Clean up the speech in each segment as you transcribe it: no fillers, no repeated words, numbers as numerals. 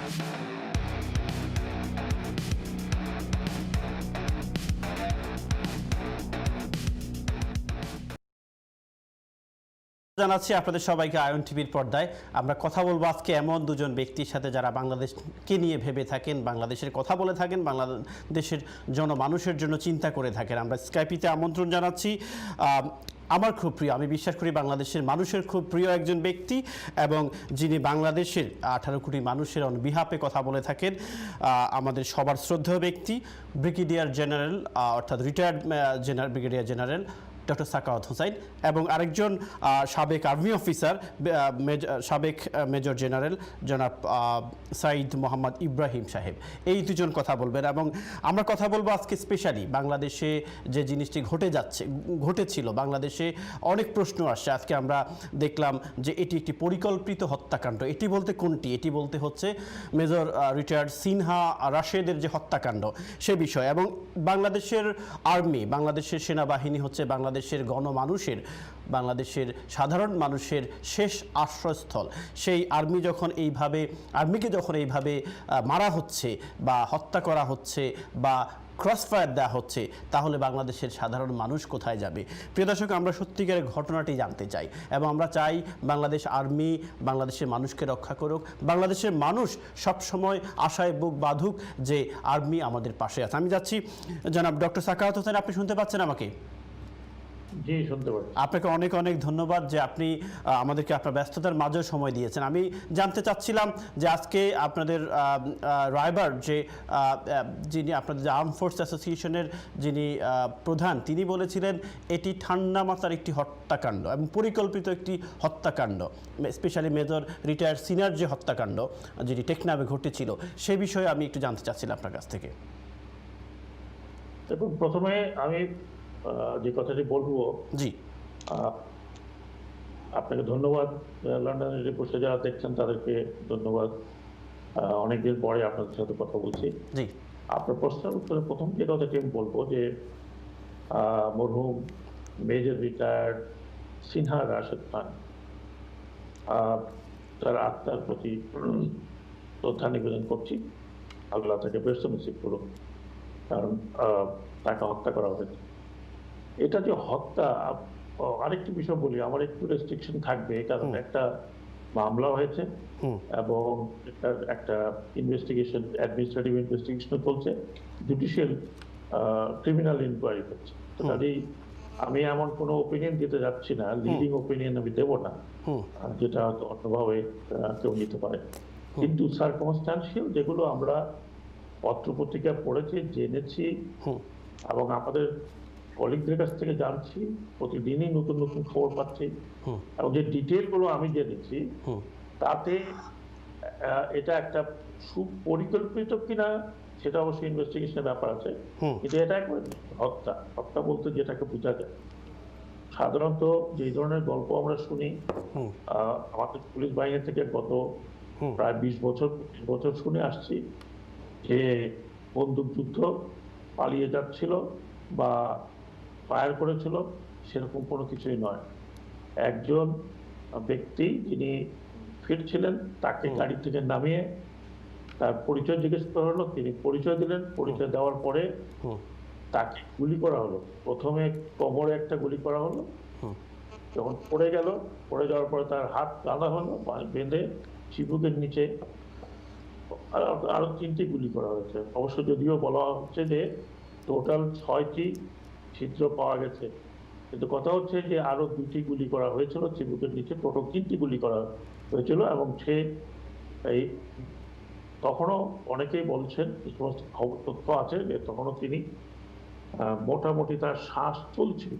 জানাচ্ছি আপনাদের সবাইকে আয়ন টিভির পর্দায়। আমরা কথা বলবো আজকে এমন দুজন ব্যক্তির সাথে যারা বাংলাদেশকে নিয়ে ভেবে থাকেন, বাংলাদেশের কথা বলে থাকেন, বাংলাদেশের জনমানুষের জন্য চিন্তা করে থাকেন। আমরা স্কাইপিতে আমন্ত্রণ জানাচ্ছি আমার খুব প্রিয়, আমি বিশ্বাস করি বাংলাদেশের মানুষের খুব প্রিয় একজন ব্যক্তি, এবং যিনি বাংলাদেশের 18 কোটি মানুষের অন বিহাফে কথা বলে থাকেন, আমাদের সবার শ্রদ্ধেয় ব্যক্তি ব্রিগেডিয়ার জেনারেল, অর্থাৎ retired brigadier general doctor Sakhawat Hossain, এবং আরেকজন সাবেক আর্মি অফিসার, সাবেক মেজর জেনারেল জনাব সাইদ মোহাম্মদ ইব্রাহিম সাহেব। এই দুজন কথা বলবেন, এবং আমরা কথা বলবো আজকে স্পেশালি বাংলাদেশে যে জিনিসটি ঘটেছিল। বাংলাদেশে অনেক প্রশ্ন আসছে। আজকে আমরা দেখলাম যে এটি একটি পরিকল্পিত হত্যাকাণ্ড। এটি বলতে কোনটি? এটি বলতে হচ্ছে মেজর রিটায়ার্ড সিনহা রাশেদের যে হত্যাকাণ্ড সে বিষয়। এবং বাংলাদেশের আর্মি, বাংলাদেশের সেনাবাহিনী হচ্ছে বাংলাদেশের গণমানুষের, বাংলাদেশের সাধারণ মানুষের শেষ আশ্রয়স্থল। সেই আর্মিকে যখন এইভাবে মারা হচ্ছে বা হত্যা করা হচ্ছে বা ক্রসফায়ার দেওয়া হচ্ছে, তাহলে বাংলাদেশের সাধারণ মানুষ কোথায় যাবে? প্রিয় দর্শক, আমরা সত্যিকারের ঘটনাটি জানতে চাই, এবং আমরা চাই বাংলাদেশ আর্মি বাংলাদেশের মানুষকে রক্ষা করুক। বাংলাদেশের মানুষ সবসময় আশায় বুক বাঁধুক যে আর্মি আমাদের পাশে আছে। আমি যাচ্ছি জনাব ডক্টর সাখাওয়াত হোসেন, আপনি শুনতে পাচ্ছেন আমাকে? জি, শুনতে পাচ্ছি। আপনাকে অনেক অনেক ধন্যবাদ যে আপনি আমাদেরকে আপনার ব্যস্ততার মাঝেও সময় দিয়েছেন। আমি জানতে চাচ্ছিলাম যে আজকে আপনাদের রায়বার যিনি আপনাদের আর্ম ফোর্স অ্যাসোসিয়েশনের যিনি প্রধান, তিনি বলেছিলেন এটি ঠান্ডা মাথার একটি হত্যাকাণ্ড এবং পরিকল্পিত একটি হত্যাকাণ্ড, স্পেশালি মেজর রিটায়ার্ড সিনিয়র যে হত্যাকাণ্ড যেটি টেকনাফে ঘটেছিল, সে বিষয়ে আমি একটু জানতে চাচ্ছিলাম আপনার কাছ থেকে। দেখুন, প্রথমে আমি যে কথাটি বলবো, জি, আপনাকে ধন্যবাদ। লন্ডনে বসে যারা দেখছেন তাদেরকে ধন্যবাদ। অনেকদিন পরে আপনাদের সাথে কথা বলছি। জি, আপনার প্রশ্নের উত্তরে প্রথম যে কথাটি আমি বলবো যে মরহুম মেজর রিটায়ার্ড সিনহা রাশেদ খান, তার আত্মার প্রতি শ্রদ্ধা নিবেদন করছি। আল্লাহ তাকে বেস্ট নসিব করুন, কারণ তাকে হত্যা করা হয়েছে। এটা যে হত্যা, আরেকটি বিষয় বলি, আমার একটু রেস্ট্রিকশন থাকবে, কারণ একটা মামলা হয়েছে এবং একটা ইনভেস্টিগেশন, অ্যাডমিনিস্ট্রেটিভ ইনভেস্টিগেশন চলছে, জুডিশিয়াল ক্রিমিনাল ইনকোয়ারি হচ্ছে। তো কাজেই আমি এমন কোনো ওপিনিয়ন দিতে যাচ্ছি না, লিডিং ওপিনিয়ন আমি দেবো না, যেটা হয়তো অন্যভাবে কেউ নিতে পারে। কিন্তু সার্কমস্ট্যান্সিয়াল যেগুলো আমরা পত্রপত্রিকা পড়েছি, জেনেছি এবং আমাদের কলিগদের কাছ থেকে জানছি, প্রতিদিনই নতুন নতুন খবর পাচ্ছি, এবং যে ডিটেলগুলো আমি জেনেছি তাতে এটা একটা সুপরিকল্পিত কিনা সেটা অবশ্যই ইনভেস্টিগেশনের ব্যাপার আছে, কিন্তু এটা একবার হত্যা বলতে যেটাকে বোঝা যায়। সাধারণত যে ধরনের গল্প আমরা শুনি আমাদের পুলিশ বাহিনী থেকে গত প্রায় 20 বছর শুনে আসছি যে বন্দুকযুদ্ধ, পালিয়ে যাচ্ছিল বা ফায়ার করেছিল, সেরকম কোনো কিছুই নয়। একজন ব্যক্তি যিনি ফিরছিলেন তাকে গাড়ি থেকে নামিয়ে তার পরিচয় জিজ্ঞেস করা হলো, তিনি পরিচয় দিলেন। পরিচয় দেওয়ার পরে তাকে গুলি করা হলো। প্রথমে কোমরে একটা গুলি করা হলো, যখন পড়ে যাওয়ার পরে তার হাত বাঁধা হলো, বেঁধে চিবুকের নিচে আরো 3টি গুলি করা হয়েছে। অবশ্য যদিও বলা হচ্ছে যে টোটাল 6টি ছিদ্র পাওয়া গেছে, কিন্তু কথা হচ্ছে যে আরো 2টি গুলি করা হয়েছিল চিবুকের নিচে, টোটাল 3টি গুলি করা হয়েছিল। এবং সে এই তখনও অনেকেই বলছেন, এই সমস্ত খবর তথ্য আছে যে তখনও তিনি মোটামুটি তার শ্বাস চলছে।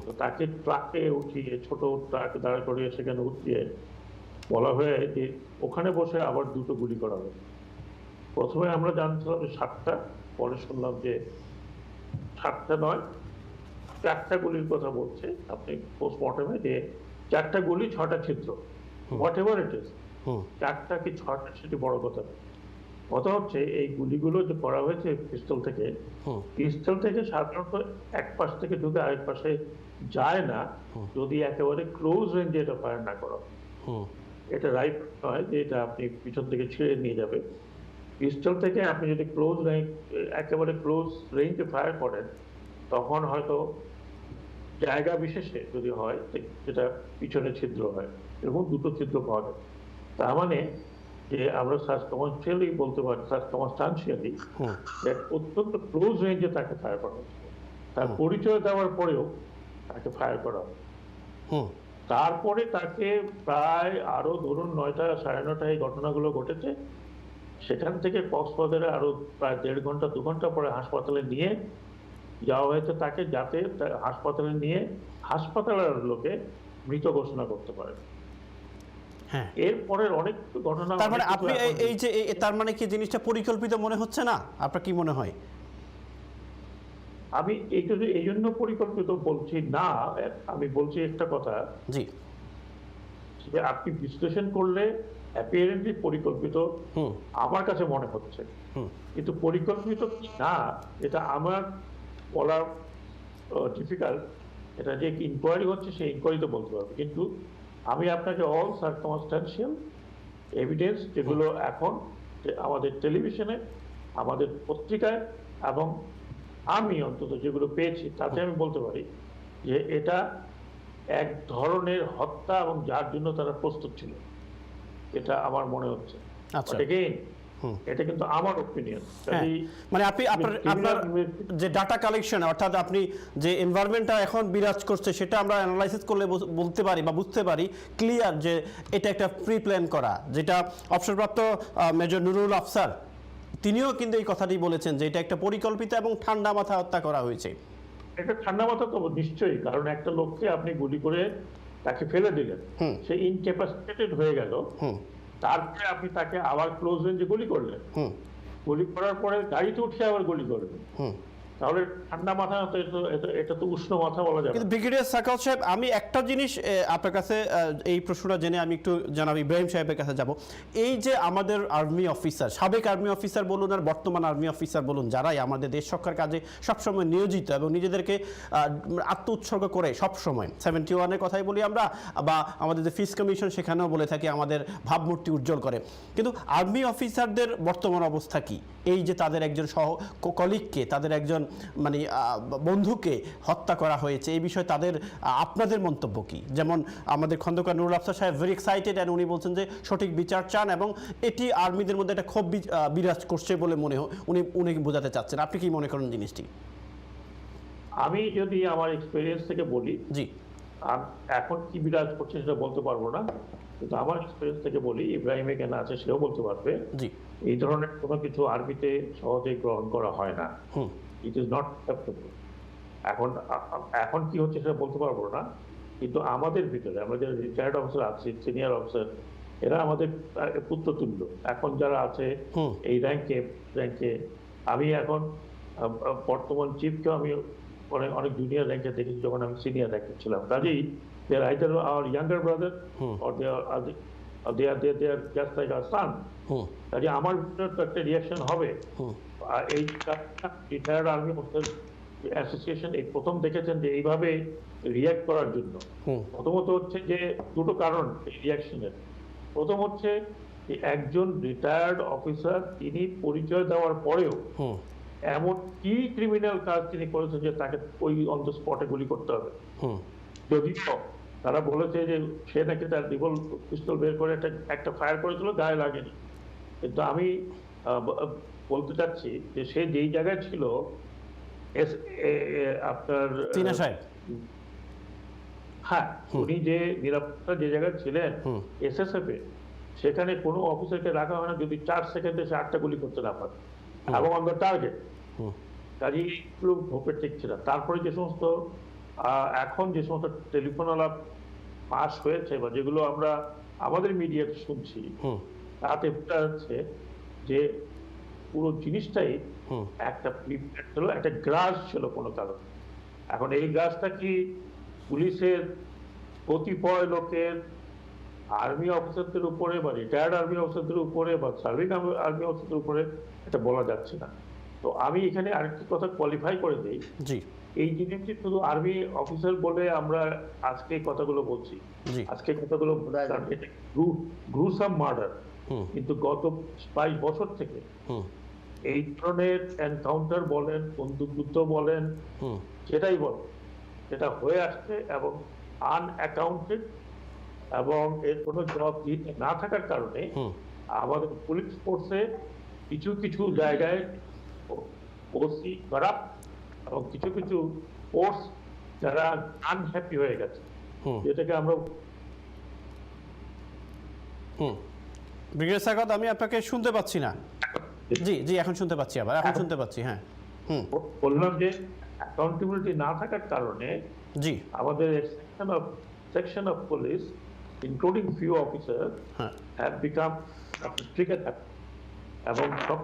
তো তাকে ট্রাকে উঠিয়ে, ছোট ট্রাক দাঁড় করিয়ে সেখানে উঠিয়ে বলা হয় যে ওখানে বসে আবার 2টো গুলি করা হবে। প্রথমে আমরা জানছিলাম যে 7টা, পরে শুনলাম যে 7টা নয়, 4টা গুলির কথা বলছে আপনি পোস্টমর্টমে, যে 4টা গুলি 6টা ছিদ্র, হোয়াট এভার ইট ইজ, 4টা কি 6টা সেটি বড় কথা। কথা হচ্ছে এই গুলিগুলো যে করা হয়েছে পিস্তল থেকে সাধারণত এক পাশ থেকে ঢুকে আরেক পাশে যায় না, যদি একেবারে ক্লোজ রেঞ্জে এটা ফায়ার না করা। এটা রাইট নয় যে এটা আপনি পিছন থেকে ছিঁড়ে নিয়ে যাবে। পিস্তল থেকে আপনি যদি ক্লোজ রেঞ্জ, একেবারে ক্লোজ রেঞ্জে ফায়ার করেন, তখন হয়তো জায়গা বিশেষে যদি হয় যেটা পিছনে ছিদ্র হয়, এরকম দুটো ছিদ্র পাওয়া যায়। তার মানে যে আমরা সার্কমস্টেন্সিয়ালি বলতে পারি, সার্কমস্টেন্সিয়ালি অত্যন্ত ক্লোজ রেঞ্জে তাকে ফায়ার করা হচ্ছে। তার পরিচয় দেওয়ার পরেও তাকে ফায়ার করা হয়। তারপরে তাকে প্রায় আরো ধরুন 9টা 9:30 এই ঘটনাগুলো ঘটেছে, সেখান থেকে কক্সবাজারে আরো প্রায় 1.5 ঘন্টা 2 ঘন্টা পরে হাসপাতালে নিয়ে যাওয়া হয়েছে তাকে, যাতে হাসপাতালে নিয়ে হাসপাতালের লোকে মৃত ঘোষণা করতে পারে। হ্যাঁ, এরপরের অনেক ঘটনা। তার মানে আপনি এই যে তার মানে কি জিনিসটা পরিকল্পিত মনে হচ্ছে না? আপনার কি মনে হয়? আমি এই জন্য পরিকল্পিত বলছি না, আমি বলছি একটা কথা, জি, যে আপনি বিশ্লেষণ করলে অ্যাপিয়ারেন্টলি পরিকল্পিত আমার কাছে মনে হচ্ছে, কিন্তু পরিকল্পিত কি না এটা আমার বলা ডিফিকাল্ট। এটা যে ইনকোয়ারি হচ্ছে সেই ইনকোয়ারিতে বলতে পারবে, কিন্তু আমি আপনাকে অল সার্কমস্টেন্সিয়াল এভিডেন্স যেগুলো এখন আমাদের টেলিভিশনে, আমাদের পত্রিকায় এবং আমি অন্তত যেগুলো পেয়েছি তাতে আমি বলতে পারি যে এটা এক ধরনের হত্যা এবং যার জন্য তারা প্রস্তুত ছিল, এটা আমার মনে হচ্ছে। আচ্ছা, এটা কিন্তু আমার ওপিনিয়ন। মানে আপনার যে ডাটা কালেকশন, অর্থাৎ আপনি যে এনভায়রনমেন্টটা এখন বিরাজ করছে সেটা আমরা অ্যানালাইসিস করলে বলতে পারি বা বুঝতে পারি ক্লিয়ার যে এটা একটা প্রি প্ল্যান করা, যেটা অবসরপ্রাপ্ত মেজর নুরুল আফসার তিনিও কিন্তু এই কথাটি বলেছেন যে এটা একটা পরিকল্পিত এবং ঠান্ডা মাথায় হত্যা করা হয়েছে। এটা ঠান্ডা মাথা তো নিশ্চয়ই, কারণ একটা লোককে আপনি গুলি করে তাকে ফেলে দিলেন, সে ইনক্যাপাসিটেটেড হয়ে গেল, তারপরে আপনি তাকে আবার ক্লোজ রেঞ্জে গুলি করলেন, গুলি করার পরে গাড়িতে উঠে আবার গুলি করলেন, তাহলে ঠান্ডা মাথা তো এটা তো উষ্ণ মাথা বলা যাবে। কিন্তু ব্রিগেডিয়ার সাখাওয়াত সাহেব, আমি একটা জিনিস আপনার কাছে এই প্রশ্নটা জেনে আমি একটু জানাব, ইব্রাহিম সাহেবের কাছে যাব। এই যে আমাদের আর্মি অফিসার, সাবেক আর্মি অফিসার বলুন আর বর্তমান আর্মি অফিসার বলুন, যারাই আমাদের দেশ রক্ষার কাজে সবসময় নিয়োজিত এবং নিজেদেরকে আত্ম উৎসর্গ করে সবসময়, 71-এর কথাই বলি আমরা, বা আমাদের যে ফিস কমিশন সেখানেও বলে থাকি আমাদের ভাবমূর্তি উজ্জ্বল করে, কিন্তু আর্মি অফিসারদের বর্তমান অবস্থা কি? এই যে তাদের একজন কলিগকে, তাদের একজন মানে বন্ধুকে হত্যা করা হয়েছে, এই বিষয়ে তাদের আপনাদের মন্তব্য কি? যেমন আমাদের খন্দকার নুরুল আফসার সাহেব ভেরি এক্সাইটেড, অ্যান্ড উনি বলছেন যে সঠিক বিচার চান এবং এটি আর্মিদের মধ্যে একটা ক্ষোভ বিরাজ করছে বলে মনে হয় উনি বোঝাতে চাচ্ছেন। আপনি কি মনে করেন জিনিসটি? আমি যদি আমার এক্সপেরিয়েন্স থেকে বলি, জি, এখন কি বিরাজ করছে সেটা বলতে পারবো না, কিন্তু আমার এক্সপেরিয়েন্স থেকে বলি, ইব্রাহিম এখানে আছে সেও বলতে পারবে, জি, এই ধরনের কোনো কিছু আর্মিতে সহজেই গ্রহণ করা হয় না। It is not acceptable. এখন কি হচ্ছে সেটা বলতে পারবো না, কিন্তু আমাদের ভিতরে আমরা যারা রিটায়ার্ড অফিসার আছি, সিনিয়র অফিসার, এরা আমাদের পুত্রতুল্য। এখন যারা আছে এই র্যাঙ্কে, আমি এখন বর্তমান চিফকেও আমি অনেক জুনিয়র র্যাঙ্কে দেখেছি যখন আমি সিনিয়র র্যাঙ্কে ছিলাম। কাজেই they are either our younger brother or they are just like our son. কাজে আমার ভিতরে তো একটা রিয়াকশন হবে। এই রিটায়ার্ড আর্মি অফিসার অ্যাসোসিয়েশন এই প্রথম দেখেছেন যে এইভাবে রিয়াক্ট করার জন্য প্রথমত হচ্ছে যে দুটো কারণ এই রিয়াকশনের। প্রথম হচ্ছে যে একজন রিটায়ার্ড অফিসার তিনি পরিচয় দেওয়ার পরেও এমন কি ক্রিমিনাল কাজ তিনি করেছেন যে তাকে ওই অন দ্য স্পটে গুলি করতে হবে। যদিও তারা বলেছে যে সে নাকি তার রিভলভ পিস্তল বের করে একটা ফায়ার করেছিল, গায়ে লাগেনি, কিন্তু আমি বলতে চাচ্ছি যে সে যেই জায়গায় ছিল আপনার হ্যাঁ, উনি যে নিরাপত্তা যে জায়গায় ছিলেন এসএসএফ এ, সেখানে কোনো অফিসারকে রাখা হয় না যদি 4 সেকেন্ডে সে 8টা গুলি করতে না পারে এবং অন দ্য টার্গেট। কাজেই এইগুলো ভোপের ঠিক ছিল। তারপরে যে সমস্ত এখন যে সমস্ত টেলিফোন আলাপ পাস হয়েছে বা যেগুলো আমরা আমাদের মিডিয়াতে শুনছি, তাতে বোঝা যাচ্ছে যে পুরো জিনিসটাই একটা প্রিপেয়ার ছিল, একটা গ্রাস ছিল কোনো কারণে। এখন এই গ্রাসটা কি পুলিশের কতিপয় লোকের আর্মি অফিসারদের উপরে বা রিটায়ার্ড আর্মি অফিসারদের উপরে বা সার্ভিং আর্মি অফিসারদের উপরে, এটা বলা যাচ্ছে না। তো আমি এখানে আরেকটি কথা কোয়ালিফাই করে দিই, এই জিনিসটি শুধু আর্মি অফিসার বলে আমরা আজকে এই কথাগুলো বলছি, জি আজকে কথাগুলো কারণ এটা গ্রুসাম মার্ডার, হুম কিন্তু গত 22 বছর থেকে হুম এই ধরনের এনকাউন্টার বলেন, বন্দুকযুদ্ধ বলেন, হুম সেটাই বলেন, সেটা হয়ে আসছে এবং আনঅ্যাকাউন্টেড, এবং এর কোনো জবাবদিহিতা না থাকার কারণে হুম আমাদের পুলিশ ফোর্সে কিছু কিছু জায়গায় ওসি খারাপ এবং কিছু কিছু ফোর্স যারা আনহ্যাপি হয়ে গেছে, হুম যেটাকে আমরা হুম ব্রিগেডিয়ার সাখাওয়াত, আমি আপনাকে শুনতে পাচ্ছি না। জি জি, এখন শুনতে পাচ্ছি, আবার এখন শুনতে পাচ্ছি। হ্যাঁ হুম বললাম যে অ্যাকাউন্টেবিলিটি না থাকার কারণে জি আমাদের section of police, including few officers, হ্যাঁ have become trigger happy, এবং সব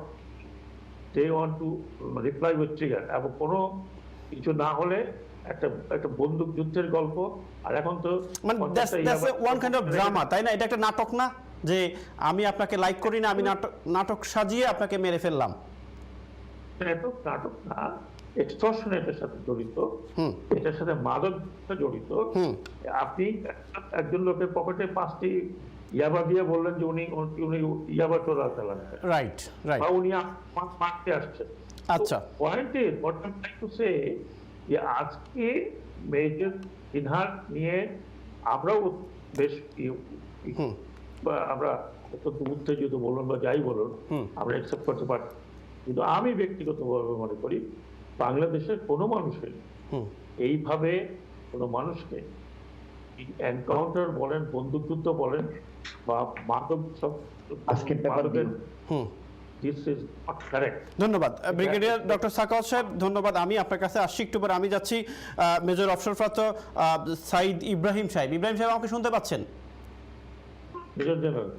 they want to reply with trigger, এবং কোনো কিছু না হলে একটা একটা বন্দুক যুদ্ধের গল্প। আর এখন তো মানে that's one kind of drama, তাই না? এটা একটা নাটক না, যে আমি আপনাকে লাইক করি না, আমি নাটক সাজিয়ে আপনাকে মেরে ফেললাম। নাটক নাটক না, এক্সটর্শন এটার সাথে জড়িত, হুম এটার সাথে মাদক জড়িত। হুম আপনি একজন লোকের পকেটে 5টি ইয়াবা দিয়ে বললেন যে উনি উনি ইয়াবা চোরাচালান করেন, রাইট রাইট, বা উনি মারতে আসছেন। আচ্ছা point is what I am trying to say, যে আজকে মেজর সিনহার নিয়ে আমরাও বেশ হুম বা আমরা অত্যন্ত উত্তেজিত বলুন বা যাই বলুন, হুম আমরা অ্যাকসেপ্ট করতে পারি। কিন্তু আমি ব্যক্তিগতভাবে মনে করি বাংলাদেশের কোনো মানুষের হুম এইভাবে কোনো মানুষকে এনকাউন্টার বলেন, বন্দুকযুদ্ধ বলেন, বা মাদক সব আজকে পেপার দিন। হুম দিস ইজ নট কারেক্ট। ধন্যবাদ ব্রিগেডিয়ার ডক্টর সাখাওয়াত সাহেব, ধন্যবাদ। আমি আপনার কাছে আসছি একটু পরে। আমি যাচ্ছি মেজর অবসরপ্রাপ্ত সাইদ ইব্রাহিম সাহেব। ইব্রাহিম সাহেব আমাকে শুনতে পাচ্ছেন? Major general,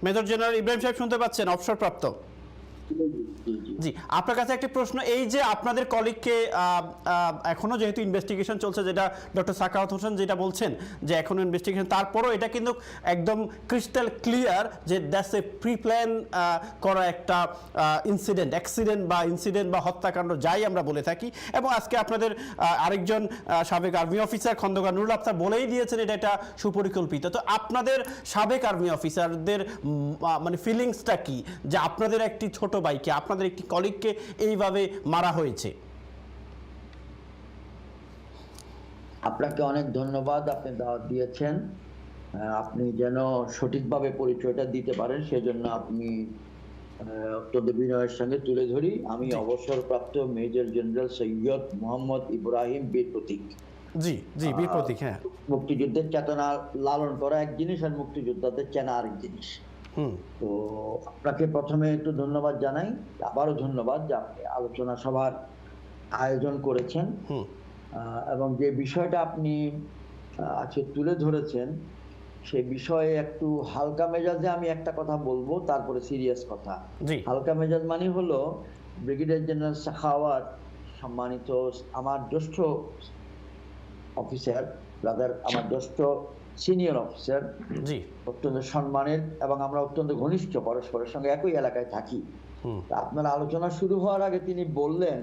major general Ibrahim সাহেব শুনতে পাচ্ছেন, অবসরপ্রাপ্ত? জি, আপনার কাছে একটা প্রশ্ন। এই যে আপনাদের কলিগকে এখনো যেহেতু ইনভেস্টিগেশন চলছে, যেটা ডক্টর সাখাওয়াত হোসেন যেটা বলছেন যে এখনো ইনভেস্টিগেশন, তারপরও এটা কিন্তু একদম ক্রিস্টাল ক্লিয়ার যে দ্যাটস এ প্রি প্ল্যান করা একটা অ্যাক্সিডেন্ট বা হত্যাকাণ্ড, যাই আমরা বলে থাকি। এবং আজকে আপনাদের আরেকজন সাবেক আর্মি অফিসার খন্দকার নুরুল আফতার বলেই দিয়েছেন এটা একটা সুপরিকল্পিত। তো আপনাদের সাবেক আর্মি অফিসারদের মানে ফিলিংসটা কি, যে আপনাদের একটি ছোট ভাইকে, আপনাদের একটি কলিগকে এইভাবে মারা হয়েছে? আপনাকে অনেক ধন্যবাদ, আপনি দাওয়াত দিয়েছেন। আপনি যেন সঠিকভাবে পরিচয়টা দিতে পারেন সেজন্য আপনি অত্যন্ত বিনয়ের সঙ্গে তুলে ধরি। আমি অবসরপ্রাপ্ত মেজর জেনারেল সৈয়দ মোহাম্মদ ইব্রাহিম বীর প্রতীক। জি জি, বীর প্রতীক। হ্যাঁ, মুক্তিযুদ্ধের চেতনা লালন করা এক জিনিস, আর মুক্তিযোদ্ধাদের চেনা আরেক জিনিস। তো আপনাকে প্রথমে একটু ধন্যবাদ জানাই, আবারও ধন্যবাদ যে আপনি আলোচনা সভার আয়োজন করেছেন, এবং যে বিষয়টা আপনি আজকে তুলে ধরেছেন সেই বিষয়ে একটু হালকা মেজাজে আমি একটা কথা বলবো, তারপরে সিরিয়াস কথা। হালকা মেজাজ মানে হলো ব্রিগেডিয়ার জেনারেল সাখাওয়াত, সম্মানিত আমার জ্যেষ্ঠ অফিসার, ব্রাদার, আমার জ্যেষ্ঠ সিনিয়র অফিসার, অত্যন্ত সম্মানের, এবং আমরা অত্যন্ত ঘনিষ্ঠ, পরস্পরের সঙ্গে একই এলাকায় থাকি। আপনার আলোচনা শুরু হওয়ার আগে তিনি বললেন,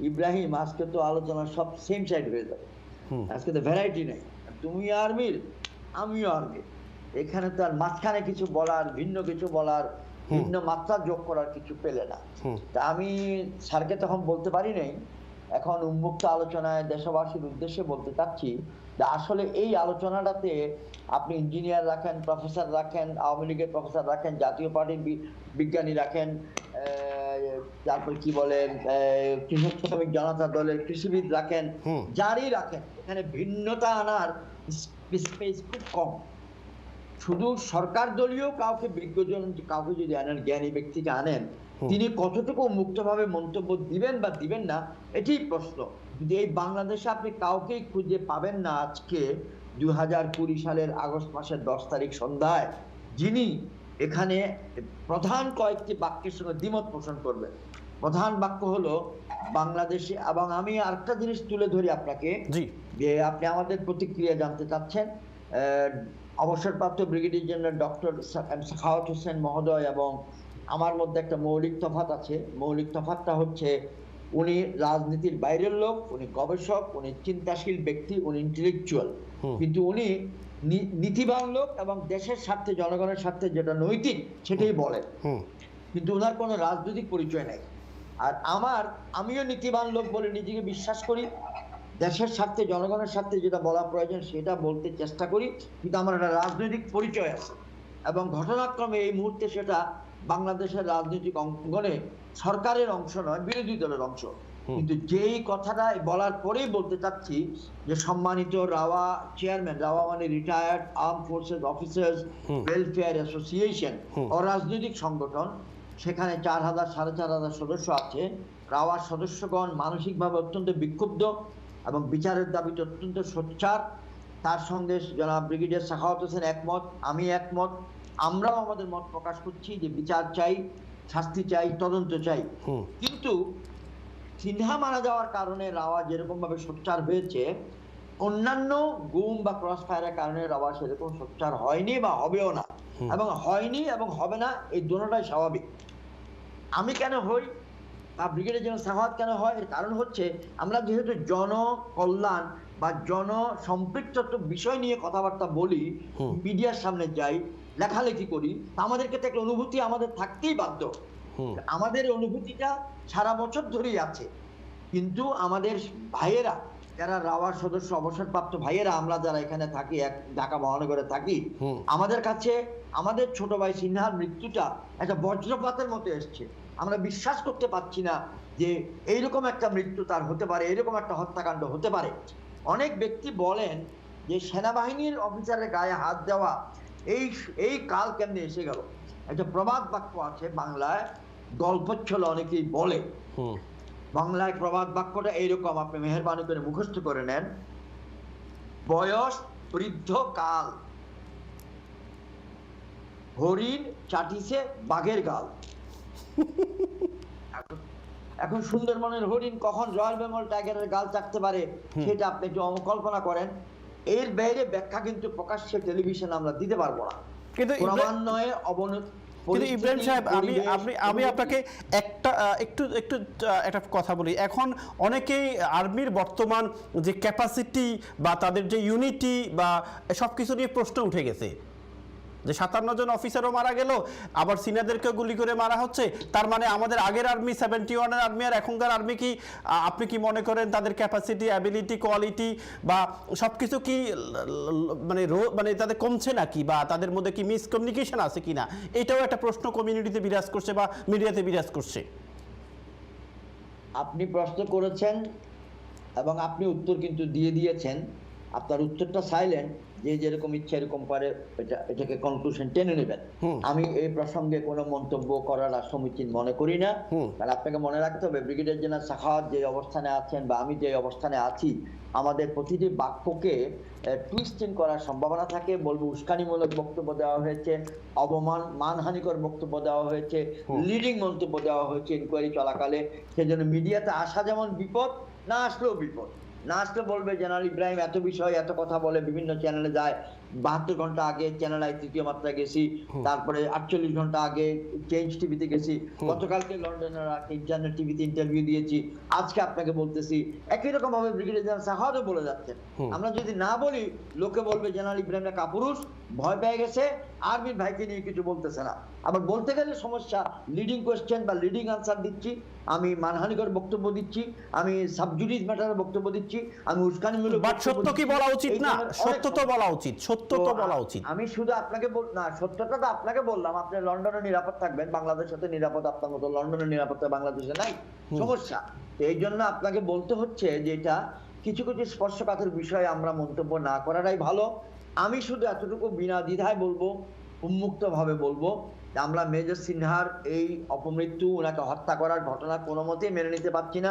ইব্রাহিম আজকে তো আলোচনা সব সেম সাইড হয়ে যাবে, আজকে তো ভ্যারাইটি নেই, তুমি আর্মির আমিও আর্মির, এখানে তো আর মাঝখানে কিছু বলার, ভিন্ন কিছু বলার, ভিন্ন মাত্রা যোগ করার কিছু পেলে না। তা আমি স্যারকে তখন বলতে পারি নাই, এখন উন্মুক্ত আলোচনায় দেশবাসীর উদ্দেশ্যে বলতে চাচ্ছি যে আসলে এই আলোচনাটাতে আপনি ইঞ্জিনিয়ার রাখেন, প্রফেসর রাখেন, আওয়ামী লীগের প্রফেসর রাখেন, জাতীয় পার্টির বিজ্ঞানী রাখেন, তারপর কি বলেন কৃষক শ্রমিক জনতা দলের কৃষিবিদ রাখেন, যারই রাখেন, এখানে ভিন্নতা আনার স্পেস খুব কম। শুধু সরকার দলীয় কাউকে, বিজ্ঞজন কাউকে যদি আনেন, জ্ঞানী ব্যক্তিকে আনেন, তিনি কতটুকু মুক্তভাবে মন্তব্য দিবেন বা দিবেন না, এটি প্রশ্ন। যদি এই বাংলাদেশে আপনি কাউকেই খুঁজে পাবেন না আজকে 2020 সালের আগস্ট মাসের 10 তারিখ সন্ধ্যায়, যিনি এখানে প্রধান কয়েকটি বাক্যের সঙ্গে দ্বিমত পোষণ করবেন। প্রধান বাক্য হলো বাংলাদেশে, এবং আমি আরেকটা জিনিস তুলে ধরি আপনাকে, যে আপনি আমাদের প্রতিক্রিয়া জানতে চাচ্ছেন। অবসরপ্রাপ্ত brigadier general doctor Sakhawat Hossain মহোদয় এবং আমার মধ্যে একটা মৌলিক তফাৎ আছে। মৌলিক তফাৎটা হচ্ছে উনি রাজনীতির বাইরের লোক, উনি গবেষক, উনি চিন্তাশীল ব্যক্তি, উনি ইন্টেলেকচুয়াল, কিন্তু উনি নীতিবান লোক এবং দেশের স্বার্থে জনগণের স্বার্থে যেটা নৈতিক সেটাই বলেন, কিন্তু ওনার কোনো রাজনৈতিক পরিচয় নাই। আর আমিও নীতিবান লোক বলে নিজেকে বিশ্বাস করি, দেশের স্বার্থে জনগণের স্বার্থে যেটা বলা প্রয়োজন সেটা বলতে চেষ্টা করি, কিন্তু আমার একটা রাজনৈতিক পরিচয় আছে এবং ঘটনাক্রমে এই মুহূর্তে সেটা বাংলাদেশের রাজনৈতিক অঙ্গনে সরকারের অংশ নয়, বিরোধী দলের অংশ। কিন্তু যেই কথাটা বলার পরেই বলতে চাচ্ছি যে সম্মানিত রাওয়া চেয়ারম্যান, রাওয়া মানে retired arm forces officers welfare association, অরাজনৈতিক সংগঠন, সেখানে 4,000 4,500 সদস্য আছে। রাওয়ার সদস্যগণ মানসিকভাবে অত্যন্ত বিক্ষুব্ধ এবং বিচারের দাবিতে অত্যন্ত সোচ্চার। তার সঙ্গে জনাব ব্রিগেডিয়ার সাখাওয়াত হোসেন একমত, আমি একমত। আমরাও আমাদের মত প্রকাশ করছি যে বিচার চাই, শাস্তি চাই, তদন্ত চাই। কিন্তু সিনহা মারা যাওয়ার কারণে রাওয়া যেরকম ভাবে সোচ্চার হয়েছে, অন্যান্য গুম বা ক্রস ফায়ারের কারণে রাওয়া সেরকম সোচ্চার হয়নি বা হবেও না, এবং হয়নি এবং হবে না, এই দুটোটাই স্বাভাবিক। আমি কেন হই বা ব্রিগেডিয়ার জেনারেল সাখাওয়াত কেন হয়, এর কারণ হচ্ছে আমরা যেহেতু জনকল্যাণ বা জনসম্পৃক্ত বিষয় নিয়ে কথাবার্তা বলি, মিডিয়ার সামনে যাই, লেখালেখি করি, আমাদেরকে তো একটা অনুভূতি আমাদের থাকতেই বাধ্য। আমাদের অনুভূতিটা সারা বছর ধরেই আছে, কিন্তু আমাদের ভাইয়েরা যারা রাওয়ার সদস্য অবসরপ্রাপ্ত ভাইয়েরা, আমরা যারা এখানে থাকি, ঢাকা মহানগরে থাকি, আমাদের কাছে আমাদের ছোট ভাই সিনহার মৃত্যুটা একটা বজ্রপাতের মতো এসছে। আমরা বিশ্বাস করতে পারছি না যে এইরকম একটা মৃত্যু তার হতে পারে, এরকম একটা হত্যাকাণ্ড হতে পারে। অনেক ব্যক্তি বলেন যে সেনাবাহিনীর অফিসারের গায়ে হাত দেওয়া এই কাল কেমনে এসে গেল। একটা প্রবাদ বাক্য আছে বাংলায়, গল্পচ্ছল অনেকেই বলে। বাংলায় প্রবাদ বাক্যটা এইরকম, আপনি মেহেরবানি করে মুখস্থ করে নেন। বয়স বৃদ্ধ কাল, হরিণ চাটিছে বাঘের গাল। এখন সুন্দরবনের হরিণ কখন রয়্যাল বেঙ্গল টাইগারের গাল চাটতে পারে সেটা আপনি একটু কল্পনা করেন। এর বাইরে ব্যাখ্যা কিন্তু প্রকাশ্যে টেলিভিশন আমরা দিতে পারবো না। কিন্তু ক্রমান্বয়ে কিন্তু ইব্রাহিম সাহেব, আমি আপনাকে একটু একটা কথা বলি। এখন অনেকেই আর্মির বর্তমান যে ক্যাপাসিটি বা তাদের যে ইউনিটি বা সবকিছু নিয়ে প্রশ্ন উঠে গেছে, যে 57 জন অফিসারও মারা গেল, আবার সিনিয়রদেরকেও গুলি করে মারা হচ্ছে। তার মানে আমাদের আগের আর্মি 71-এর আর্মি আর এখনকার আর্মি কি, আপনি কি মনে করেন তাদের ক্যাপাসিটি, অ্যাবিলিটি, কোয়ালিটি বা সবকিছু কি মানে তাদের কমছে নাকি, বা তাদের মধ্যে কি মিসকমিউনিকেশন আছে কিনা, এটাও একটা প্রশ্ন কমিউনিটিতে বিরাজ করছে বা মিডিয়াতে বিরাজ করছে। আপনি প্রশ্ন করেছেন এবং আপনি উত্তর কিন্তু দিয়ে দিয়েছেন। আপনার উত্তরটা সাইলেন্ট, যে যেরকম ইচ্ছা এরকম পারে এটাকে কনক্লুশন টেনে নেবেন। আমি এই প্রসঙ্গে কোনো মন্তব্য করার সমীচীন মনে করি না। কারণ আপনাকে মনে রাখতে হবে, ব্রিগেডিয়ার জেনারেল সাখাওয়াত যে অবস্থানে আছেন বা আমি যে অবস্থানে আছি, আমাদের প্রতিটি বাক্যকে টুইস্টিং করার সম্ভাবনা থাকে। বলবো উস্কানিমূলক বক্তব্য দেওয়া হয়েছে, মানহানিকর বক্তব্য দেওয়া হয়েছে, লিডিং মন্তব্য দেওয়া হয়েছে ইনকোয়ারি চলাকালে। সেজন্য মিডিয়াতে আসা যেমন বিপদ, না আসলেও বিপদ। না আসলে বলবে জেনারেল ইব্রাহিম এত বিষয় এত কথা বলে, বিভিন্ন চ্যানেলে যায়। 72 ঘন্টা আগে চ্যানেল আই তৃতীয় মাত্রায় গেছি, তারপরে 48 ঘন্টা আগে চেঞ্জ টিভিতে গেছি, গতকালকে লন্ডনের ইন্টারনেট টিভিতে ইন্টারভিউ দিয়েছি, আজকে আপনাকে বলতেছি। একই রকম ভাবে ব্রিগেডিয়ার জেনারেল সাখাওয়াতও বলে যাচ্ছেন। আমরা যদি না বলি, লোকে বলবে জেনারেল ইব্রাহিমরা কাপুরুষ, ভয় পেয়ে গেছে, আর্মির ভাইকে নিয়ে কিছু বলতেছে না। আবার বলতে গেলে সমস্যা, লিডিং কোয়েশ্চেন বা লিডিং আনসার দিচ্ছি, আমি মানহানিকর বক্তব্য দিচ্ছি, আমি সাবজুডিস ম্যাটারে বক্তব্য দিচ্ছি, আমি উস্কানিমূলক। বাট সত্য কি বলা উচিত না? সত্য তো বলা উচিত, সত্য তো বলা উচিত। আমি শুধু আপনাকে না, সত্যটা তো আপনাকে বললাম। আপনি লন্ডনে নিরাপদ থাকবেন, বাংলাদেশের সাথে নিরাপদ আপনার মতো লন্ডনের নিরাপত্তা বাংলাদেশে নাই, সমস্যা। এই জন্য আপনাকে বলতে হচ্ছে যে এটা কিছু কিছু স্পর্শকাতর বিষয়ে আমরা মন্তব্য না করাটাই ভালো। আমি শুধু এতটুকু বিনা দ্বিধায় বলবো, উন্মুক্ত ভাবে বলবো, আমরা মেজর সিনহার এই অপমৃত্যু, ওনাকে হত্যা করার ঘটনা কোনো মতেই মেনে নিতে পারছি না।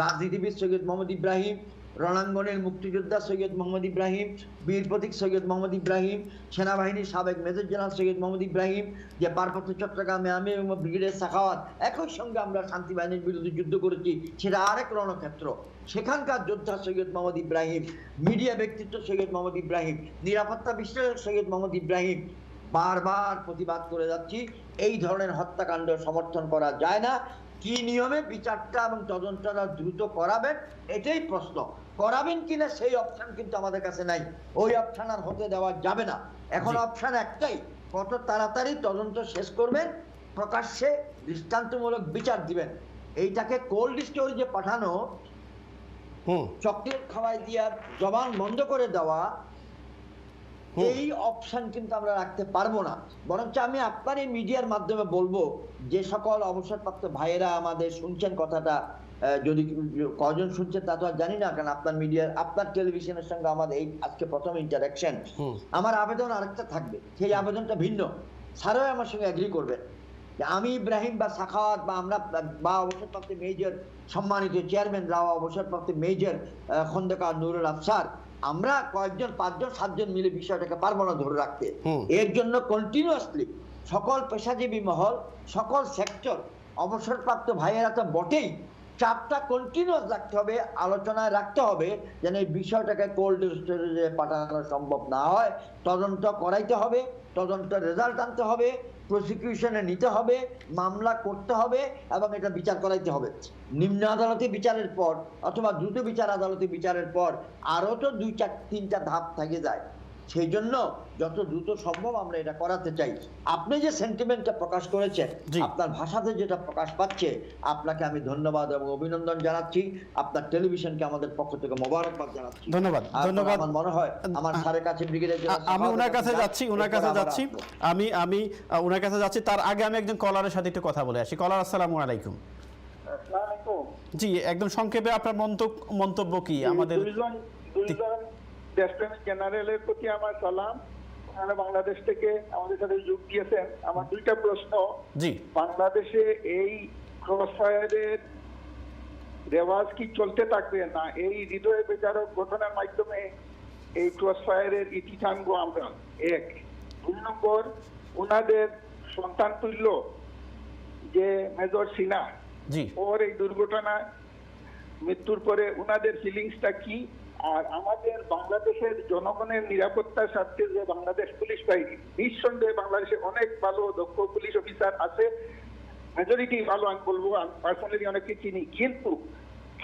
রাজনীতিবিদ সৈয়দ মোহাম্মদ ইব্রাহিম, রণাঙ্গনের মুক্তিযোদ্ধা সৈয়দ মোহাম্মদ ইব্রাহিম, বীর প্রতীক সৈয়দ মোহাম্মদ ইব্রাহিম, সেনাবাহিনীর সাবেক মেজর জেনারেল সৈয়দ মোহাম্মদ ইব্রাহিম, যে পার্বত্য চট্টগ্রামে আমি এবং ব্রিগেডিয়ার সাখাওয়াত একই সঙ্গে আমরা শান্তি বাহিনীর বিরুদ্ধে যুদ্ধ করেছি, সেটা আরেক রণক্ষেত্র। সেখানকার যোদ্ধা সৈয়দ মোহাম্মদ ইব্রাহিম, মিডিয়া ব্যক্তিত্ব সৈয়দ মোহাম্মদ ইব্রাহিম, নিরাপত্তা বিশ্লেষক সৈয়দ মোহাম্মদ ইব্রাহিম। বারবার প্রতিবাদ করে যাচ্ছি, এই ধরনের হত্যাকাণ্ড সমর্থন করা যায় না। কি নিয়মে বিচারটা এবং তদন্তটা দ্রুত করাবেন, এটাই প্রশ্ন। করাবেন কিনা সেই অপশন কিন্তু আমাদের কাছে নাই, ওই অপশন আর হতে দেওয়া যাবে না। এখন অপশন একটাই, কত তাড়াতাড়ি তদন্ত শেষ করবেন, প্রকাশ্যে দৃষ্টান্তমূলক বিচার দিবেন। এইটাকে কোল্ড স্টোরেজে পাঠানো, চকলেট খাওয়াই দিয়া জবান বন্ধ করে দেওয়া, এই অপশন কিন্তু আমরা রাখতে পারবো না। বরঞ্চ আমি আপনার এই মিডিয়ার মাধ্যমে বলবো, যে সকল অবসরপ্রাপ্ত ভাইয়েরা আমাদের শুনছেন কথাটা, যদি কজন শুনছেন তা তো আর জানি না, কারণ আপনার মিডিয়ার, আপনার টেলিভিশনের সঙ্গে আমাদের এই আজকে প্রথম ইন্টারাকশন। আমার আবেদন আরেকটা থাকবে, সেই আবেদনটা ভিন্ন। স্যারও আমার সঙ্গে এগ্রি করবেন যে আমি ইব্রাহিম বা সাখাওয়াত বা আমরা বা অবসরপ্রাপ্ত মেজর সম্মানিত চেয়ারম্যান রাও, অবসরপ্রাপ্ত মেজর খন্দকার নুরুল আফসার, আমরা কয়েকজন, 5 জন 7 জন মিলে বিষয়টাকে পারবো না ধরে রাখতে। এর জন্য কন্টিনিউয়াসলি সকল পেশাজীবী মহল, সকল সেক্টর, অবসরপ্রাপ্ত ভাইয়েরা তো বটেই, চাপটা কন্টিনিউয়াস রাখতে হবে, আলোচনায় রাখতে হবে, যেন এই বিষয়টাকে কোল্ড স্টোরেজে পাঠানো সম্ভব না হয়। তদন্ত করাইতে হবে, তদন্তের রেজাল্ট আনতে হবে, প্রসিকিউশনে নিতে হবে, মামলা করতে হবে এবং এটা বিচার করাইতে হবে। নিম্ন আদালতে বিচারের পর অথবা দ্রুত বিচার আদালতে বিচারের পর আরো তো 2-3টা ধাপ থেকে যায়। সেই জন্য যত দ্রুত সম্ভব আমরা এটা করাতে চাই। আপনি যে সেন্টিমেন্টটা প্রকাশ করেছেন, আপনার ভাষাতে যেটা প্রকাশ পাচ্ছে, আপনাকে আমি ধন্যবাদ এবং অভিনন্দন জানাচ্ছি। আপনার টেলিভিশনকে আমাদের পক্ষ থেকে মোবারকবাদ জানাচ্ছি। ধন্যবাদ। ধন্যবাদ। আমার মনে হয় আমার স্যারের কাছে আমি ওনার কাছে যাচ্ছি, আমি ওনার কাছে যাচ্ছি। তার আগে আমি একজন কলারের সাথে একটু কথা বলে আসি। কলার, আসসালামু আলাইকুম। জি, একদম সংক্ষেপে আপনার মন্তব্য কি? আমাদের দেশপ্রেমিক জেনারেলের প্রতি আমার সালাম। বাংলাদেশ থেকে আমাদের সাথে যোগ দিয়েছেন। আমার 2টা প্রশ্ন। জি, বাংলাদেশে এই ক্রসফায়ারের রেওয়াজ কি চলতে থাকবে, না এই হৃদয় বিচারক গঠনের মাধ্যমে এই ক্রসফায়ারের ইতি টানবো আমরা? 1। 2 নম্বর, ওনাদের সন্তান তুল্য যে মেজর সিনহা, ওর এই দুর্ঘটনা মৃত্যুর পরে ওনাদের ফিলিংসটা কি? আর আমাদের বাংলাদেশের জনগণের নিরাপত্তার স্বার্থে যে বাংলাদেশ পুলিশ বাহিনী, নিঃসন্দেহে বাংলাদেশে অনেক ভালো দক্ষ পুলিশ অফিসার আছে, মেজরিটি ভালো আমি বলবো, আমি পার্সোনালি অনেককে চিনি, কিন্তু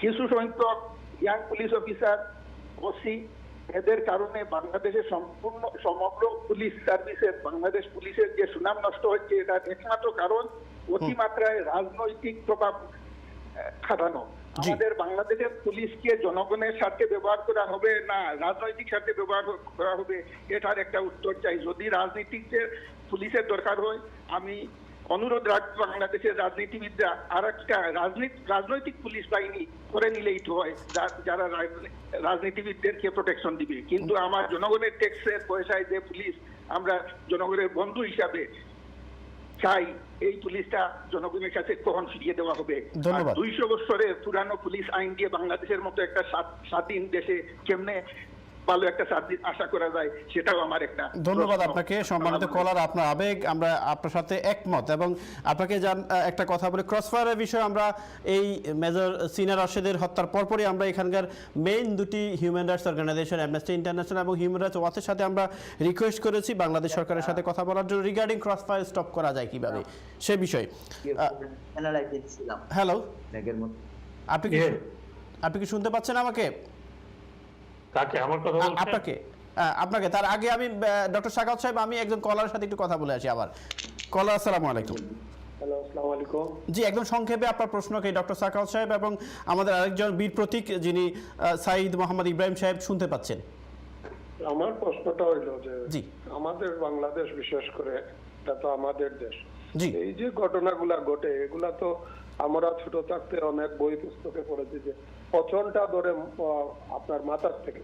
কিছু সংখ্যক ইয়াং পুলিশ অফিসার, ওসি, এদের কারণে বাংলাদেশের সমগ্র পুলিশ সার্ভিসের, বাংলাদেশ পুলিশের যে সুনাম নষ্ট হচ্ছে, এটার একমাত্র কারণ অতিমাত্রায় রাজনৈতিক প্রভাব খাটানো। আমাদের বাংলাদেশের পুলিশকে জনগণের স্বার্থে ব্যবহার করা হবে না রাজনৈতিক স্বার্থে ব্যবহার করা হবে, এটার একটা উত্তর চাই। যদি রাজনীতিকদের পুলিশের দরকার হয়, আমি অনুরোধ রাখবো বাংলাদেশের রাজনীতিবিদরা আর একটা রাজনৈতিক পুলিশ বাহিনী করে নিলেই তো হয়, যারা রাজনীতিবিদদেরকে প্রোটেকশন দিবে। কিন্তু আমার জনগণের ট্যাক্সের পয়সায় যে পুলিশ, আমরা জনগণের বন্ধু হিসাবে চাই এই পুলিশটা জনগণের কাছে কখন ফিরিয়ে দেওয়া হবে। 200 বছরের পুরানো পুলিশ আইন দিয়ে বাংলাদেশের মতো একটা স্বাধীন দেশে কেমনে ভালো একটা সার্ভিস আশা করা যায়, সেটাও আমার একটা। ধন্যবাদ আপনাকে সম্মানিত কলার, আপনার আবেগ আমরা আপনার সাথে একমত। এবং আপনাকে একটা কথা বলে, ক্রসফায়ারের বিষয়ে আমরা এই মেজর সিনা রাশেদের হত্যার পরপরই আমরা এখানকার মেইন 2টি human rights organization, Amnesty International এবং হিউম্যান রাইটস ওয়াচের সাথে আমরা রিকোয়েস্ট করেছি বাংলাদেশ সরকারের সাথে কথা বলার জন্য রিগার্ডিং ক্রসফায়ার স্টপ করা যায় কিভাবে সে বিষয়ে। হ্যালো, আপনি কি শুনতে পাচ্ছেন আমাকে? আপনাকে তার আগে আমি ডক্টর সাকাওয়াত সাহেব, আমি একজন কলারের সাথে একটু কথা বলে আসি আবার। কলার, আসসালামু আলাইকুম। হ্যালো, আসসালামু আলাইকুম। জি, একদম সংক্ষেপে আপনার প্রশ্নকে ডক্টর সাকাওয়াত সাহেব এবং আমাদের আরেকজন বীর প্রতীক যিনি সাইদ মোহাম্মদ ইব্রাহিম সাহেব শুনতে পাচ্ছেন। আমার প্রশ্নটা হইল যে আমাদের বাংলাদেশ, বিশেষ করে এটা তো আমাদের দেশ, এই যে ঘটনাগুলা ঘটে, এগুলা তো আমরা ছোট থাকতে অনেক বই পুস্তকে পড়েছি যে পচনটা ধরে আপনার মাথার থেকে,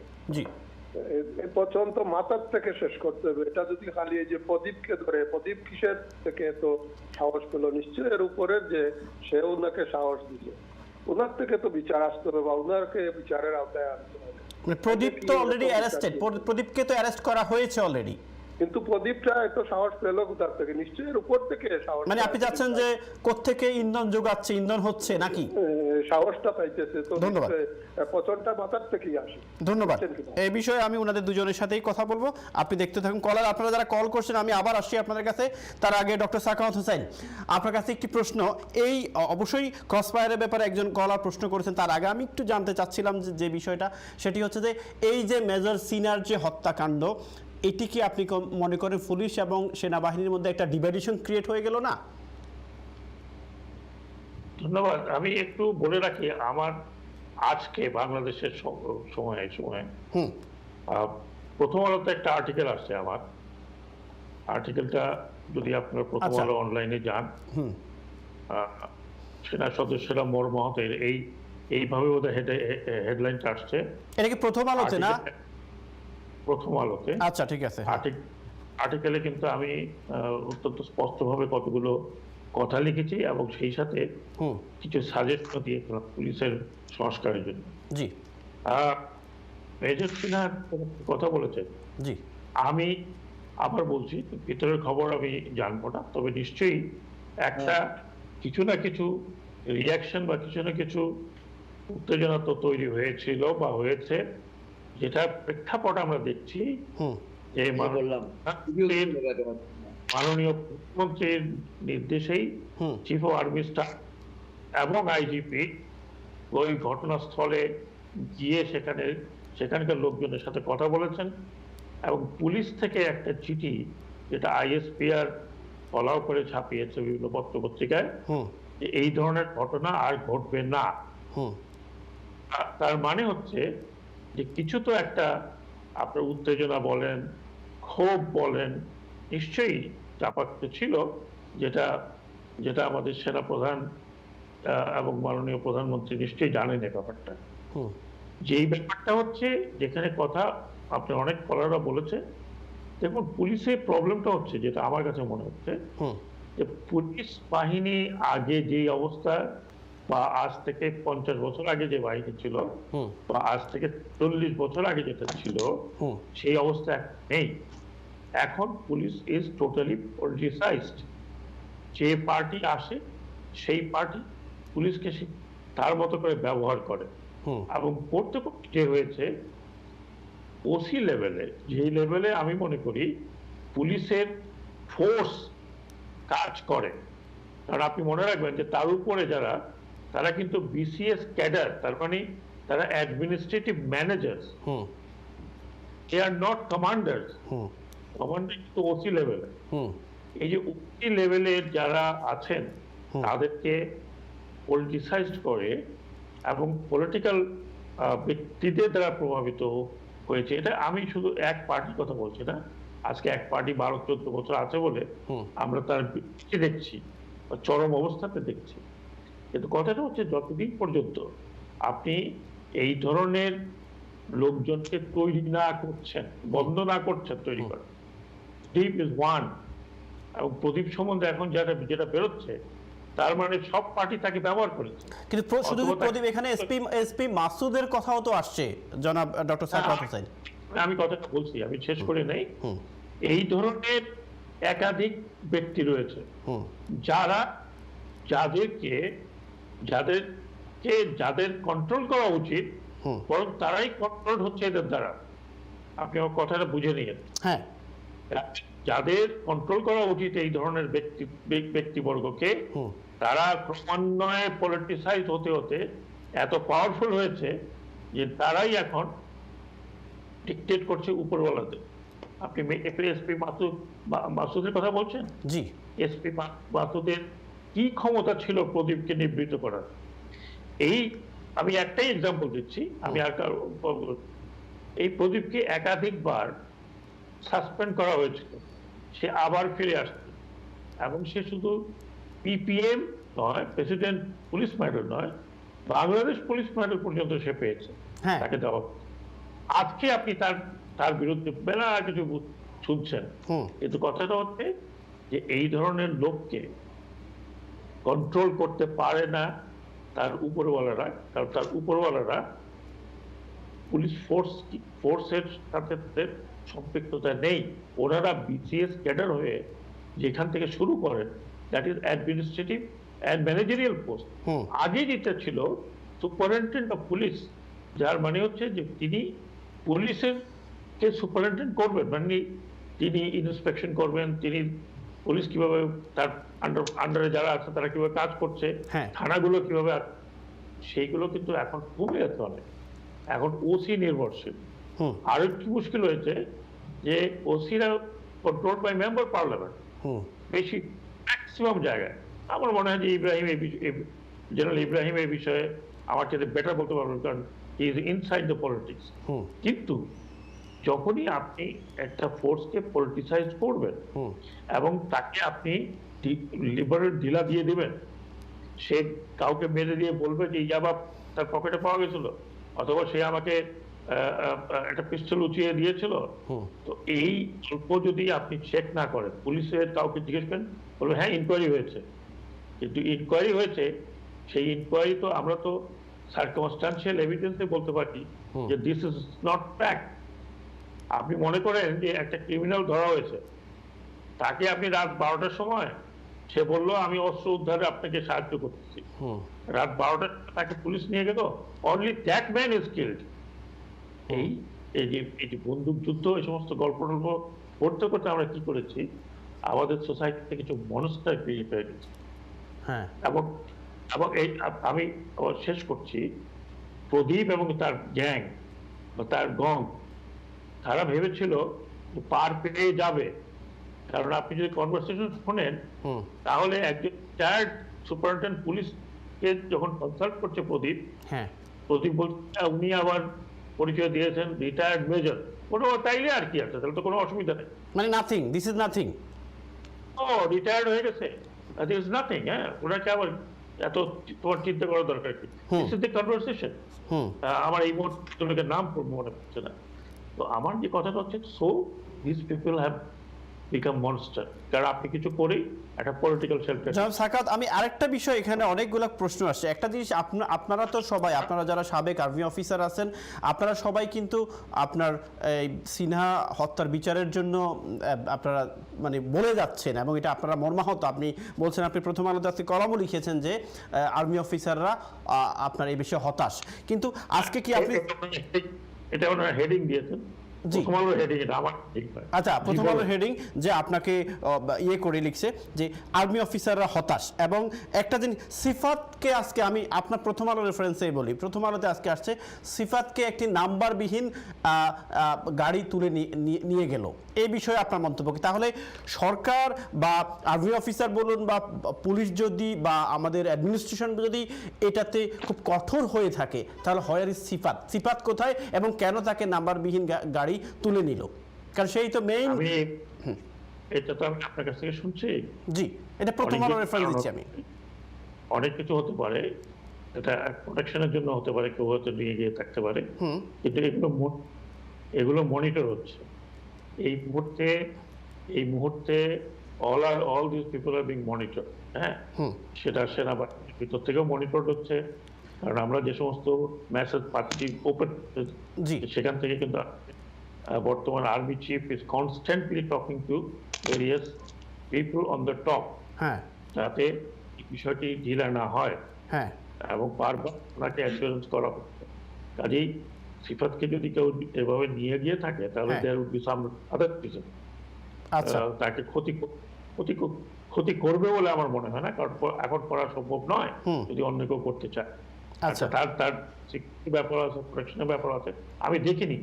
এই পচন তো মাথার থেকে শেষ করতে হবে। এটা যদি খালি এই যে প্রদীপকে ধরে, প্রদীপ কিসের থেকে তো সাহস পেল? নিশ্চয়ই এর উপরের যে সে ওনাকে সাহস দিছে, ওনার থেকে তো বিচার আসতে হবে বা ওনাকে বিচারের আওতায় আনতে হবে। প্রদীপ তো অলরেডি অ্যারেস্টেড, প্রদীপকে তো অ্যারেস্ট করা হয়েছে অলরেডি, কিন্তু প্রদীপটা এত সাহস পেল কোথার থেকে? নিশ্চয়ই এর উপর থেকে সাহস। মানে আপনি চাচ্ছেন যে কোত্থেকে ইন্ধন যোগাচ্ছে, ইন্ধন হচ্ছে নাকি? সাহসটা পাইতেছে, তো ধন্যবাদ। পছন্দটা মাথার থেকেই আসে। ধন্যবাদ। বুঝছেন কিনা? এই বিষয়ে আমি ওনাদের দুজনের সাথেই কথা বলবো, আপনি দেখতে থাকুন। কলার আপনারা যারা কল করছেন আমি আবার আসছি আপনাদের কাছে। তার আগে ডক্টর সাখাওয়াত হোসেন, আপনার কাছে একটি প্রশ্ন। এই অবশ্যই ক্রসফায়ারের ব্যাপারে একজন কলার প্রশ্ন করেছেন, তার আগে আমি একটু জানতে চাচ্ছিলাম যে বিষয়টা, সেটি হচ্ছে যে এই যে মেজর সিনার যে হত্যাকাণ্ড, এটি কি আপনি মনে করেন পুলিশ এবং সেনাবাহিনীর মধ্যে একটা ডিভাইডেশন ক্রিয়েট হয়ে গেল না? ধন্যবাদ। আমি একটু বলে রাখি, আমার আজকে বাংলাদেশের সময় প্রথম আলোতে একটা আর্টিকেল আসছে আমার। আর্টিকেলটা যদি আপনারা প্রথম আলো অনলাইনে যান, সেনা সদস্যরা মর্মাহতের এইভাবে ওদের হেডলাইনটা আসছে। এটা কি প্রথম আলোতে না? প্রথম আলোতে। আচ্ছা, ঠিক আছে। আর্টিকেলে কিন্তু আমি অত্যন্ত স্পষ্টভাবে কতগুলো কথা লিখেছি এবং সেই সাথে কিছু সাজেশন দিয়েছিলাম পুলিশের সংস্কারের জন্য। জি। মেজর সিনহা কথা বলেছেন। জি। আমি আবার বলছি, ভিতরের খবর আমি জানবো না, তবে নিশ্চয়ই একটা কিছু না কিছু রিয়াকশন বা কিছু না কিছু উত্তেজনা তো তৈরি হয়েছিল বা হয়েছে, যেটা প্রেক্ষাপট আমরা দেখছি যে মাননীয় প্রধানমন্ত্রীর নির্দেশেই চিফ অফ আর্মি স্টাফ এবং আইজিপি ওই ঘটনাস্থলে গিয়ে সেখানকার লোকজনের সাথে কথা বলেছেন এবং পুলিশ থেকে একটা চিঠি, যেটা আইএসপিআর ফলাও করে ছাপিয়েছে বিভিন্ন পত্র পত্রিকায়, যে এই ধরনের ঘটনা আর ঘটবে না। তার মানে হচ্ছে যে কিছু তো একটা আপনার উত্তেজনা বলেন, ক্ষোভ বলেন, নিশ্চয়ই চাপাতে ছিল, যেটা আমাদের সেনা প্রধান এবং মাননীয় প্রধানমন্ত্রী নিশ্চয়ই জানেন এই ব্যাপারটা। যেই ব্যাপারটা হচ্ছে, যেখানে কথা আপনি অনেক কলাররা বলেছে, দেখুন পুলিশের প্রবলেমটা হচ্ছে, যেটা আমার কাছে মনে হচ্ছে, যে পুলিশ বাহিনী আগে যেই অবস্থা, বা আজ থেকে 50 বছর আগে যে বাহিনী ছিল, বা আজ থেকে 40 বছর আগে যেটা ছিল, সেই অবস্থা নেই। এখন পুলিশ ইজ টোটালি পলিটিসাইজড। যে পার্টি আসে সেই পার্টি পুলিশকে তার মতো করে ব্যবহার করে, এবং করতে করতে যে হয়েছে ওসি লেভেলে, যে লেভেলে আমি মনে করি পুলিশের ফোর্স কাজ করে। কারণ আপনি মনে রাখবেন যে তার উপরে যারা, তারা কিন্তু বিসিএস ক্যাডার, তার মানে তারা administrative managers, they are not commanders. Commander কিন্তু ওসি লেভেলে। এই যে ওসি লেভেলের যারা আছেন তাদেরকে পলিটিসাইজড করে এবং পলিটিক্যাল ব্যক্তিদের দ্বারা প্রভাবিত হয়েছে। এটা আমি শুধু এক পার্টির কথা বলছি না, আজকে এক পার্টি 12-14 বছর আছে বলে আমরা তার দেখছি, চরম অবস্থাতে দেখছি। কিন্তু কথাটা হচ্ছে, যতদিন পর্যন্ত আপনি এই ধরনের লোকজনকে তৈরি না করছেন, বন্ধ না করছেন তৈরি করা, প্রদীপ ইজ ওয়ান, এবং প্রদীপ সম্বন্ধে এখন যেটা বেরোচ্ছে, তার মানে সব পার্টি তাকে ব্যবহার করেছে। কিন্তু শুধু প্রদীপ, এখানে এসপি মাসুদের কথাও তো আসছে, জনাব ডক্টর সাখাওয়াত হোসেন। আমি কথাটা বলছি, আমি শেষ করে নেই। এই ধরনের একাধিক ব্যক্তি রয়েছে যাদের কন্ট্রোল করা উচিত, বরং তারাই কন্ট্রোল হচ্ছে এদের দ্বারা। আপনি আমার কথাটা বুঝে নিয়েন। হ্যাঁ, যাদের কন্ট্রোল করা উচিত এই ধরনের ব্যক্তিবর্গকে, তারা ক্রমান্বয়ে পলিটিসাইজ হতে হতে এত পাওয়ারফুল হয়েছে যে তারাই এখন ডিকটেট করছে উপরওয়ালাদের। আপনি এসপি মাসুদের কথা বলছেন। জি। এসপি মাসুদের কি ক্ষমতা ছিল প্রদীপকে নিবৃত্ত করার? আমি একটাই এক্সাম্পল দিচ্ছি, এই প্রদীপকে একাধিকবার সাসপেন্ড করা হয়েছিল, সে আবার ফিরে আসছে, এবং সে শুধু পিপিএম নয়, প্রেসিডেন্ট পুলিশ মেডেল নয়, বাংলাদেশ পুলিশ মেডেল পর্যন্ত সে পেয়েছে, তাকে দেওয়া। আজকে আপনি তার বিরুদ্ধে বেলা কিছু শুনছেন, কিন্তু কথাটা হচ্ছে যে এই ধরনের লোককে কন্ট্রোল করতে পারে না তার উপরওয়ালারা, কারণ তার উপরওয়ালারা পুলিশ ফোর্সের সাথে সম্পৃক্ততা নেই। ওনারা বিসিএস ক্যাডার হয়ে যেখান থেকে শুরু করেন, that is administrative and managerial post. আগে যেটা ছিল সুপারিনটেন্ডেন্ট অফ পুলিশ, যার মানে হচ্ছে যে তিনি পুলিশের কে সুপারিনটেন্ডেন্ট করবেন, মানে তিনি ইন্সপেকশন করবেন, তিনি পুলিশ কিভাবে তার আন্ডারে যারা আছে তারা কিভাবে কাজ করছে, থানাগুলো কিভাবে, সেইগুলো কিন্তু এখন কমে গেছে অনেক, এখন ওসি নির্ভরশীল। আরো কি মুশকিল হয়েছে যে ওসিরা কন্ট্রোল বাই মেম্বার পার্লামেন্ট বেশি ম্যাক্সিমাম জায়গায়। আমার মনে হয় যে ইব্রাহিম জেনারেল ইব্রাহিম এই বিষয়ে আমার সাথে বেটার বলতে পারবেন, কারণ he is inside the politics. কিন্তু যখনই আপনি একটা ফোর্সকে পলিটিসাইজ করবেন এবং তাকে আপনি লিবারেল ঢিলা দিয়ে দিবেন, সে কাউকে মেরে দিয়ে বলবে যে ইয়াবা তার পকেটে পাওয়া গেছিল, অথবা সে আমাকে একটা পিস্তল উঁচিয়ে দিয়েছিল, তো এই অল্প যদি আপনি চেক না করেন, পুলিশের কাউকে জিজ্ঞেস করেন, বলবে হ্যাঁ ইনকোয়ারি হয়েছে, কিন্তু ইনকোয়ারি হয়েছে, সেই ইনকোয়ারি তো আমরা তো সার্কামস্টান্সিয়াল এভিডেন্সে বলতে পারি যে দিস ইজ নট ফ্যাক্ট। আপনি মনে করেন যে একটা ক্রিমিনাল ধরা হয়েছে, তাকে আপনি রাত 12টার সময় সে বললো আমি অস্ত্র উদ্ধারে আপনাকে সাহায্য করতেছি, রাত 12টার তাকে পুলিশ নিয়ে গেল, only that man is killed. এই যে বন্দুক যুদ্ধ, এই সমস্ত গল্প টল্প করতে করতে আমরা কি করেছি, আমাদের সোসাইটিতে কিছু মনস্টার ক্রিয়েট হয়ে গেছে। এবং এই আমি শেষ করছি, প্রদীপ এবং তার গ্যাং বা তার গং, তারা ভেবেছিল পার পেয়ে যাবে, কারণ আপনি যদি কনভারসেশন শোনেন তাহলে একজন রিটায়ার্ড সুপারিনটেন্ডেন্ট পুলিশকে যখন কনসাল্ট করছে প্রদীপ বলছে উনি আবার পরিচয় দিয়েছেন রিটায়ার্ড মেজর, কোনো তাইলে আর কি আছে, তাহলে তো কোনো অসুবিধা নেই, মানে নাথিং, দিস ইজ নাথিং, ও রিটায়ার্ড হয়ে গেছে, দিস ইজ নাথিং। হ্যাঁ, ওনাকে আবার এত তোমার চিন্তা করার দরকার কি, দিস ইজ দ্য কনভারসেশন। আমার এই মুহূর্তে নাম মনে পড়ছে না। তো আমার যে কথাটা হচ্ছে, so this people have become monster, কারণ আপনি কিছু করেই একটা পলিটিক্যাল শেল্টার। জনাব সাখাওয়াত, আমি আরেকটা বিষয়, এখানে অনেকগুলো প্রশ্ন আসছে। একটা জিনিস, আপনারা তো সবাই, আপনারা যারা সাবেক আর্মি অফিসার আছেন, আপনারা সবাই কিন্তু আপনার এই সিনহা হত্যার বিচারের জন্য আপনারা মানে বলে যাচ্ছেন, এবং এটা আপনারা মর্মাহত। আপনি বলছেন, আপনি প্রথম আলোতে আজকে কলামও লিখেছেন যে আর্মি অফিসাররা আপনার এই বিষয়ে হতাশ, কিন্তু আজকে কি আপনি এটা ওনারা হেডিং দিয়েছেন, আচ্ছা, প্রথম আলোর হেডিং যে আপনাকে ইয়ে করে লিখছে যে আর্মি অফিসাররা হতাশ, এবং একটা জিনিস সিফাতকে আজকে আমি আপনার প্রথম আলোর রেফারেন্সেই বলি, প্রথম আলোতে আজকে আসছে সিফাতকে একটি নাম্বারবিহীন গাড়ি তুলে নিয়ে গেল, এই বিষয়ে আপনার মন্তব্য কি? তাহলে সরকার বা আর্মি অফিসার বলুন বা পুলিশ যদি বা আমাদের অ্যাডমিনিস্ট্রেশন যদি এটাতে খুব কঠোর হয়ে থাকে, তাহলে হোয়ার ইজ সিফাত কোথায় এবং কেন তাকে নাম্বারবিহীন গাড়ি তুলে নিল? কারণ সেই তো মেইন। এটা তো আমি আপনার কাছ থেকে শুনছি। জি, এটা প্রথম আলো রেফারেন্স দিচ্ছি আমি। অনেক কিছু হতে পারে, এটা প্রোটেকশনের জন্য হতে পারে, কেউ হয়তো নিয়ে গিয়ে থাকতে পারে, কিন্তু এগুলো মনিটর হচ্ছে এই মুহূর্তে all these people are being monitored। হ্যাঁ, সেটা সেনাবাহিনীর ভিতর থেকেও মনিটর হচ্ছে, কারণ আমরা যে সমস্ত মেসেজ পাচ্ছি ওপেন, সেখান থেকে কিন্তু বর্তমান army chief is constantly talking to various people on the top, যাতে বিষয়টি ঢিলা না হয় এবং বারবার ওনাকে অ্যাসুরেন্স করা হচ্ছে। কাজেই সিফাতকে যদি কেউ এভাবে নিয়ে গিয়ে থাকে, তাহলে there would be some other reason, তাকে ক্ষতি করবে বলে আমার মনে হয় না, কারণ এখন করা সম্ভব নয় যদি অন্য কেউ করতে চায়। আচ্ছা, তার ব্যাপার আছে, প্রোটেকশনের ব্যাপার আছে, আমি দেখিনি।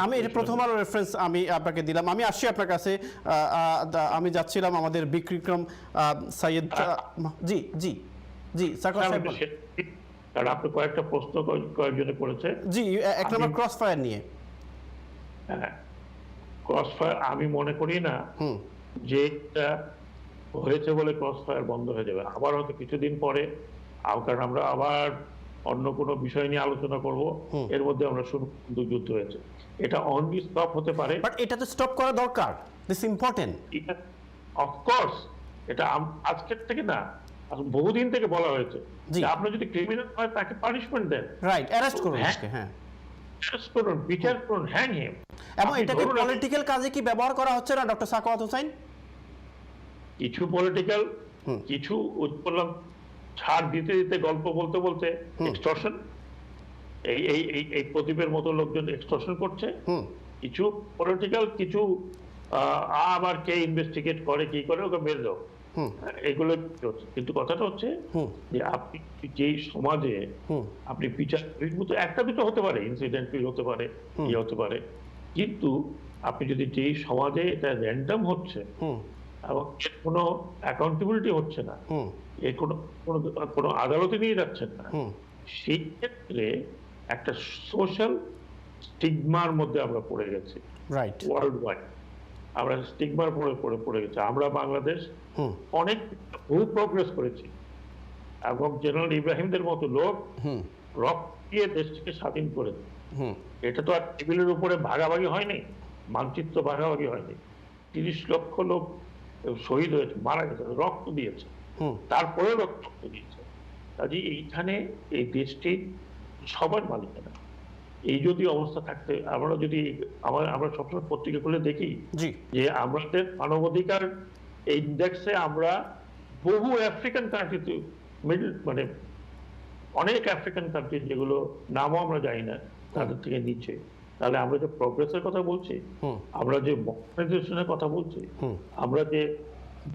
আমি এটা প্রথম আলো রেফারেন্স আমি আপনাকে দিলাম। আমি আসছি আপনার কাছে, আমি যাচ্ছিলাম আমাদের বিক্রম সৈয়দ। জি জি জি সাখাওয়াত সাহেব, কারণ আপনি কয়েকটা প্রশ্ন কয়েকজনে করেছে। জি, এক নম্বর ক্রস ফায়ার নিয়ে। হ্যাঁ, ক্রস ফায়ার আমি মনে করি না যে এটা হয়েছে বলে ক্রস ফায়ার বন্ধ হয়ে যাবে। আবার হয়তো কিছুদিন পরে, কারণ আমরা আবার অন্য কোনো বিষয় নিয়ে আলোচনা করব, এর মধ্যে আমরা শুরু যুদ্ধ হয়েছে, এটা অনলি স্টপ হতে পারে, বাট এটা তো স্টপ করা দরকার, দিস ইম্পর্টেন্ট। অফকোর্স এটা আজকের থেকে না, বহুদিন থেকে বলা হয়েছে যে আপনি যদি ক্রিমিনাল হয় তাকে পানিশমেন্ট দেন, রাইট, অ্যারেস্ট করুন, হ্যাঁ অ্যারেস্ট করুন, বিচার করুন, হ্যাং হিম। এবং এটাকে পলিটিক্যাল কাজে কি ব্যবহার করা হচ্ছে না ডক্টর সাখাওয়াত হোসেন? কিছু পলিটিক্যাল, কিছু বললাম ছাড় দিতে দিতে গল্প বলতে বলতে এক্সটর্শন, এই এই এই এই প্রদীপের মতো লোকজন এক্সটর্শন করছে, কিছু পলিটিক্যাল, কিছু আবার কে ইনভেস্টিগেট করে কি করে ওকে মেরে দাও, এগুলো হচ্ছে। কিন্তু কথাটা হচ্ছে যে আপনি যেই সমাজে আপনি বিচার একটা দুটো হতে পারে, ইনসিডেন্ট হতে পারে, ইয়ে হতে পারে, কিন্তু আপনি যদি যেই সমাজে এটা র্যান্ডম হচ্ছে এবং এর কোনো অ্যাকাউন্টেবিলিটি হচ্ছে না, এর কোনো আদালতে নিয়ে যাচ্ছেন না, সেই ক্ষেত্রে একটা সোশ্যাল স্টিগমার মধ্যে আমরা পড়ে গেছি, রাইট, ওয়ার্ল্ড ওয়াইড আমরা স্টিগমার পড়ে গেছি। আমরা বাংলাদেশ অনেক বহু প্রোগ্রেস করেছি এবং জেনারেল ইব্রাহিমদের মতো লোক রক্ত দিয়ে দেশকে স্বাধীন করেছে। এটা তো আর টেবিলের উপরে ভাগাভাগি হয়নি, মানচিত্র ভাগাভাগি হয়নি। 30 লক্ষ লোক শহীদ হয়েছে, মারা গেছে, রক্ত দিয়েছে, তারপরে রক্ত দিয়েছে। কাজে এইখানে এই দেশটি সবার মালিকানা। এই যদি অবস্থা থাকতে আমরা সবসময় পত্রিকা খুলে দেখি যে আমাদের মানবাধিকার ইন্ডেক্সে আমরা বহু আফ্রিকান কান্ট্রিতে মানে অনেক আফ্রিকান কান্ট্রি যেগুলো নামও আমরা জানি না তাদের থেকে নিচে, তাহলে আমরা যে প্রগ্রেসের কথা বলছি, আমরা যে মডার্নাইজেশনের কথা বলছি, আমরা যে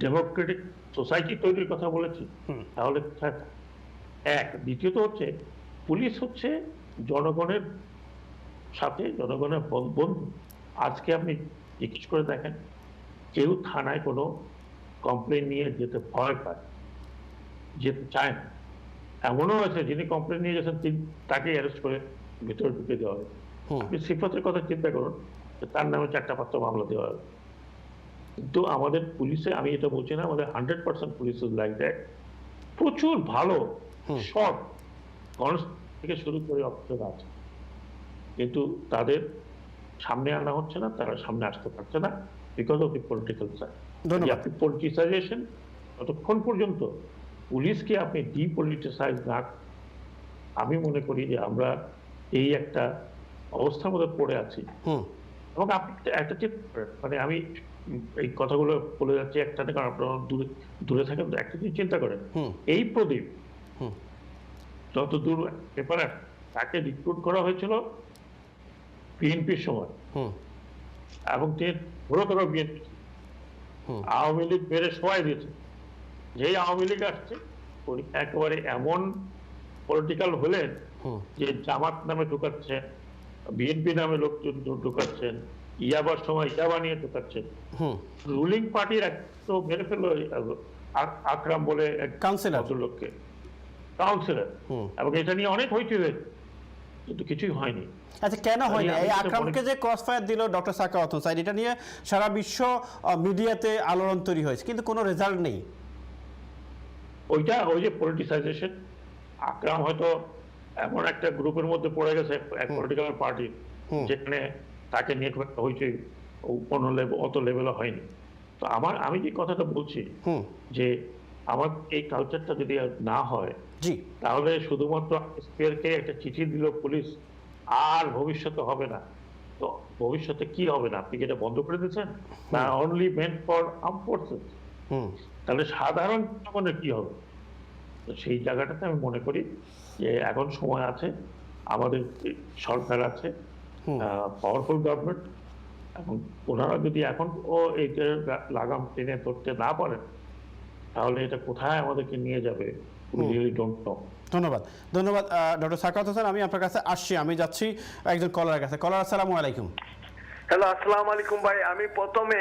ডেমোক্রেটিক সোসাইটি তৈরির কথা বলেছি, তাহলে এক। দ্বিতীয়ত হচ্ছে পুলিশ হচ্ছে জনগণের সাথে, জনগণের বন্ধু। আজকে আপনি জিজ্ঞেস করে দেখেন, কেউ থানায় কোনো কমপ্লেন নিয়ে যেতে ভয় পায়, যেতে চায় না। এমনও আছে যিনি কমপ্লেন নিয়ে গেছেন তাকে অ্যারেস্ট করে ভিতরে ঢুকে দেওয়া হবে। আপনি সিফাতের কথা চিন্তা করুন, তার নামে 4টা-5টা মামলা দেওয়া হবে। কিন্তু আমাদের পুলিশে, আমি এটা বলছি না আমাদের 100% পুলিশ লাইক দ্যাট, প্রচুর ভালো সৎ থেকে শুরু করে অফিসার আছে, কিন্তু তাদের সামনে আনা হচ্ছে না, তারা সামনে আসতে পারছে না because of the political side. আপনি পলিটিসাইজেশন, ততক্ষণ পর্যন্ত পুলিশকে আপনি ডিপলিটিসাইজ না, আমি মনে করি যে আমরা এই একটা অবস্থার মধ্যে পড়ে আছি। এবং আপনি একটা চিন্তা করেন, মানে আমি এই কথাগুলো বলে যাচ্ছি একটা, কারণ আপনারা দূরে থাকেন, একটা জিনিস চিন্তা করেন, এই প্রদীপ যত দূর পেপার তাকে রিক্রুট করা হয়েছিল বিএনপির সময়, এবং তিনি ঘোরতর বিএনপি, আওয়ামী লীগ বেড়ে সবাই দিয়েছে। যেই আওয়ামী লীগ আসছে একেবারে এমন পলিটিক্যাল হলেন যে জামাত নামে ঢুকাচ্ছেন, বিএনপি নামে লোকজন ঢুকাচ্ছেন, ইয়াবার সময় ইয়াবা নিয়ে ঢুকাচ্ছেন। রুলিং পার্টির এক তো মেরে ফেললো আকরাম বলে এক ভদ্রলোককে, কাউন্সিলর, এবং এটা নিয়ে অনেক হইচই হয়েছে, কিন্তু কিছুই হয়নি। আচ্ছা, কেন হয়নি? এই আকরামকে যে ক্রস ফায়ার দিল ডক্টর সাখাওয়াত হোসেন, এটা নিয়ে সারা বিশ্ব মিডিয়াতে আলোড়ন তৈরি হয়েছে, কিন্তু কোনো রেজাল্ট নেই। ওই যে পলিটিসাইজেশন, আকরাম হয়তো এমন একটা গ্রুপের মধ্যে পড়ে গেছে এক পলিটিক্যাল পার্টির, যেখানে তাকে নিয়ে হইচই অত লেভেলে হয়নি। তো আমি যে কথাটা বলছি যে আমার এই কালচারটা যদি না হয়, তাহলে শুধুমাত্র স্পিয়ারকে একটা চিঠি দিল পুলিশ, আর ভবিষ্যতে হবে না। তো ভবিষ্যতে কি হবে না? আপনি কি এটা বন্ধ করে দিচ্ছেন না? Only meant for armed forces, তাহলে সাধারণ জনগণের কি হবে? তো সেই জায়গাটাতে আমি মনে করি যে এখন সময় আছে, আমাদের সরকার আছে, পাওয়ারফুল গভর্নমেন্ট, এবং ওনারা যদি এখন এই লাগাম টেনে ধরতে না পারেন, তাহলে এটা কোথায় আমাদেরকে নিয়ে যাবে ধন্যবাদ ডক্টর সাখাওয়াত হোসেন। আমি আপনার কাছে আসছি, আমি যাচ্ছি একজন কলারের কাছে। কলার, আসসালামু আলাইকুম। হ্যালো, আসসালামু আলাইকুম ভাই। আমি প্রথমে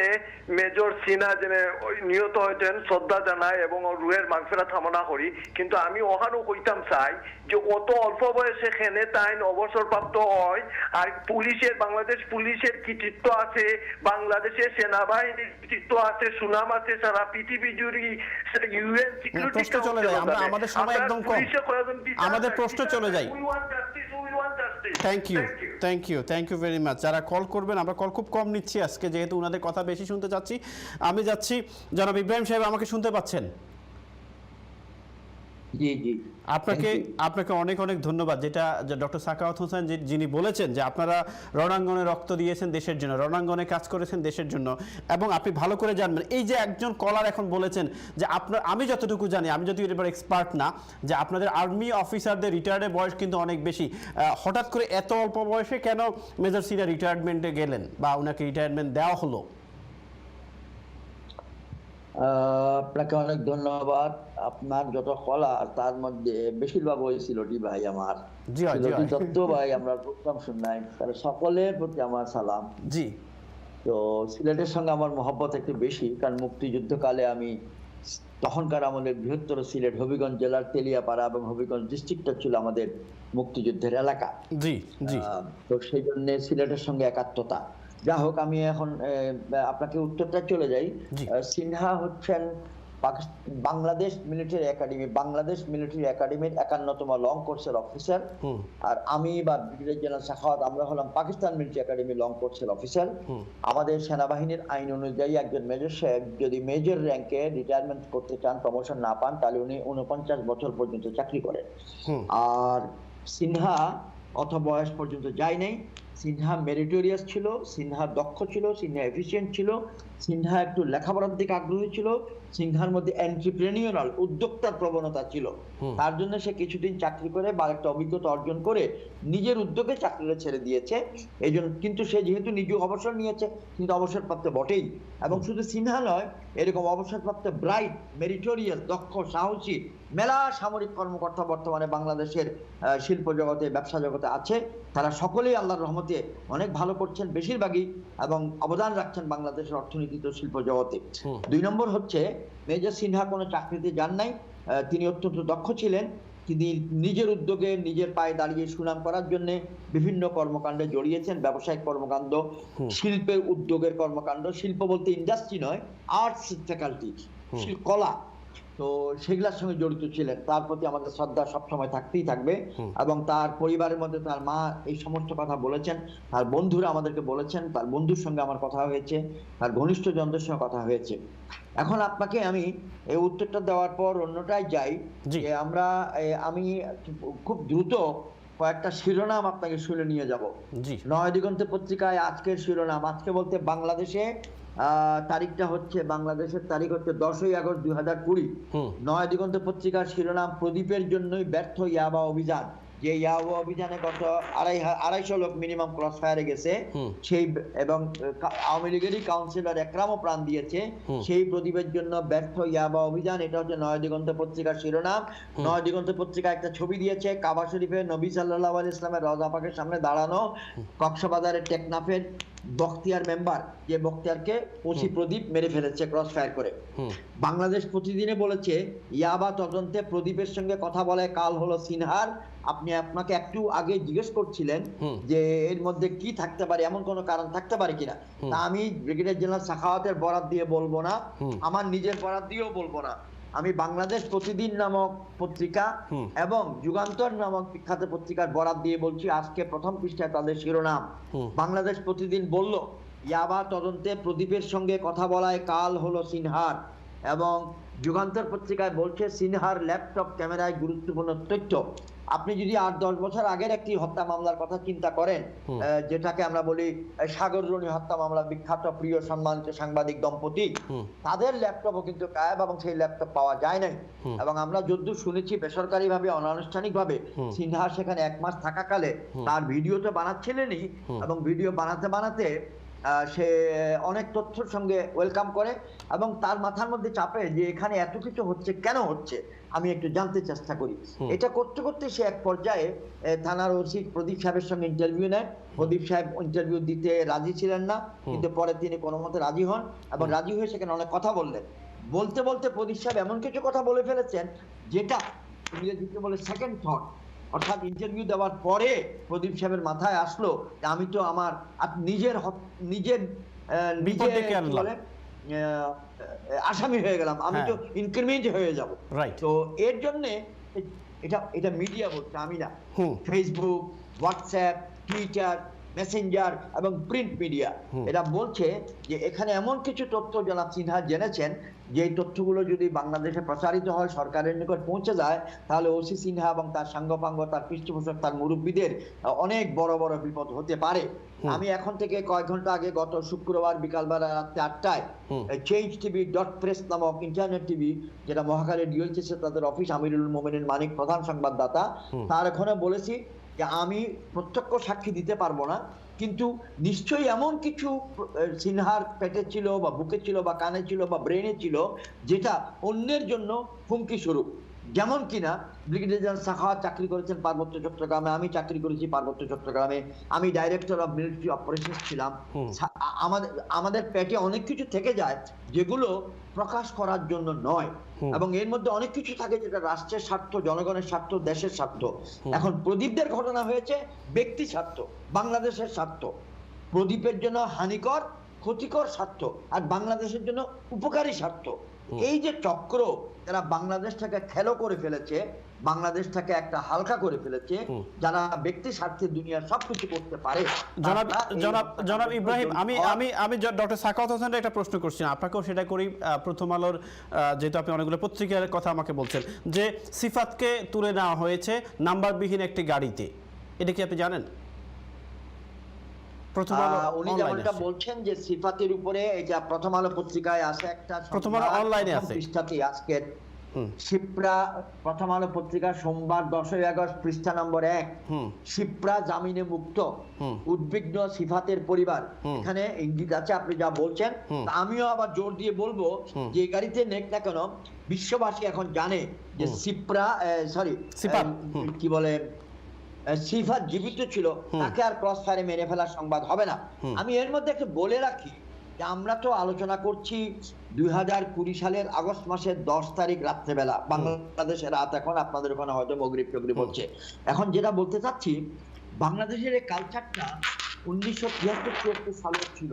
মেজর সিনা যিনি নিহত হয়েছেন শ্রদ্ধা জানাই এবং রুহের মাগফিরাত কামনা করি, কিন্তু আমি ওখানেও কইতাম চাই যে অত অল্প বয়সে খেনে তাইন অবসরপ্রাপ্ত হয়, আর বাংলাদেশ পুলিশের কৃতিত্ব আছে, বাংলাদেশের সেনাবাহিনীর কৃতিত্ব আছে, সুনাম আছে সারা পৃথিবী জুড়ে, ইউএন সিকিউরিটি কাউন্সিল। আমাদের সময় একদম কম, আমাদের প্রশ্ন চলে যায়। Thank you very much. যারা কল করবেন, আমরা কল খুব কম নিচ্ছি আজকে, যেহেতু ওনাদের কথা বেশি শুনতে চাচ্ছি। আমি যাচ্ছি, জনাব ইব্রাহিম সাহেব, আমাকে শুনতে পাচ্ছেন? জি জি আপনাকে আপনাকে অনেক অনেক ধন্যবাদ। যেটা ডক্টর সাখাওয়াত হোসেন যিনি বলেছেন যে আপনারা রণাঙ্গনে রক্ত দিয়েছেন দেশের জন্য, রণাঙ্গনে কাজ করেছেন দেশের জন্য, এবং আপনি ভালো করে জানবেন এই যে একজন কলার এখন বলেছেন যে আপনার, আমি যতটুকু জানি, আমি যদিও এবার এক্সপার্ট না, যে আপনাদের আর্মি অফিসারদের রিটায়ার্ডের বয়স কিন্তু অনেক বেশি। হঠাৎ করে এত অল্প বয়সে কেন মেজর সিনা রিটায়ারমেন্টে গেলেন বা ওনাকে রিটায়ারমেন্ট দেওয়া হলো? আপনাকে অনেক ধন্যবাদ। আপনার যত কলা তার মধ্যে বেশিরভাগ হয়েছিল ডি ভাই আমার, জি হয়, জি হয়। দত্ত ভাই আমরা প্রোগ্রাম শুনলাম, তাহলে সকলের প্রতি আমার সালাম। জি। তো সিলেটের সঙ্গে আমার মহব্বত একটু বেশি, কারণ মুক্তিযুদ্ধকালে আমি তখনকার আমাদের বৃহত্তর সিলেট হবিগঞ্জ জেলার তেলিয়াপাড়া এবং হবিগঞ্জ ডিস্ট্রিক্টটা ছিল আমাদের মুক্তিযুদ্ধের এলাকা। জি জি। তো সেই জন্য সিলেটের সঙ্গে একাত্মতা। যা হোক, আমি এখন আপনাকে উত্তরটা চলে যাই। সিনহা হচ্ছেন বাংলাদেশ মিলিটারি একাডেমির 51তম লং কোর্সের অফিসার, আর আমি বা ব্রিগেডিয়ার জেনারেল সাখাওয়াত আমরা হলাম পাকিস্তান মিলিটারি একাডেমি লং কোর্সের অফিসার। আমাদের সেনাবাহিনীর আইন অনুযায়ী একজন মেজর সাহেব যদি মেজর র্যাঙ্কে রিটায়ারমেন্ট করতে চান, প্রমোশন না পান, তাহলে উনি 49 বছর পর্যন্ত চাকরি করেন। আর সিনহা অত বয়স পর্যন্ত যায় নাই। সিনহা মেরিটোরিয়াস ছিল, সিনহা দক্ষ ছিল, সিনহা এফিশিয়েন্ট ছিল, সিনহা একটু লেখাপড়ার দিকে আগ্রহী ছিল, সিনহার মধ্যে এন্টারপ্রেনিউরাল উদ্যোক্তার প্রবণতা ছিল। তার জন্য সে কিছুদিন চাকরি করে বা একটা অভিজ্ঞতা অর্জন করে নিজের উদ্যোগে চাকরিটা ছেড়ে দিয়েছে। এই জন্য, কিন্তু সে যেহেতু নিজে অবসর নিয়েছে, কিন্তু অবসরপ্রাপ্ত বটেই। এবং শুধু সিনহা নয়, এরকম অবসরপ্রাপ্ত ব্রাইট, মেরিটোরিয়াস, দক্ষ, সাহসী মেলা সামরিক কর্মকর্তা বর্তমানে বাংলাদেশের শিল্প জগতে, ব্যবসা জগতে আছে। তারা সকলেই আল্লাহর রহমতে অনেক ভালো করছেন, বেশিরভাগই, এবং অবদান রাখছেন বাংলাদেশের অর্থনীতি ও শিল্প জগতে। 2 নম্বর হচ্ছে, মেজর সিনহা কোনো চাকরিতে যান নাই। তিনি অত্যন্ত দক্ষ ছিলেন। তিনি নিজের উদ্যোগে, নিজের পায়ে দাঁড়িয়ে সুনাম করার জন্য বিভিন্ন কর্মকাণ্ডে জড়িয়েছেন, ব্যবসায়িক কর্মকাণ্ড, শিল্পের উদ্যোগের কর্মকাণ্ড। শিল্প বলতে ইন্ডাস্ট্রি নয়, আর্টস ফ্যাকাল্টি, কলা, তো সেগুলোর সঙ্গে জড়িত ছিলেন। তার প্রতি আমাদের শ্রদ্ধা সবসময় থাকতেই থাকবে। এবং তার পরিবারের মধ্যে তার মা এই সমস্ত কথা বলেছেন, তার বন্ধুরা আমাদেরকে বলেছেন, তার বন্ধুর সঙ্গে আমার কথা হয়েছে, তার ঘনিষ্ঠ জনদের সঙ্গে কথা হয়েছে। এখন আপনাকে আমি এই উত্তরটা দেওয়ার পর অন্যটায় যাই, যে আমি খুব দ্রুত কয়েকটা শিরোনাম আপনাকে শুনে নিয়ে যাব। নয় দিগন্ত পত্রিকায় আজকের শিরোনাম, আজকে বলতে বাংলাদেশে তারিখটা হচ্ছে, বাংলাদেশের তারিখ হচ্ছে 10ই আগস্ট 2020। নয় দিগন্ত পত্রিকার শিরোনাম, প্রদীপের জন্যই ব্যর্থ ইয়াবা অভিযান। যে ইয়াবা অভিযানে গত 250 লোক মিনিমাম ক্রস ফায়ারে গেছে, সেই, এবং আওয়ামী লীগেরই কাউন্সিলর একরামও প্রাণ দিয়েছে, সেই প্রদীপের জন্য ব্যর্থ ইয়াবা অভিযান। এটা হচ্ছে নয় দিগন্ত পত্রিকার শিরোনাম। নয় দিগন্ত পত্রিকা একটা ছবি দিয়েছে, কাবা শরীফে নবী সাল্লাল্লাহু আলাইহি ইসলামের রওজা পাকের সামনে দাঁড়ানো কক্সবাজারের টেকনাফের বখতিয়ার মেম্বার, যে বখতিয়ারকে ওসি প্রদীপ মেরে ফেলেছে ক্রস ফায়ার করে। বাংলাদেশ প্রতিদিনে বলেছে, ইয়াবা তদন্তে প্রদীপের সঙ্গে কথা বলে কাল হলো সিনহার। আপনাকে একটু আগে জিজ্ঞেস করছিলেন যে এর মধ্যে কি থাকতে পারে, এমন কোনো কারণ থাকতে পারে কিনা। তা আমি ব্রিগেডিয়ার জেনারেল সাখাওয়াতের বরাত দিয়ে বলবো না, আমার নিজের বরাত দিয়েও বলবো না। আমি বাংলাদেশ প্রতিদিন নামক পত্রিকা এবং যুগান্তর নামক বিখ্যাত পত্রিকার বরাত দিয়ে বলছি। আজকে প্রথম পৃষ্ঠায় তাদের শিরোনাম, বাংলাদেশ প্রতিদিন বলল, ইয়াবা তদন্তে প্রদীপের সঙ্গে কথা বলায় কাল হলো সিনহার। এবং যুগান্তর পত্রিকায় বলছে, সিনহার ল্যাপটপ ক্যামেরায় গুরুত্বপূর্ণ তথ্য। আপনি যদি 8-10 বছর আগের একটি হত্যা মামলার কথা চিন্তা করেন, যেটাকে আমরা বলি সাগর রনি হত্যা মামলা, বিখ্যাত প্রিয় সম্মানিত সাংবাদিক দম্পতি, তাদের ল্যাপটপও কিন্তু গায়েব, এবং সেই ল্যাপটপ পাওয়া যায় নাই। এবং আমরা যদ্দূর শুনেছি বেসরকারি ভাবে, অনানুষ্ঠানিক ভাবে, সিনহা সেখানে 1 মাস থাকাকালে তার ভিডিও তো বানাচ্ছিলেনই, এবং ভিডিও বানাতে বানাতে সে অনেক তথ্যের সঙ্গে ওয়েলকাম করে, এবং তার মাথার মধ্যে চাপে যে এখানে এত কিছু হচ্ছে, কেন হচ্ছে, আমি একটু জানতে চেষ্টা করি। এটা করতে করতে সে এক পর্যায়ে থানার ওসি প্রদীপ সাহেবের সঙ্গে ইন্টারভিউ নেয়। প্রদীপ সাহেব ইন্টারভিউ দিতে রাজি ছিলেন না, কিন্তু পরে তিনি কোনো মতে রাজি হন, এবং রাজি হয়ে সেখানে অনেক কথা বললেন। বলতে বলতে প্রদীপ সাহেব এমন কিছু কথা বলে ফেলেছেন, যেটা ইংরেজিতে বলে সেকেন্ড থট, অর্থাৎ ইন্টারভিউ দেওয়ার পরে প্রদীপ সাহেবের মাথায় আসলো আমি তো আমার নিজের আসামি হয়ে গেলাম, আমি তো ইনক্রিমিনেট হয়ে যাব। তো এর জন্য এটা মিডিয়া বলছে, আমি না। ফেসবুক, হোয়াটসঅ্যাপ, টুইটার, মেসেঞ্জার এবং প্রিন্ট মিডিয়া এরা বলছে যে এখানে এমন কিছু তথ্য জনাব সিনহা জেনেছেন, যে এই তথ্যগুলো যদি বাংলাদেশে প্রচারিত হয়, সরকারের নিকট পৌঁছে যায়, তাহলে ওসি সিনহা এবং তার সাঙ্গপাঙ্গ, তার পৃষ্ঠপোষক, তার মুরব্বীদের অনেক বড় বড় বিপদ হতে পারে। আমি এখন থেকে কয়েক ঘন্টা আগে গত শুক্রবার বিকালবেলা রাত্রে 8টায় changetv.press নামক ইন্টারনেট টিভি, যেটা মহাখালী ডিএলসিসি তাদের অফিস, আমিরুল মোমিনিন মানিক প্রধান সংবাদদাতা, তার ওখানে বলেছি যে আমি প্রত্যক্ষ সাক্ষী দিতে পারবো না, কিন্তু নিশ্চয়ই এমন কিছু সিনহার পেটে ছিল বা বুকে ছিল বা কানে ছিল বা ব্রেনে ছিল যেটা অন্যের জন্য হুমকি স্বরূপ। যেমন কিনা ব্রিগেডিয়ার জেনারেল সাখাওয়াত চাকরি করেছেন পার্বত্য চট্টগ্রামে, আমি চাকরি করেছি পার্বত্য চট্টগ্রামে, আমি ডাইরেক্টর অফ মিলিটারি অপারেশনস ছিলাম। আমাদের পেটে অনেক কিছু থেকে যায় যেগুলো প্রকাশ করার জন্য নয়, এবং এর মধ্যে অনেক কিছু থাকে যেটা রাষ্ট্রের স্বার্থ, জনগণের স্বার্থ, দেশের স্বার্থ। এখন প্রদীপদের ঘটনা হয়েছে ব্যক্তি স্বার্থ, বাংলাদেশের স্বার্থ। প্রদীপের জন্য হানিকর, ক্ষতিকর স্বার্থ, আর বাংলাদেশের জন্য উপকারী স্বার্থ। এই যে চক্র, যারা বাংলাদেশটাকে খেলো করে ফেলেছে, বাংলাদেশটাকে একটা হালকা করে ফেলেছে, যারা ব্যক্তি স্বার্থে দুনিয়ার সবকিছু করতে পারে। জনাব ইব্রাহিম, আমি ডক্টর সাখাওয়াত হোসেনের একটা প্রশ্ন করছি, আপনাকেও সেটা করি। প্রথম আলোর, যেহেতু আপনি অনেকগুলো পত্রিকার কথা আমাকে বলছেন, যে সিফাতকে তুলে নেওয়া হয়েছে নাম্বারবিহীন একটি গাড়িতে, এটা কি আপনি জানেন? উনি যেমনটা বলছেন যে সিফাতের উপরে, এটা প্রথম আলো পত্রিকায় আছে, একটা প্রথম আলো অনলাইনে আছে পৃষ্ঠাতে আজকের শিপ্রা, প্রথম আলো পত্রিকা সোমবার 10ই আগস্ট পৃষ্ঠা নম্বর 1, শিপ্রা জামিনে মুক্ত, উদ্বিগ্ন সিফাতের পরিবার। এখানে ইঙ্গিত আছে আপনি যা বলছেন। আমিও আবার জোর দিয়ে বলবো যে গাড়িতে নেক না কেন, বিশ্ববাসী এখন জানে যে কি বলে সিফাত জীবিত ছিল, তাকে আর ক্রস ফায়ারে মেরে ফেলার সংবাদ হবে না। আমি এর মধ্যে একটু বলে রাখি যে আমরা তো আলোচনা করছি 2020 সালের আগস্ট মাসের 10 তারিখ রাত্রেবেলা, বাংলাদেশের রাত এখন, আপনাদের ওখানে হয়তো মগরিব টগরিব হচ্ছে। এখন যেটা বলতে চাচ্ছি, বাংলাদেশের এই কালচারটা 1973-74 সালের ছিল।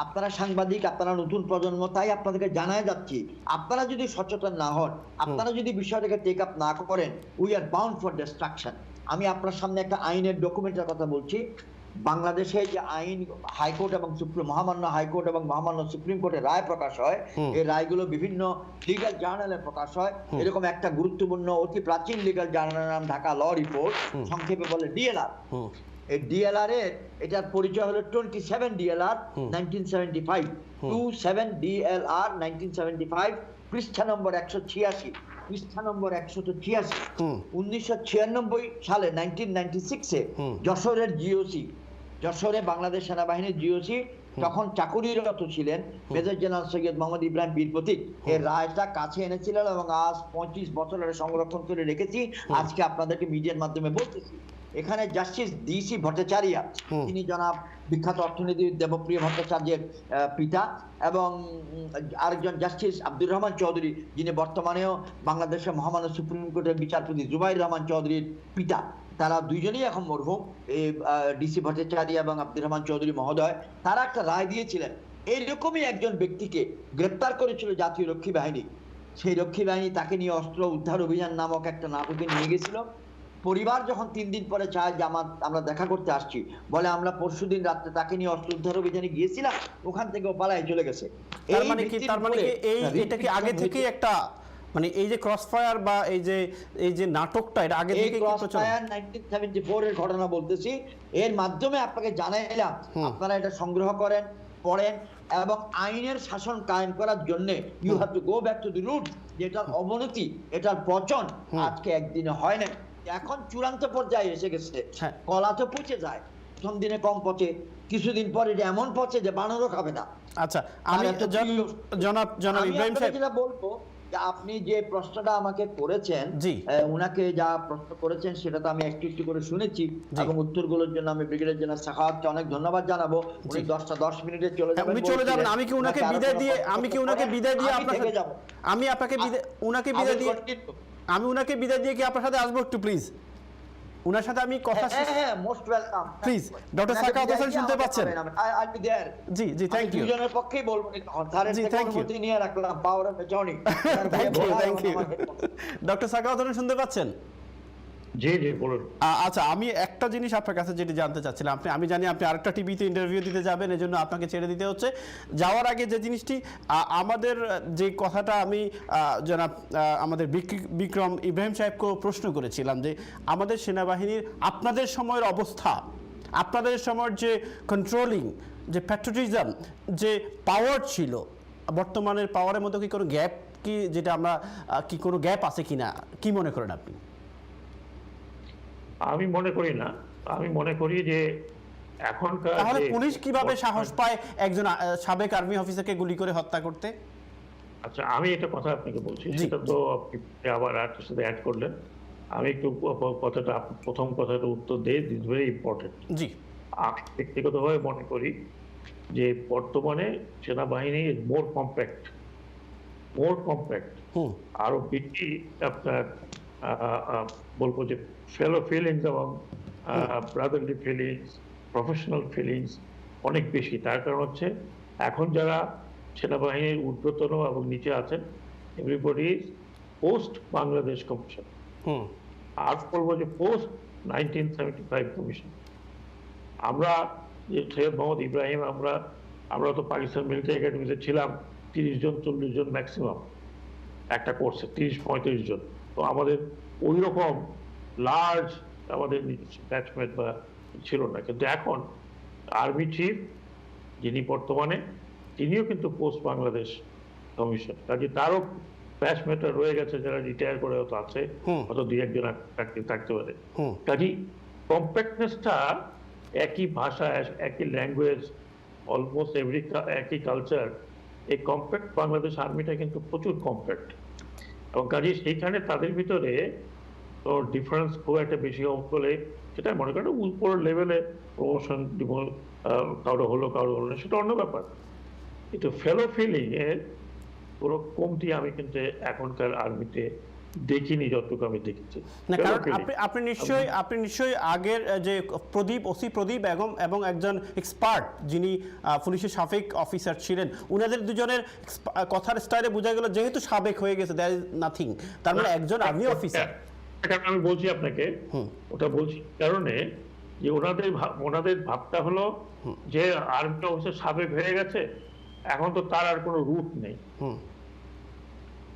আপনারা সাংবাদিক, আপনারা নতুন প্রজন্ম, তাই আপনাদেরকে জানাই যাচ্ছি, আপনারা যদি সচেতন না হন, আপনারা যদি বিষয়টাকে টেক আপ না করেন, we are bound for destruction. আমি আপনার সামনে একটা আইনের ডকুমেন্টের কথা বলছি। বাংলাদেশে যে আইন, হাইকোর্ট এবং মহামান্য হাইকোর্ট এবং মহামান্য সুপ্রিম কোর্টের রায় প্রকাশ হয়, এই রায়গুলো বিভিন্ন লিগ্যাল জার্নালে প্রকাশ হয়। এরকম একটা গুরুত্বপূর্ণ অতি প্রাচীন লিগ্যাল জার্নালের নাম ঢাকা ল রিপোর্ট, সংক্ষেপে বলে ডিএলআর। এই ডিএলআর এর এটার পরিচয় হলো 27 ডিএলআর 1975, 27 ডিএলআর 1975, পৃষ্ঠা নম্বর 186, পৃষ্ঠা নম্বর 186। 1996 সালে 1996-এ যশোরের জিওসি, যশোরে বাংলাদেশ সেনাবাহিনীর জিওসি তখন চাকুরিরত ছিলেন মেজর জেনারেল সৈয়দ মোহাম্মদ ইব্রাহিম বীর প্রতীক, এর রায়টা কাছে এনেছিলেন এবং আজ 25 বছর সংরক্ষণ করে রেখেছি। আজকে আপনাদেরকে মিডিয়ার মাধ্যমে বলতেছি। এখানে জাস্টিস ডিসি ভট্টাচার্য, তিনি জনাব বিখ্যাত অর্থনীতিবিদ দেবপ্রিয় ভট্টাচার্যের পিতা, এবং আরেকজন জাস্টিস আব্দুর রহমান চৌধুরী, যিনি বর্তমানেও বাংলাদেশের মহামান্য সুপ্রিম কোর্টের বিচারপতি জুবাইর রহমান চৌধুরীর পিতা। তারা দুইজনই এখন মরহুম, ডিসি ভট্টাচার্য এবং আব্দুর রহমান চৌধুরী মহোদয়। তারা একটা রায় দিয়েছিলেন, এইরকমই একজন ব্যক্তিকে গ্রেপ্তার করেছিল জাতীয় রক্ষী বাহিনী। সেই রক্ষী বাহিনী তাকে নিয়ে অস্ত্র উদ্ধার অভিযান নামক একটা নাটকে নিয়ে গেছিল। পরিবার যখন 3 দিন পরে চায় যে আমরা দেখা করতে আসছি, বলে আমরা পরশুদিন রাত্রে তাকে নিয়ে অস্ত্র উদ্ধার অভিযানে গিয়েছিলাম, ওখান থেকে ও পালায় চলে গেছে। তার মানে কি এটা কি আগে থেকে একটা, মানে এই যে ক্রস ফায়ার বা এই যে নাটকটা, এটা আগে থেকে ক্রস ফায়ার 1974 এর ঘটনা বলতেছি। এর মাধ্যমে আপনাকে জানাইলাম, আপনারা এটা সংগ্রহ করেন, পড়েন, এবং আইনের শাসন কায়েম করার জন্য you have to go back to the root. যেটার অবনতি, এটার পচন আজকে একদিনে হয় না, এখন চূড়ান্ত পর্যায়ে এসে গেছে। কলা তো পচে যায়, প্রথম দিনে কম পচে, কিছুদিন পরে এটা এমন পচে যে বানরও খাবে না। আচ্ছা, আমি জনাব ইব্রাহিম সাহেব যেটা বলবো, যে আপনি যে প্রশ্নটা আমাকে করেছেন, উনাকে যা প্রশ্ন করেছেন সেটা তো আমি একটু একটু করে শুনেছি, এবং উত্তরগুলোর জন্য আমি ব্রিগেডিয়ার জেনারেল সাখাওয়াতকে অনেক ধন্যবাদ জানাবো। উনি 10 মিনিটে চলে যাবেন। উনি চলে যাবেন, আমি কি উনাকে বিদায় দিয়ে আমি উনাকে বিদায় দিয়ে কি আপনার সাথে আসবো একটু প্লিজ? উনার সাথে আমি কথা, হ্যাঁ most welcome please. Doctor Sakhawat Hossain শুনতে পাচ্ছেন? I be there. জি থ্যাংক ইউ। দুজনের পক্ষেই বলবো, জি থ্যাংক ইউ নিয়ে রাখলাম power of Johnny. Thank you. Doctor Sakhawat Hossain শুনতে পাচ্ছেন? জি জি বলুন। আচ্ছা, আমি একটা জিনিস আপনার কাছে যেটি জানতে চাচ্ছিলাম, আমি জানি আপনি আরেকটা টিভিতে ইন্টারভিউ দিতে যাবেন, এজন্য আপনাকে ছেড়ে দিতে হচ্ছে। যাওয়ার আগে যে জিনিসটি আমাদের যে কথাটা আমি জনাব আমাদের বিক্রম ইব্রাহিম সাহেবকে প্রশ্ন করেছিলাম যে আমাদের সেনাবাহিনীর আপনাদের সময়ের অবস্থা, আপনাদের সময়ের যে কন্ট্রোলিং, যে প্যাট্রিয়টিজম, যে পাওয়ার ছিল, বর্তমানের পাওয়ারের মধ্যে কি কোনো গ্যাপ, কি যেটা আমরা কি কোনো গ্যাপ আছে কিনা, কি মনে করেন আপনি? আমি মনে করি না। আমি মনে করি যে এখনকার তাহলে পুলিশ কিভাবে সাহস পায় একজন সাবেক আর্মি অফিসারকে গুলি করে হত্যা করতে? আচ্ছা, আমি এটা কথা আপনাকে বলছি, সেটা তো আপনি আবার আর সাথে অ্যাড করলেন। আমি একটু কথাটা প্রথম কথাটা উত্তর দিই, দিস ভেরি ইম্পর্টেন্ট। জি, আমি ব্যক্তিগতভাবে মনে করি যে বর্তমানে সেনাবাহিনী মোর কম্প্যাক্ট, আরো বেশি আপনার বলবো যে ফেলো ফিলিংস এবং ব্রাদারলি ফিলিংস, প্রফেশনাল ফিলিংস অনেক বেশি। তার কারণ হচ্ছে এখন যারা সেনাবাহিনীর ঊর্ধ্বতন এবং নিচে আছেন, everybody is post Bangladesh commission, আর বলবো যে পোস্ট 1975 কমিশন। আমরা যে সৈয়দ মোহাম্মদ ইব্রাহিম, আমরা তো পাকিস্তান মিলিটারি একাডেমিতে ছিলাম 30 জন 40 জন ম্যাক্সিমাম একটা কোর্সে, 30-35 জন। তো আমাদের ওই রকম লার্জ আমাদের ব্যাচমেট বা ছিল না। কিন্তু এখন আর্মি চিফ যিনি বর্তমানে, তিনিও কিন্তু পোস্ট বাংলাদেশ কমিশন, কাজে তারও ব্যাচমেটরা রয়ে গেছে যারা রিটায়ার করে হয়তো আছে, হয়তো 2-1 জন থাকতে পারে। কাজে কম্প্যাক্টনেসটা, একই ভাষা, একই ল্যাঙ্গুয়েজ, অলমোস্ট একই কালচার, এই কম্প্যাক্ট বাংলাদেশ আর্মিটা কিন্তু প্রচুর কম্প্যাক্ট। এবং কাজে সেইখানে তাদের ভিতরে তো ডিফারেন্স খুব একটা বেশি হলে সেটা মনে করেন উপর লেভেলে প্রমোশন কারো হলো না, সেটা অন্য ব্যাপার। কিন্তু ফেলো ফিলিং এর পুরো কমতি আমি কিন্তু এখনকার আর্মিতে দেখিনি, যতটুকু আমি দেখেছি। না, কারণ আপনি নিশ্চয়ই আগের যে ওসি প্রদীপ এবং একজন এক্সপার্ট যিনি পুলিশের সাবেক অফিসার ছিলেন, উনাদের দুজনের কথার স্টাইলে বোঝা গেল যেহেতু সাবেক হয়ে গেছে, দ্যার ইজ নাথিং, তার মানে একজন আর্মি অফিসার। আমি বলছি আপনাকে, ওটা বলছি কারণে যে ওনাদের ভাবটা হলো যে আর্মি অফিসার সাবেক হয়ে গেছে, এখন তো তার আর কোনো রুট নেই।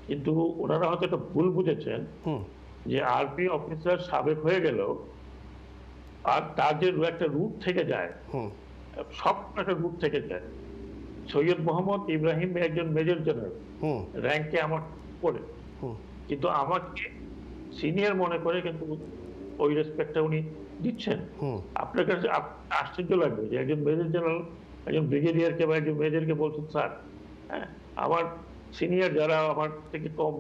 কিন্তু ওনারা হয়তো একটা ভুল বুঝেছেন যে আর্মি অফিসার সাবেক হয়ে গেল আর তার যে একটা রুট থেকে যায়, সব একটা রুট থেকে যায়। সৈয়দ মোহাম্মদ ইব্রাহিম একজন মেজর জেনারেল র্যাঙ্কে আমার পড়ে, কিন্তু আমাকে সিনিয়র মনে করে কিন্তু ওই রেসপেক্টটা উনি দিচ্ছেন। আপনার কাছে আশ্চর্য লাগবে যে একজন মেজর জেনারেল একজন ব্রিগেডিয়ারকে বা একজন মেজরকে বলছেন স্যার। হ্যাঁ, আমার সিনিয়র যারা আমার থেকে কম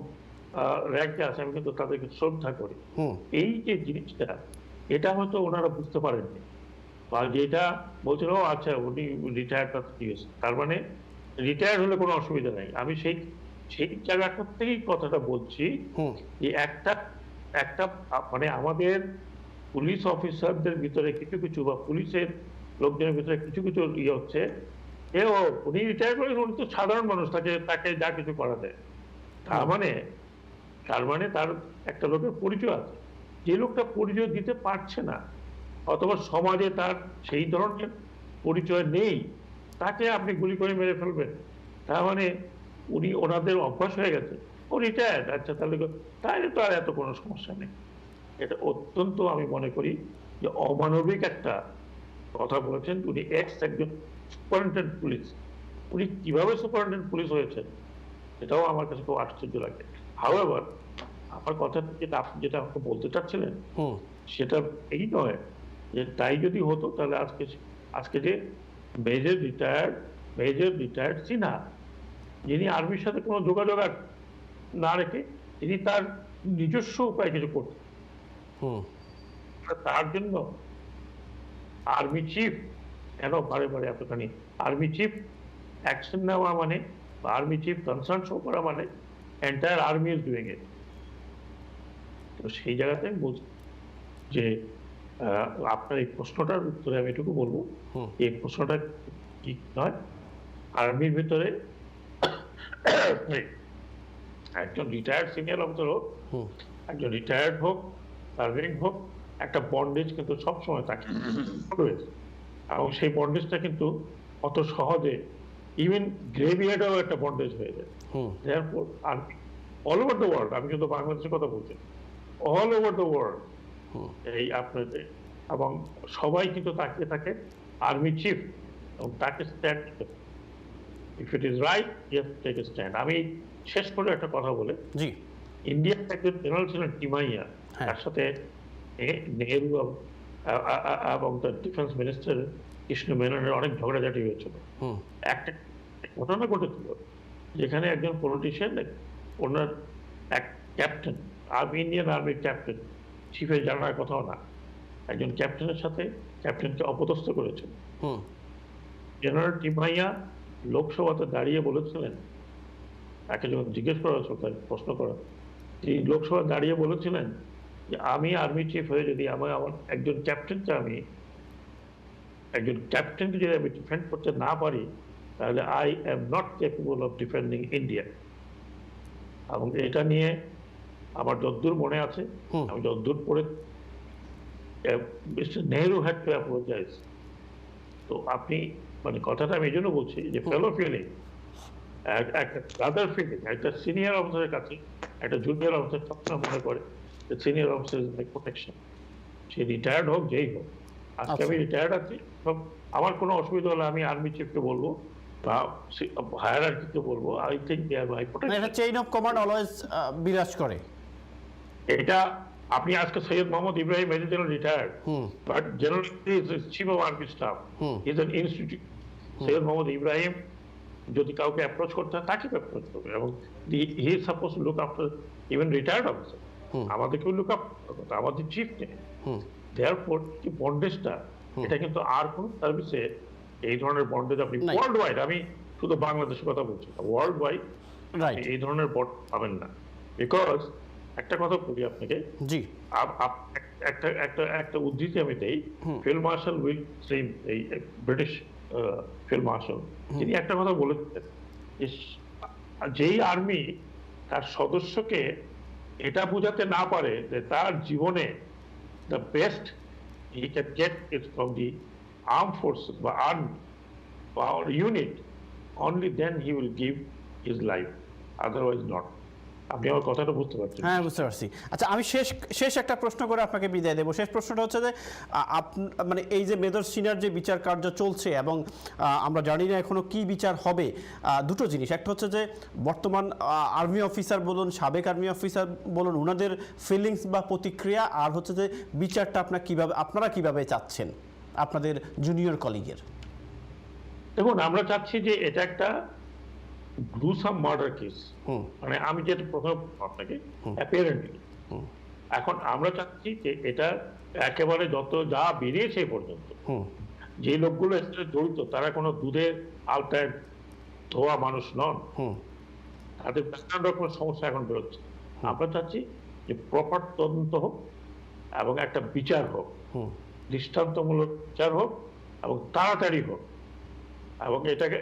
র্যাঙ্কে আছে, আমি কিন্তু তাদেরকে শ্রদ্ধা করি। এই যে জিনিসটা, এটা হয়তো ওনারা বুঝতে পারেননি, বা যেটা বলছিল আচ্ছা উনি রিটায়ার্ড, তার মানে রিটায়ার্ড হলে কোনো অসুবিধা নেই। আমি সেই জায়গাটা থেকেই কথাটা বলছি যে একটা মানে আমাদের পুলিশ অফিসারদের ভিতরে কিছু বা পুলিশের লোকজনের ভিতরে কিছু ইয়ে হচ্ছে, উনি রিটায়ার করেন, উনি তো সাধারণ মানুষ, তাকে যা কিছু করা দেয়। তার মানে তার একটা লোকের পরিচয় আছে, যে লোকটা পরিচয় দিতে পারছে না অথবা সমাজে তার সেই ধরনের পরিচয় নেই, তাকে আপনি গুলি করে মেরে ফেলবেন। তার মানে ওনাদের অভ্যাস হয়ে গেছে, ও রিটায়ার্ড, আচ্ছা তাহলে তো আর এত কোনো সমস্যা নেই। এটা অত্যন্ত আমি মনে করি যে অমানবিক একটা কথা বলেছেন। উনি একজন সুপারিনটেন্ডেন্ট পুলিশ, উনি কিভাবে সুপারিনটেন্ডেন্ট পুলিশ হয়েছেন এটাও আমার কাছে খুব আশ্চর্য লাগে। হাউএভার, আমার কথা যেটা আমাকে বলতে চাচ্ছিলেন সেটা এই নয় যে তাই যদি হতো তাহলে আজকে যে মেজর রিটায়ার্ড সিনহা, যিনি আর্মির সাথে কোনো যোগাযোগ না রেখে তিনি তার নিজস্ব উপায় কিছু করতেন, তার জন্য আর্মি চিফ কেন বারে এতখানি আর্মি চিফ অ্যাকশন নেওয়া মানে, বা আর্মি চিফ কনসার্ন শো করা মানে entire army is doing it. তো সেই জায়গাতে আমি বলছি যে আপনার এই প্রশ্নটার উত্তরে আমি এটুকু বলবো, এই প্রশ্নটা ঠিক নয়। আর্মির ভিতরে একজন রিটায়ার্ড সিনিয়র অফিসার হোক, একজন রিটায়ার্ড হোক, তার রিং হোক, একটা বন্ডেজ কিন্তু সবসময় থাকে Always। এবং সেই বন্ডেজটা কিন্তু অত সহজে ইভেন গ্রেভিয়ার্ডেও একটা বন্ডেজ হয়ে যায়। Therefore, আর অল ওভার দ্য ওয়ার্ল্ড, আমি কিন্তু বাংলাদেশের কথা বলছি, অল ওভার দ্য ওয়ার্ল্ড এই আপনার এবং সবাই কিন্তু তাকিয়ে থাকে আর্মি চিফ এবং তাকে স্ট্যান্ড নিতে। If it is right, yes take a stand. আমি শেষ করে একটা কথা বলে, জি ইন্ডিয়ার একজন জেনারেল ছিলেন টিমাইয়া, তার সাথে নেহেরু এবং তার ডিফেন্স মিনিস্টার কৃষ্ণ মেননের অনেক ঝগড়াঝাটি হয়েছিল। একটা ঘটনা ঘটেছিল যেখানে একজন পলিটিশিয়ান, ওনার এক ক্যাপ্টেন, ইন্ডিয়ান আর্মির ক্যাপ্টেন, চিফের জানার কথাও না, একজন ক্যাপ্টেনের সাথে ক্যাপ্টেনকে অপদস্থ করেছিল। জেনারেল টিমাইয়া লোকসভাতে দাঁড়িয়ে বলেছিলেন, তাকে যখন জিজ্ঞেস করা হয়েছিল, তার প্রশ্ন করা, তিনি লোকসভায় দাঁড়িয়ে বলেছিলেন যে আমি আর্মি চিফ হয়ে যদি আমার একজন ক্যাপ্টেনকে যদি আমি ডিফেন্ড করতে না পারি, তাহলে I am not capable of defending India. এবং এটা নিয়ে আমার যদ্দূর মনে আছে, আমি যদ্দূর পড়ে, mister Nehru had to apologize. তো আপনি মানে কথাটা আমি এই জন্য বলছি যে ফেলো ফিলিং, একটা ব্রাদার ফিলিং, একটা সিনিয়র অফিসারের কাছে একটা জুনিয়র অফিসার সবসময় মনে করে যে senior officer is my protection. সে রিটায়ার্ড হোক, যেই হোক, আজকে আমি রিটায়ার্ড আছি, আমার কোনো অসুবিধা হলে আমি আর্মি চিফকে বলবো বা হায়ারার্কিকে বলবো, I think they are my protection. এটা চেইন অফ কমান্ড অলওয়েজ বিরাজ করে। এটা আপনি আজকে Syed Mohammad Ibrahim major general retired, but general is chief of army staff, is an institute. Syed Mohammad Ibrahim যদি কাউকে অ্যাপ্রোচ করতে হয়, তাকে অ্যাপ্রোচ করবে, এবং he is suppose to look after even retired officer. আমাদেরকেও লুক আপ, আমাদের চিফ নেই। দেয়ারফোর কি বন্ডেজটা, এটা কিন্তু আর কোন সার্ভিসে এই ধরনের বন্ডেজ আপনি ওয়ার্ল্ড ওয়াইড, আমি শুধু বাংলাদেশের কথা বলছি না, ওয়ার্ল্ড ওয়াইড এই ধরনের বন্ড পাবেন না। বিকজ একটা কথা বলি আপনাকে, জি একটা উদ্ধৃতি আমি দেই, ফিল্ড মার্শাল উইল স্লিম, এই ব্রিটিশ ফিল্ড মার্শাল, তিনি একটা কথা বলেছিলেন যে যেই আর্মি তার সদস্যকে এটা বোঝাতে না পারে যে তার জীবনে the best he can get is from the armed forces বা army or unit, only then he will give his life, otherwise not. আপনি আমার কথাটা বুঝতে পারছেন? হ্যাঁ, বুঝতে পারছি। আচ্ছা, আমি শেষ একটা প্রশ্ন করে আপনাকে বিদায় দেবো। শেষ প্রশ্নটা হচ্ছে যে মানে এই যে মেজর সিনিয়র যে বিচার কার্য চলছে এবং আমরা জানি না এখনো কি বিচার হবে, দুটো জিনিস, একটা হচ্ছে যে বর্তমান আর্মি অফিসার বলুন, সাবেক আর্মি অফিসার বলুন, ওনাদের ফিলিংস বা প্রতিক্রিয়া, আর হচ্ছে যে বিচারটা আপনারা কিভাবে চাচ্ছেন আপনাদের জুনিয়র কলিগের? দেখুন, আমরা চাচ্ছি যে এটা একটা গ্রুসাম মার্ডার কেস, মানে আমি যেটা প্রথমে আপনাকে অ্যাপিয়ারেন্টলি, এখন আমরা চাচ্ছি যে এটা একেবারে যা বেরিয়েছে এই পর্যন্ত, যে লোকগুলো এর সাথে জড়িত তারা কোনো দুধের আলতায় ধোয়া মানুষ নন, তাদের নানান রকমের সমস্যা এখন বেরোচ্ছে। আমরা চাচ্ছি যে প্রপার তদন্ত হোক এবং একটা বিচার হোক, দৃষ্টান্তমূলক বিচার হোক এবং তাড়াতাড়ি হোক, এবং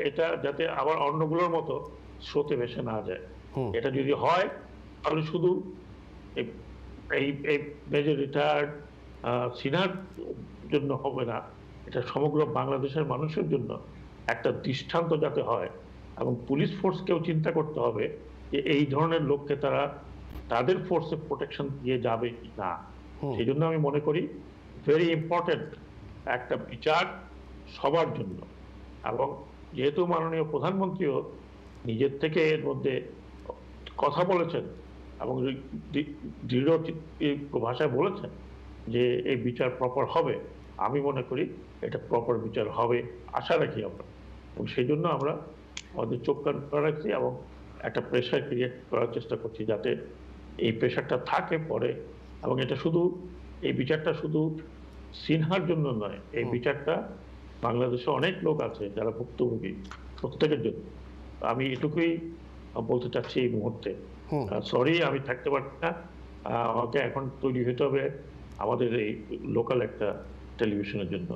এটা যাতে আবার অন্যগুলোর মতো স্রোতে ভেসে না যায়। এটা যদি হয় তাহলে শুধু এই মেজর রিটায়ার্ড সিনিয়র জন্য হবে না, এটা সমগ্র বাংলাদেশের মানুষের জন্য একটা দৃষ্টান্ত যাতে হয়, এবং পুলিশ ফোর্সকেও চিন্তা করতে হবে যে এই ধরনের লোককে তারা তাদের ফোর্সে প্রোটেকশন দিয়ে যাবে কি না। সেই জন্য আমি মনে করি ভেরি ইম্পর্টেন্ট একটা বিচার সবার জন্য, এবং যেহেতু মাননীয় প্রধানমন্ত্রীও নিজের থেকে এর মধ্যে কথা বলেছেন এবং দৃঢ় ভাষায় বলেছেন যে এই বিচার প্রপার হবে, আমি মনে করি এটা প্রপার বিচার হবে, আশা রাখি আমরা, এবং সেই জন্য আমরা আমাদের চোখ কান খোলা রাখছি এবং একটা প্রেশার ক্রিয়েট করার চেষ্টা করছি যাতে এই প্রেশারটা থাকে পরে, এবং এটা শুধু এই বিচারটা শুধু সিনহার জন্য নয়, এই বিচারটা বাংলাদেশে অনেক লোক আছে যারা ভুক্তভোগী, প্রত্যেকের জন্য। আমি এটুকুই বলতে চাচ্ছি এই মুহূর্তে। সরি, আমি থাকতে পারছি না, আমাকে এখন তৈরি হতে হবে আমাদের এই লোকাল একটা টেলিভিশনের জন্য।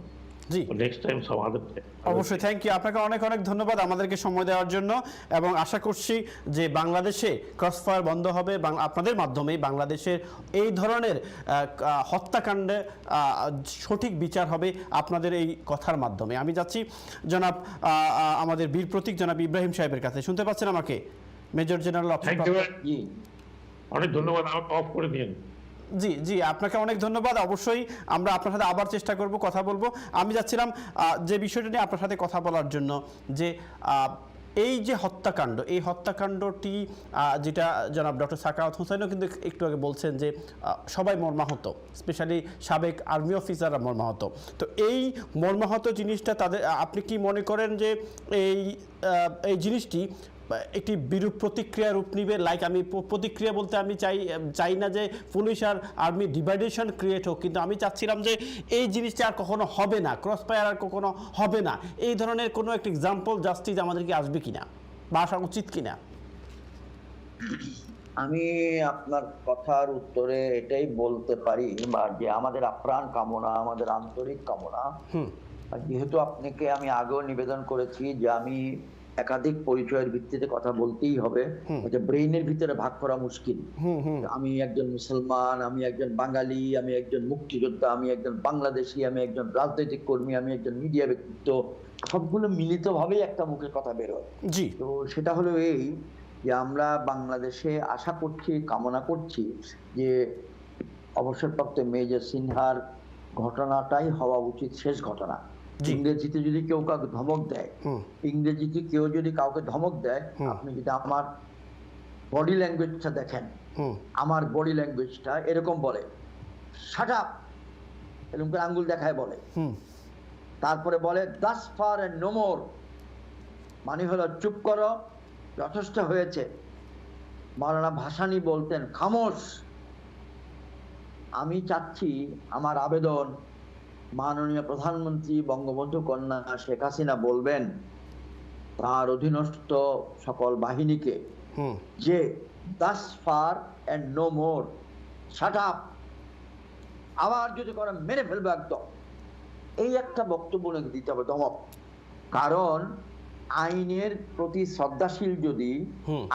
জি নেক্সট টাইম সমাধান। অবশ্যই, থ্যাংক ইউ, আপনাকে অনেক অনেক ধন্যবাদ আমাদেরকে সময় দেওয়ার জন্য, এবং আশা করছি যে বাংলাদেশে ক্রসফায়ার বন্ধ হবে আপনাদের মাধ্যমেই। বাংলাদেশের এই ধরনের হত্যাকাণ্ডে সঠিক বিচার হবে আপনাদের এই কথার মাধ্যমে। আমি যাচ্ছি জনাব আমাদের বীর প্রতীক জনাব ইব্রাহিম সাহেবের কাছে। শুনতে পাচ্ছেন আমাকে? মেজর জেনারেল অনেক ধন্যবাদ, আমাকে অফ করে দিন। জি জি, আপনাকে অনেক ধন্যবাদ। অবশ্যই আমরা আপনার সাথে আবার চেষ্টা করব, কথা বলবো। আমি যাচ্ছিলাম যে বিষয়টা নিয়ে আপনার সাথে কথা বলার জন্য, যে এই যে হত্যাকাণ্ড, এই হত্যাকাণ্ডটি যেটা জনাব ডক্টর সাখাওয়াত হোসেনও কিন্তু একটু আগে বলছেন যে সবাই মর্মাহত, স্পেশালি সাবেক আর্মি অফিসাররা মর্মাহত। তো এই মর্মাহত জিনিসটা তাদের, আপনি কি মনে করেন যে এই জিনিসটি একটি বিরূপ প্রতিক্রিয়া রূপ নিবে? লাইক, আমি প্রতিক্রিয়া বলতে আমি চাই না যে পুলিশ আর আর্মি ডিভাইডেশন ক্রিয়েট হোক, কিন্তু আমি চাচ্ছিলাম যে এই জিনিসটা আর কখনো হবে না, ক্রসফায়ার আর কখনো হবে না, এই ধরনের কোনো একটা এক্সাম্পল জাস্টিস আমাদেরকে আসবে কিনা বা আসা উচিত কিনা। আমি আপনার কথার উত্তরে এটাই বলতে পারি যে আমাদের আপ্রাণ কামনা, আমাদের আন্তরিক কামনা, যেহেতু আপনাকে আমি আগেও নিবেদন করেছি যে আমি একাধিক পরিচয়ের ভিত্তিতে কথা বলতেই হবে, ব্রেইনের ভিতরে ভাগ করা মুশকিল। আমি একজন মুসলমান, আমি একজন বাঙালি, আমি একজন মুক্তিযোদ্ধা, আমি একজন বাংলাদেশি, আমি একজন রাজনৈতিক কর্মী, আমি একজন মিডিয়া ব্যক্তিত্ব, সবগুলো মিলিত ভাবেই একটা মুখে কথা বেরোয়। জি, তো সেটা হলো এই যে আমরা বাংলাদেশে আশা করছি, কামনা করছি যে অবসরপ্রাপ্ত মেজর সিনহার ঘটনাটাই হওয়া উচিত শেষ ঘটনা। ইংরেজিতে যদি কেউ কাউকে ধমক দেয়, ইংরেজিতে কেউ যদি কাউকে ধমক দেয়, আপনি যদি আমার বডি ল্যাঙ্গুয়েজটা দেখেন, আমার বডি ল্যাঙ্গুয়েজটা এরকম বলে, শাট আপ, এরকম করে আঙ্গুল দেখায় বলে, তারপরে বলে thus far and no more, মানে হলো চুপ করো, যথেষ্ট হয়েছে। মাওলানা ভাসানী বলতেন খামোশ। আমি চাচ্ছি, আমার আবেদন, মাননীয় প্রধানমন্ত্রী বঙ্গবন্ধু কন্যা শেখ হাসিনা বলবেন তার অধীনস্থ সকল বাহিনীকে যে thus far and no more, shut up, আবার যদি করে মেরে ফেলবে একদম, এই একটা বক্তব্য দিতে হবে, ধমক। কারণ আইনের প্রতি শ্রদ্ধাশীল যদি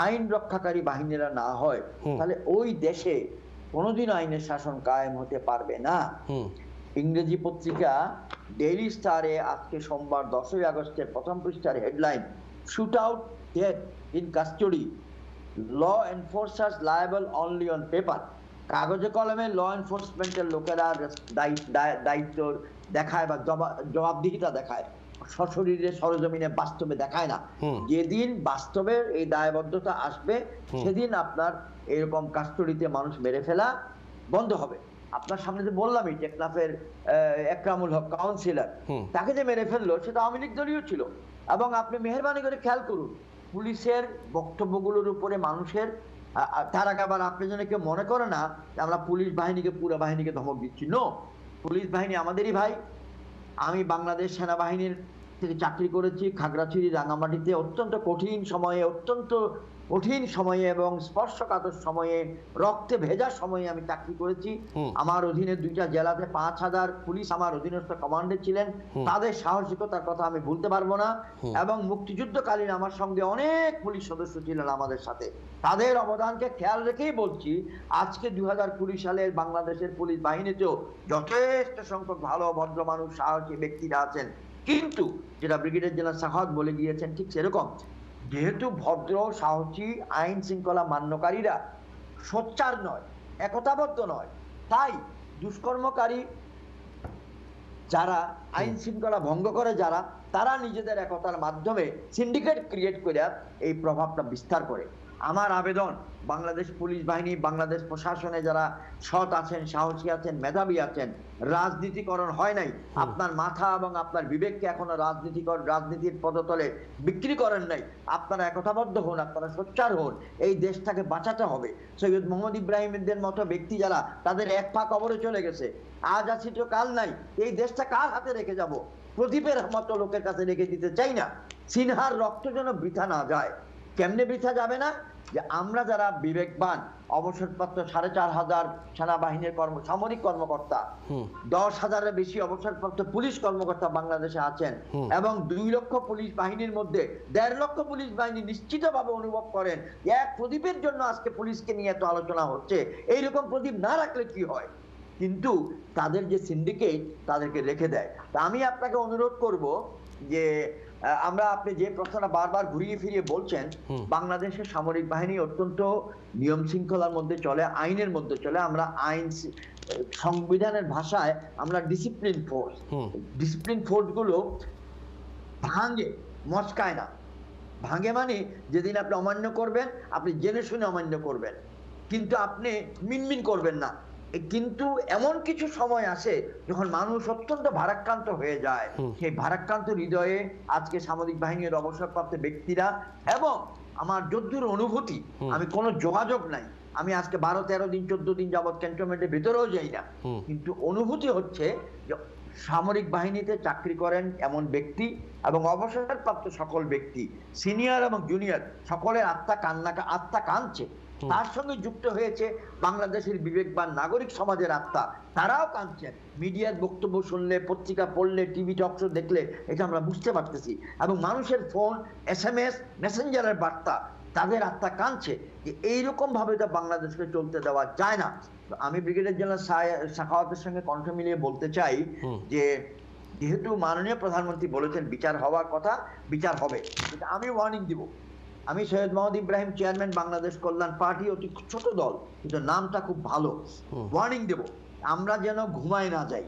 আইন রক্ষাকারী বাহিনীরা না হয়, তাহলে ওই দেশে কোনোদিন আইনের শাসন কায়েম হতে পারবে না। ইংরেজি পত্রিকা ডেইলি স্টারে আজকে সোমবার 10ই আগস্টের প্রথম পৃষ্ঠার headline, shoot out death in custody, law enforcers liable only on paper. কাগজে কলমে ল এনফোর্সমেন্টের লোকেরা দায়িত্ব দেখায় বা জবাবদিহিতা দেখায়, সশরীরে সরজমিনে বাস্তবে দেখায় না। যেদিন বাস্তবে এই দায়বদ্ধতা আসবে, সেদিন আপনার এরকম কাস্টডিতে মানুষ মেরে ফেলা বন্ধ হবে। আপনার সামনে যে বললামই, টেকনাফের একরামুল হক কাউন্সিলর, তাকে যে মেরে ফেললো সেটা আওয়ামী লীগ দলীয় ছিল। এবং আপনি মেহেরবানি করে খেয়াল করুন পুলিশের বক্তব্যগুলোর উপরে মানুষের, তার আগে আবার আপনি যেন কেউ মনে করে না আমরা পুলিশ বাহিনীকে, পুরো বাহিনীকে ধমক দিচ্ছি। নো, পুলিশ বাহিনী আমাদেরই ভাই। আমি বাংলাদেশ সেনাবাহিনীর থেকে চাকরি করেছি, খাগড়াছড়ি, রাঙামাটিতে অত্যন্ত কঠিন সময়ে এবং স্পর্শকাতর সময়ে, রক্তে ভেজা সময়ে আমি চাকরি করেছি। আমার অধীনে 2টা জেলাতে 5000 পুলিশ আমার অধীনস্থ কমান্ডে ছিলেন। তাদের সাহসিকতার কথা আমি ভুলতে পারবো না। এবং মুক্তিযুদ্ধকালীন আমার সঙ্গে অনেক পুলিশ সদস্য ছিলেন আমাদের সাথে। তাদের অবদানকে খেয়াল রেখেই বলছি, আজকে 2020 সালের বাংলাদেশের পুলিশ বাহিনীতেও যথেষ্ট সংখ্যক ভালো ভদ্র মানুষ, সাহসী ব্যক্তিরা আছেন। কিন্তু যেটা ব্রিগেডিয়ার জেনারেল সাখাওয়াত বলে গিয়েছেন, ঠিক সেরকম, যেহেতু ভদ্র, সাহসী, আইন শৃঙ্খলা মান্যকারীরা সোচ্চার নয়, একতাবদ্ধ নয়, তাই দুষ্কর্মকারী যারা, আইন শৃঙ্খলা ভঙ্গ করে যারা, তারা নিজেদের একতার মাধ্যমে সিন্ডিকেট ক্রিয়েট করে এই প্রভাবটা বিস্তার করে। আমার আবেদন, বাংলাদেশ পুলিশ বাহিনী, বাংলাদেশ প্রশাসনে যারা সৎ আছেন, সাহসী আছেন, মেধাবী আছেন, রাজনীতিকরণ হয় নাই, আপনার মাথা এবং আপনার বিবেককে এখনো রাজনীতির পদতলে বিক্রি করেন নাই, আপনারা একতাবদ্ধ হন, আপনারা সোচ্চার হন। এই দেশটাকে বাঁচাতে হবে। সৈয়দ মোহাম্মদ ইব্রাহিমদের মতো ব্যক্তি যারা, তাদের এক পা কবরে চলে গেছে, আজ আছি তো কাল নাই, এই দেশটা কার হাতে রেখে যাব? প্রদীপের মতো লোকের কাছে রেখে দিতে চাই না। সিনহার রক্ত যেন বৃথা না যায়। কেমনে বৃথা যাবে না? যে আমরা যারা বিবেকবান অবসরপ্রাপ্ত 4,500 সেনাবাহিনীর সামরিক কর্মকর্তা, 10,000-এর বেশি অবসরপ্রাপ্ত পুলিশ কর্মকর্তা বাংলাদেশে আছেন এবং 2 লক্ষ পুলিশ বাহিনীর মধ্যে 1.5 লক্ষ পুলিশ বাহিনী নিশ্চিতভাবে অনুভব করেন এক প্রদীপের জন্য আজকে পুলিশকে নিয়ে এত আলোচনা হচ্ছে। এইরকম প্রদীপ না রাখলে কি হয়, কিন্তু তাদের যে সিন্ডিকেট তাদেরকে রেখে দেয়। তা আমি আপনাকে অনুরোধ করব যে আমরা, আপনি যে প্রশ্নটা বারবার ঘুরিয়ে ফিরিয়ে বলছেন, বাংলাদেশের সামরিক বাহিনী অত্যন্ত নিয়ম শৃঙ্খলার মধ্যে চলে, আইনের মধ্যে চলে। আমরা আইন, সংবিধানের ভাষায় আমরা ডিসিপ্লিন ফোর্স। ডিসিপ্লিন ফোর্স গুলো ভাঙে, মস্কায় না। ভাঙে মানে যেদিন আপনি অমান্য করবেন আপনি জেনে শুনে অমান্য করবেন, কিন্তু আপনি মিনমিন করবেন না। কিন্তু এমন কিছু সময় আসে যখন মানুষ অত্যন্ত ভারাক্রান্ত হয়ে যায়। সেই ভারাক্রান্ত হৃদয়ে আজকে সামরিক বাহিনীর অবসরপ্রাপ্ত ব্যক্তিরা, এবং আমার যদ্দূর অনুভূতি, আমি কোনো যোগাযোগ নাই, আমি আজকে 12-13 দিন 14 দিন যাবৎ ক্যান্টনমেন্টের ভেতরেও যাই না, কিন্তু অনুভূতি হচ্ছে যে সামরিক বাহিনীতে চাকরি করেন এমন ব্যক্তি এবং অবসরপ্রাপ্ত সকল ব্যক্তি, সিনিয়র এবং জুনিয়র, সকলের আত্মা কাঁদছে। তার সঙ্গে যুক্ত হয়েছে বাংলাদেশের বিবেকবান নাগরিক সমাজের আত্মা, তারাও কাঁদছেন। মিডিয়ার বক্তব্য শুনলে, পত্রিকা পড়লে, টিভি টক শো দেখলে এটা আমরা বুঝতে পারতেছি। এবং মানুষের ফোন, SMS, মেসেঞ্জারের বার্তা, তাদের আত্মা কাঁদছে যে এইরকম ভাবে তো বাংলাদেশকে চলতে দেওয়া যায় না। আমি ব্রিগেডিয়ার জেনারেল সাখাওয়াতের সঙ্গে কণ্ঠ মিলিয়ে বলতে চাই যে যেহেতু মাননীয় প্রধানমন্ত্রী বলেছেন বিচার হওয়ার কথা, বিচার হবে, কিন্তু আমি ওয়ার্নিং দিব। আমি সৈয়দ মোহাম্মদ ইব্রাহিম, চেয়ারম্যান বাংলাদেশ কল্যাণ পার্টি, অতি ছোট দল কিন্তু নামটা খুব ভালো। ওয়ার্নিং দেব, আমরা যেন ঘুমায় না যাই,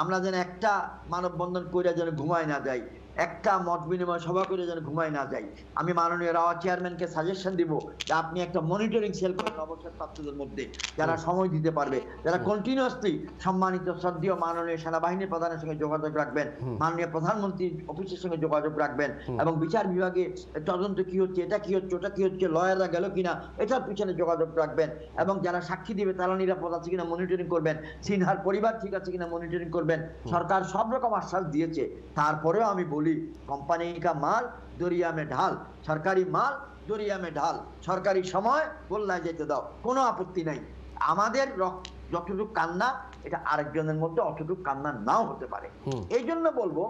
আমরা যেন একটা মানববন্ধন করে যেন ঘুমায় না যাই, একটা মত বিনিময় সভা করে যেন ঘুমায় না যাই। আমি মাননীয় রাওয়া চেয়ারম্যানকে সাজেশন দিব যে আপনি একটা মনিটরিং সেল করেন অবসরপ্রাপ্তদের মধ্যে, যারা সময় দিতে পারবে, যারা কন্টিনিউয়াসলি সম্মানিত শ্রদ্ধেয় মাননীয় সেনাবাহিনীর প্রধানের সঙ্গে যোগাযোগ রাখবেন, মাননীয় প্রধানমন্ত্রীর অফিসের সঙ্গে যোগাযোগ রাখবেন, এবং বিচার বিভাগে তদন্ত কি হচ্ছে, এটা কি হচ্ছে, ওটা কি হচ্ছে, লয়াররা গেল কিনা এটার পিছনে যোগাযোগ রাখবেন, এবং যারা সাক্ষী দিবে তারা নিরাপদ আছে কিনা মনিটরিং করবেন, সিনহার পরিবার ঠিক আছে কিনা মনিটরিং করবেন। সরকার সব রকম আশ্বাস দিয়েছে, তারপরেও আমি বলি কোম্পানি কা মাল দরিয়া মে ঢাল, সরকারি মাল দরিয়া মে ঢাল, সরকারি সময় গোল্লায় যেতে দাও, কোনো আপত্তি নাই। আমাদের যতটুকু কান্না এটা আরেকজনের মধ্যে অতটুকু কান্না নাও হতে পারে। এই জন্য বলবো,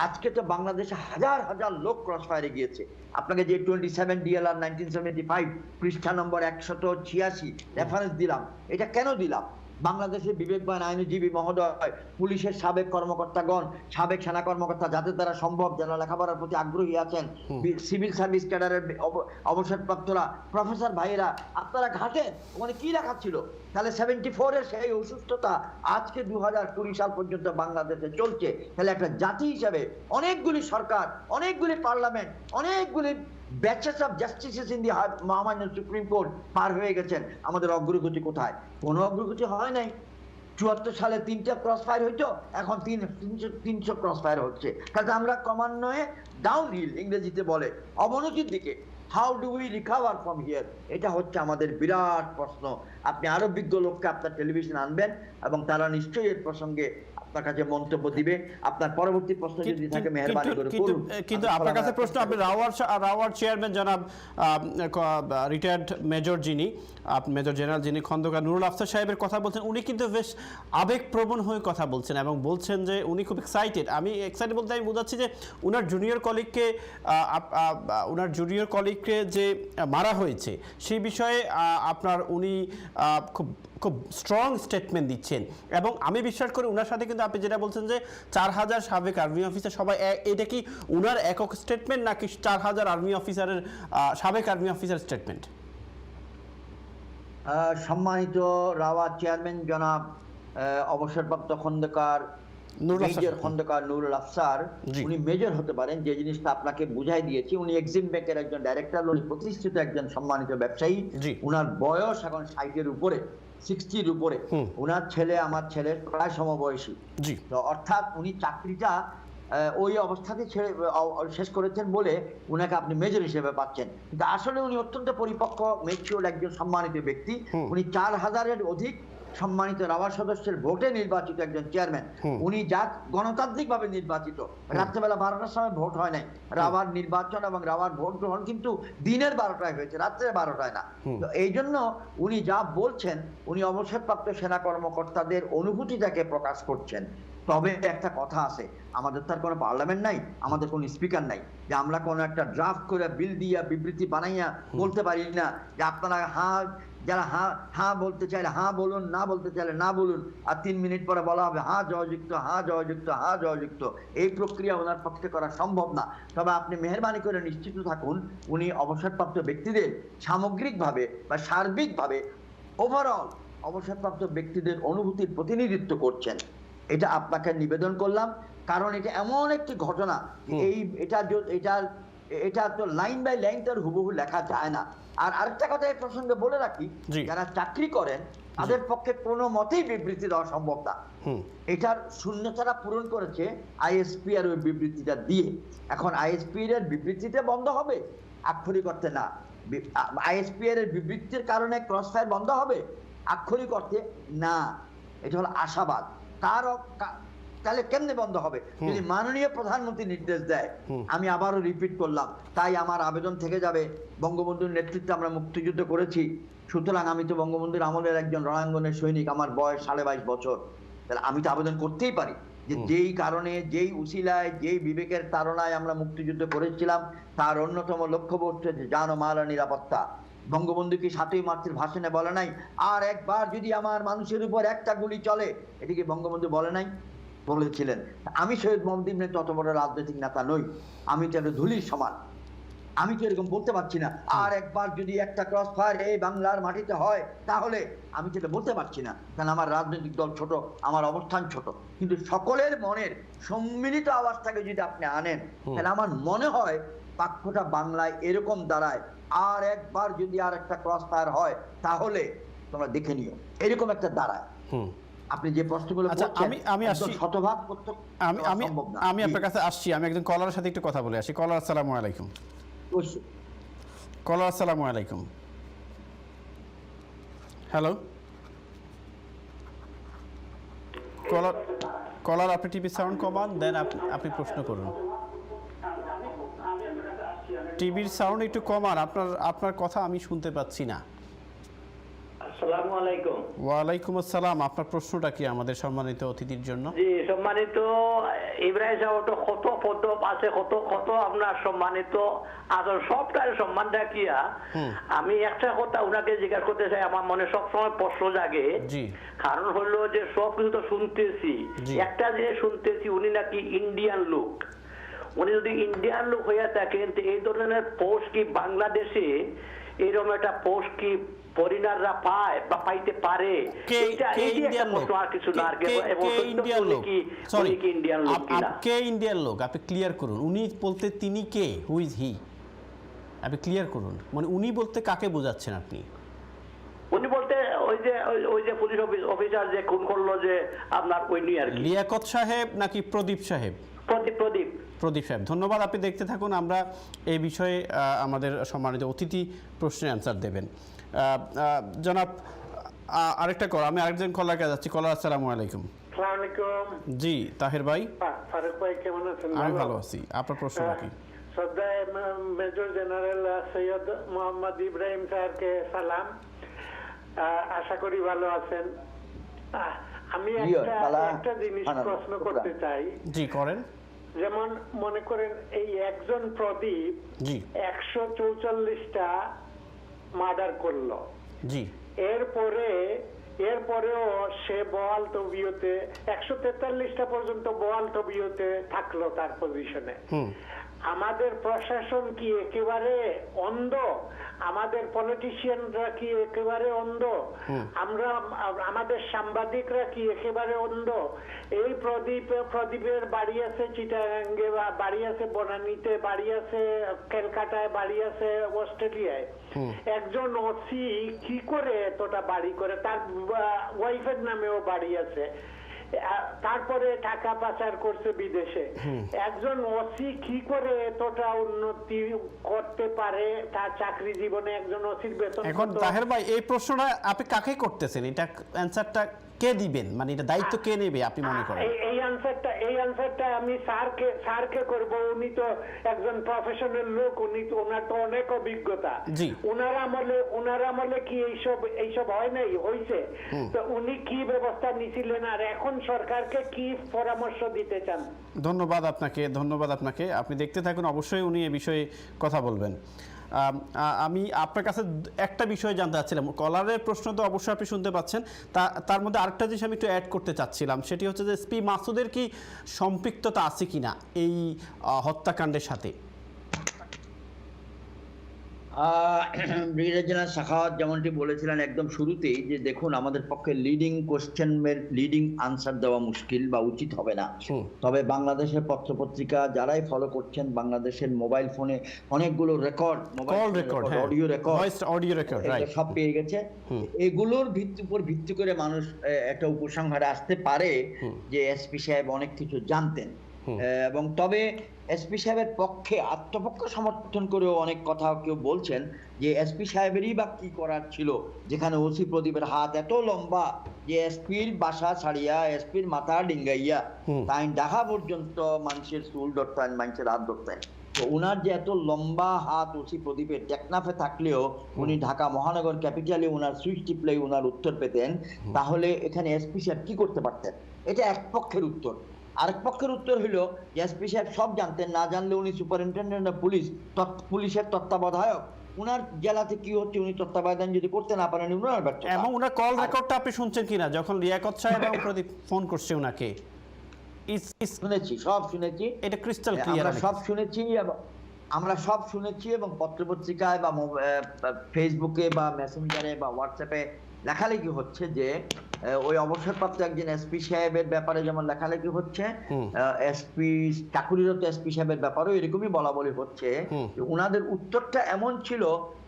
আজকে তো বাংলাদেশে হাজার হাজার লোক ক্রস ফায়ারে গিয়েছে। আপনাকে যে 27 DLR 1975 পৃষ্ঠা নম্বর 186 রেফারেন্স দিলাম, এটা কেন দিলাম? বাংলাদেশের বিবেকবান আইনজীবী মহোদয়, পুলিশের সাবেক কর্মকর্তাগণ, সাবেক সেনা কর্মকর্তা, যাদের দ্বারা সম্ভব, যারা লেখাপড়ার প্রতি আগ্রহী আছেন, সিভিল সার্ভিস ক্যাডারের অবসরপ্রাপ্তরা, প্রফেসর ভাইয়েরা, আপনারা ঘাটে ওখানে কি লেখা ছিল? তাহলে 74-এর সেই অসুস্থতা আজকে 2020 সাল পর্যন্ত বাংলাদেশে চলছে। তাহলে একটা জাতি হিসেবে অনেকগুলি সরকার, অনেকগুলি পার্লামেন্ট, অনেকগুলি batches of justices in the মহামান্য সুপ্রিম কোর্ট পার হয়ে গেছেন, আমাদের অগ্রগতি কোথায়? কোনো অগ্রগতি হয় নাই। 74 সালে 3টা ক্রস ফায়ার হইতো, এখন 300 ক্রস ফায়ার হচ্ছে। কারণ আমরা ক্রমান্বয়ে ডাউন হিল, ইংরেজিতে বলে, অবনতির দিকে। How do we recover from here? এটা হচ্ছে আমাদের বিরাট প্রশ্ন। আপনি আরো বিজ্ঞ লোককে আপনার টেলিভিশন আনবেন এবং তারা নিশ্চয়ই এর প্রসঙ্গে আপনার কাছে মন্তব্য দিবে। আপনার পরবর্তী প্রশ্ন যদি থাকে মেহেরবানি করে করুন। কিন্তু আপনার কাছে প্রশ্ন, আপনি রাওয়ার চেয়ারম্যান জনাব রিটায়ার্ড মেজর যিনি, মেজর জেনারেল যিনি খন্দকার নুরুল আফসার সাহেবের কথা বলছেন, উনি কিন্তু বেশ আবেগপ্রবণ হয়ে কথা বলছেন এবং বলছেন যে উনি খুব এক্সাইটেড। আমি এক্সাইটেড বলতে আমি বোঝাচ্ছি যে উনার জুনিয়র কলিগকে যে মারা হয়েছে সেই বিষয়ে উনি খুব স্ট্রং স্টেটমেন্ট দিচ্ছেন, এবং আমি বিশ্বাস করি উনার সাথে কিন্তু আপনি যেটা বলছেন যে 4000 সাবেক আর্মি অফিসার সবাই, এটা কি উনার একক স্টেটমেন্ট নাকি 4000 আর্মি অফিসারের সাবেক আর্মি অফিসার স্টেটমেন্ট? সম্মানিত রাওয়া চেয়ারম্যান জনাব অবসরপ্রাপ্ত খন্দকার মেজর খন্দকার নুরুল আফসার, উনি মেজর হতে পারেন, যে জিনিসটা আপনাকে বুঝাই দিয়েছি। উনি এক্সিম ব্যাংকের একজন ডাইরেক্টর, উনি প্রতিষ্ঠিত একজন সম্মানিত ব্যবসায়ী। উনার বয়স এখন 60-এর উপরে, 60-র উপরে। উনার ছেলে আমার ছেলের প্রায় সমবয়সী। তো অর্থাৎ উনি চাকরিটা ওই অবস্থাতে শেষ করেছেন বলে উনাকে আপনি মেজর হিসেবে পাচ্ছেন, কিন্তু আসলে উনি অত্যন্ত পরিপক্ক, ম্যাচিউরড একজন সম্মানিত ব্যক্তি। উনি 4000-এর অধিক সম্মানিত রাওয়া সদস্যের ভোটে নির্বাচিত একজন চেয়ারম্যান, উনি যা গণতান্ত্রিকভাবে নির্বাচিত। রাত্রেবেলা 12টার সময় ভোট হয় নাই। রাওয়ার নির্বাচন এবং রাওয়ার ভোট গ্রহণ কিন্তু দিনের 12টায় হয়েছে, রাত্রে 12টায় না। তো এই জন্য উনি যা বলছেন, উনি অবসরপ্রাপ্ত সেনা কর্মকর্তাদের অনুভূতিটাকে প্রকাশ করছেন। তবে একটা কথা আছে, আমাদের তার কোনো পার্লামেন্ট নাই, আমাদের কোনো স্পিকার নাই যে আমরা কোনো একটা ড্রাফট করে বিল দিয়া বিবৃতি বানাইয়া বলতে পারি না যে আপনারা যারা হ্যাঁ বলতে চাইলে হ্যাঁ বলুন, না বলতে চাইলে না বলুন, আর 3 মিনিট পরে বলা হবে হ্যাঁ জয়যুক্ত, হ্যাঁ জয়যুক্ত, হ্যাঁ জয়যুক্ত। এই প্রক্রিয়া ওনার পক্ষে করা সম্ভব না। তবে আপনি মেহেরবানি করে নিশ্চিত থাকুন, উনি অবসরপ্রাপ্ত ব্যক্তিদের সামগ্রিকভাবে বা সার্বিকভাবে ওভারঅল অবসরপ্রাপ্ত ব্যক্তিদের অনুভূতির প্রতিনিধিত্ব করছেন। এটা আপনাকে নিবেদন করলাম, কারণ এটা এমন একটি ঘটনা, এটা তো লাইন বাই লাইন তার হুবহু লেখা যায় না। আর আরেকটা কথা এই প্রসঙ্গে বলে রাখি, যারা চাকরি করেন তাদের পক্ষে কোনো মতেই বিবৃতি দেওয়া সম্ভব না। এটার শূন্যতারা পূরণ করেছে আইএসপি এর ওই বিবৃতিটা দিয়ে। এখন আইএসপি এর বিবৃতিতে বন্ধ হবে, আক্ষরিক অর্থে না। আইএসপি এর বিবৃতির কারণে ক্রস ফায়ার বন্ধ হবে, আক্ষরিক অর্থে না। এটা হলো আশাবাদ। তাহলে কেমনে বন্ধ হবে? যদি মাননীয় প্রধানমন্ত্রী নির্দেশ দেয়। আমি আবারও রিপিট করলাম, তাই আমার আবেদন থেকে যাবে, বঙ্গবন্ধুর নেতৃত্বে আমরা মুক্তিযুদ্ধ করেছি, সুতরাং আমি তো বঙ্গবন্ধুর আমলের একজন রণাঙ্গনের সৈনিক, আমার বয়স 22.5 বছর। তাহলে আমি তো আবেদন করতেই পারি যে যেই কারণে, যেই উসিলায়, যেই বিবেকের তাড়নায় আমরা মুক্তিযুদ্ধ করেছিলাম, তার অন্যতম লক্ষ্যবস্তু যে জান ও মালের নিরাপত্তা। বঙ্গবন্ধু কি 7ই মার্চের ভাষণে বলে নাই, আর একবার যদি আমার মানুষের উপর একটা গুলি চলে? এটিকে বঙ্গবন্ধু বলে নাই? বলেছিলেন। আমি সৈয়দ মোহাম্মদ ইবনে তত বড় রাজনৈতিক নেতা নই, আমি তো একটা ধুলির সমান। আমি তো এরকম বলতে পারছি না, আর একবার যদি একটা ক্রস ফায়ার এই বাংলার মাটিতে হয় তাহলে। আমি যেটা বলতে পারছি না, কারণ আমার রাজনৈতিক দল ছোট, আমার অবস্থান ছোট। কিন্তু সকলের মনের সম্মিলিত আওয়াজটাকে যদি আপনি আনেন, তাহলে আমার মনে হয় বাক্যটা বাংলায় এরকম দাঁড়ায়, আর একবার যদি আর একটা ক্রস ফায়ার হয় তাহলে তোমরা দেখে নিও, এরকম একটা দাঁড়ায়। আপনি যে প্রশ্নগুলো আমি আসছি, শতভাগ আমি আপনার কাছে আসছি। আমি একজন কলারের সাথে একটু কথা বলে আসি। কলার, আসসালামু আলাইকুম। কলার, আসসালামু আলাইকুম। হ্যালো কলার, আপনি টিভি সাউন্ড কমান, দেন আপনি প্রশ্ন করুন। টিভির সাউন্ড একটু কমান, আপনার কথা আমি শুনতে পাচ্ছি না। আসসালামু আলাইকুম। ওয়ালাইকুম আসসালাম। আপনার প্রশ্নটা কি আমাদের সম্মানিত অতিথির জন্য? জি, সম্মানিত ইব্রাহিম সাহেব, তো কত কত আছে, কত আপনার সম্মানিত আসল সবটার সম্মানটা কি? আমি একটা কথা ওনাকে জিজ্ঞাসা করতে চাই, আমার মনে সবসময় প্রশ্ন জাগে। কারণ হলো যে সব কিছু তো শুনতেছি, একটা জিনিস শুনতেছি, উনি নাকি ইন্ডিয়ান লোক। উনি যদি ইন্ডিয়ান লোক হয়ে থাকেন, তো এই ধরনের পোস্ট কি বাংলাদেশে এরকম একটা পোস্ট কি ফরেনাররা পায় বা পাইতে পারে? কে ইন্ডিয়ান লোক আপনি ক্লিয়ার করুন। উনি বলতে তিনি কে? Who is he? আপনি ক্লিয়ার করুন, মানে উনি বলতে কাকে বোঝাচ্ছেন আপনি? উনি বলতে ওই যে পুলিশ অফিসার যে খুন করলো, যে আপনার ওই নিয়ে আর কি। লিয়াকত সাহেব নাকি প্রদীপ সাহেব? প্রদীপ সাহেব, ধন্যবাদ। আপনি দেখতে থাকুন, আমরা এই বিষয়ে আমাদের সম্মানিত অতিথি প্রশ্নের অ্যান্সার দেবেন। জনাব আরেকটা কল, আমি আরেকজন কলার কাছে যাচ্ছি। কলার, আসসালামু আলাইকুম। জি তাহের ভাই। ফারুক ভাই কেমন আছেন? আমি ভালো আছি, আপনার প্রশ্নটা কি? শ্রদ্ধায় মেজর জেনারেল সৈয়দ মোহাম্মদ ইব্রাহিম স্যারকে সালাম, আশা করি ভালো আছেন। আমি একটা জিনিস প্রশ্ন করতে চাই। জি করেন। যেমন মনে করেন এই একজন প্রদীপ 144টা মার্ডার করলো, এরপরেও সে বহাল তবিয়তে 143টা পর্যন্ত বহাল তবিয়তে থাকলো তার পজিশনে। আমাদের প্রশাসন কি একেবারে অন্ধ? আমাদের পলিটিশিয়ানরা কি একেবারে অন্ধ? আমাদের সাংবাদিকরা কি একেবারে অন্ধ? এই প্রদীপের বাড়ি আছে চিটাগাঙ্গে, বাড়ি আছে বনানীতে, বাড়ি আছে ক্যালকাটায়, বাড়ি আছে অস্ট্রেলিয়ায়। একজন ওসি কি করে এতটা বাড়ি করে? তার ওয়াইফের নামেও বাড়ি আছে। তারপরে টাকা পাচার করছে বিদেশে। একজন ওসি কি করে এতটা উন্নতি করতে পারে তার চাকরি জীবনে? একজন ওসির বেতন এখন তাহের ভাই এই প্রশ্নটা আপনি কাকে করতেছেন, এটা অ্যানসারটা কে দিবেন, মানে এটা দায়িত্ব কে নেবে আপনি মনে করেন? এই আনসারটা আমি স্যারকে করব। উনি তো একজন প্রফেশনাল লোক, উনি তো, ওনার তো অনেক অভিজ্ঞতা। জি, ওনার আমলে কি এইসব হয় নাই? হইছে। তো উনি কি ব্যবস্থা নিছিলেন আর এখন সরকারকে কি পরামর্শ দিতে চান? ধন্যবাদ আপনাকে। আপনি দেখতে থাকুন, অবশ্যই উনি এ বিষয়ে কথা বলবেন। আমি আপনার কাছে একটা বিষয় জানতে চাচ্ছিলাম, কলারের প্রশ্ন তো অবশ্যই আপনি শুনতে পাচ্ছেন, তার মধ্যে আরেকটা জিনিস আমি একটু অ্যাড করতে চাচ্ছিলাম, সেটি হচ্ছে যে এসপি মাসুদের কি সম্পৃক্ততা আছে কিনা এই হত্যাকাণ্ডের সাথে? ব্রিগেডিয়ার জেনারেল সাখাওয়াত যেমনটি বলেছিলেন একদম শুরুতেই, যে দেখুন আমাদের পক্ষে লিডিং আনসার দেওয়া মুশকিল বা উচিত হবে না। তবে বাংলাদেশের পত্রপত্রিকা যারাই ফলো করছেন, বাংলাদেশের মোবাইল ফোনে অনেকগুলো রেকর্ড, অডিও রেকর্ড সব পেয়ে গেছে। এগুলোর উপর ভিত্তি করে মানুষ একটা উপসংহারে আসতে পারে যে এসপি সাহেব অনেক কিছু জানতেন। এবং তবে এসপি সাহেবের পক্ষে আত্মপক্ষ সমর্থন করেও অনেক কথা কেউ বলছেন যে এসপি সাহেবেরই বা কি করার ছিল, যেখানে ওসি প্রদীপের হাত এত লম্বা যে এসপির বাসা ছাড়িয়া এসপির মাথা ডিঙ্গাইয়া তাই ঢাকা পর্যন্ত মানুষের চুল ধরতেন, মানুষের হাত ধরতেন। তো উনার যে এত লম্বা হাত ওসি প্রদীপের, টেকনাফে থাকলেও উনি ঢাকা মহানগর ক্যাপিটালে উনার সুইচ টিপলেই উনার উত্তর পেতেন, তাহলে এখানে এসপি সাহেব কি করতে পারতেন? এটা এক পক্ষের উত্তর। আরেক পক্ষের উত্তর হইল এসপি সাহেব সব জানতেন, না জানলে উনি সুপারিনটেন্ডেন্ট অফ পুলিশের তত্ত্বাবধায়ক, উনার জেলাতে কি হচ্ছে উনি তত্ত্বাবধান যদি করতে না পারেন উনার ব্যর্থতা। এবং উনার কল রেকর্ডটা আপনি শুনছেন কিনা যখন লিয়াকত সাহেব এবং প্রদীপ ফোন করছে উনাকে? শুনেছি, সব শুনেছি, এটা ক্রিস্টাল ক্লিয়ার, আমরা সব শুনেছি এবং পত্রপত্রিকায় বা ফেসবুকে বা মেসেঞ্জারে বা হোয়াটসঅ্যাপে লেখালেখি হচ্ছে যে ওই অবসরপ্রাপ্ত একজন এসপি সাহেবের ব্যাপারে যেমন লেখালেখি হচ্ছে, এসপি চাকুরিরত এসপি সাহেবের ব্যাপারেও এরকমই বলা বলি হচ্ছে। উনাদের উত্তরটা এমন ছিল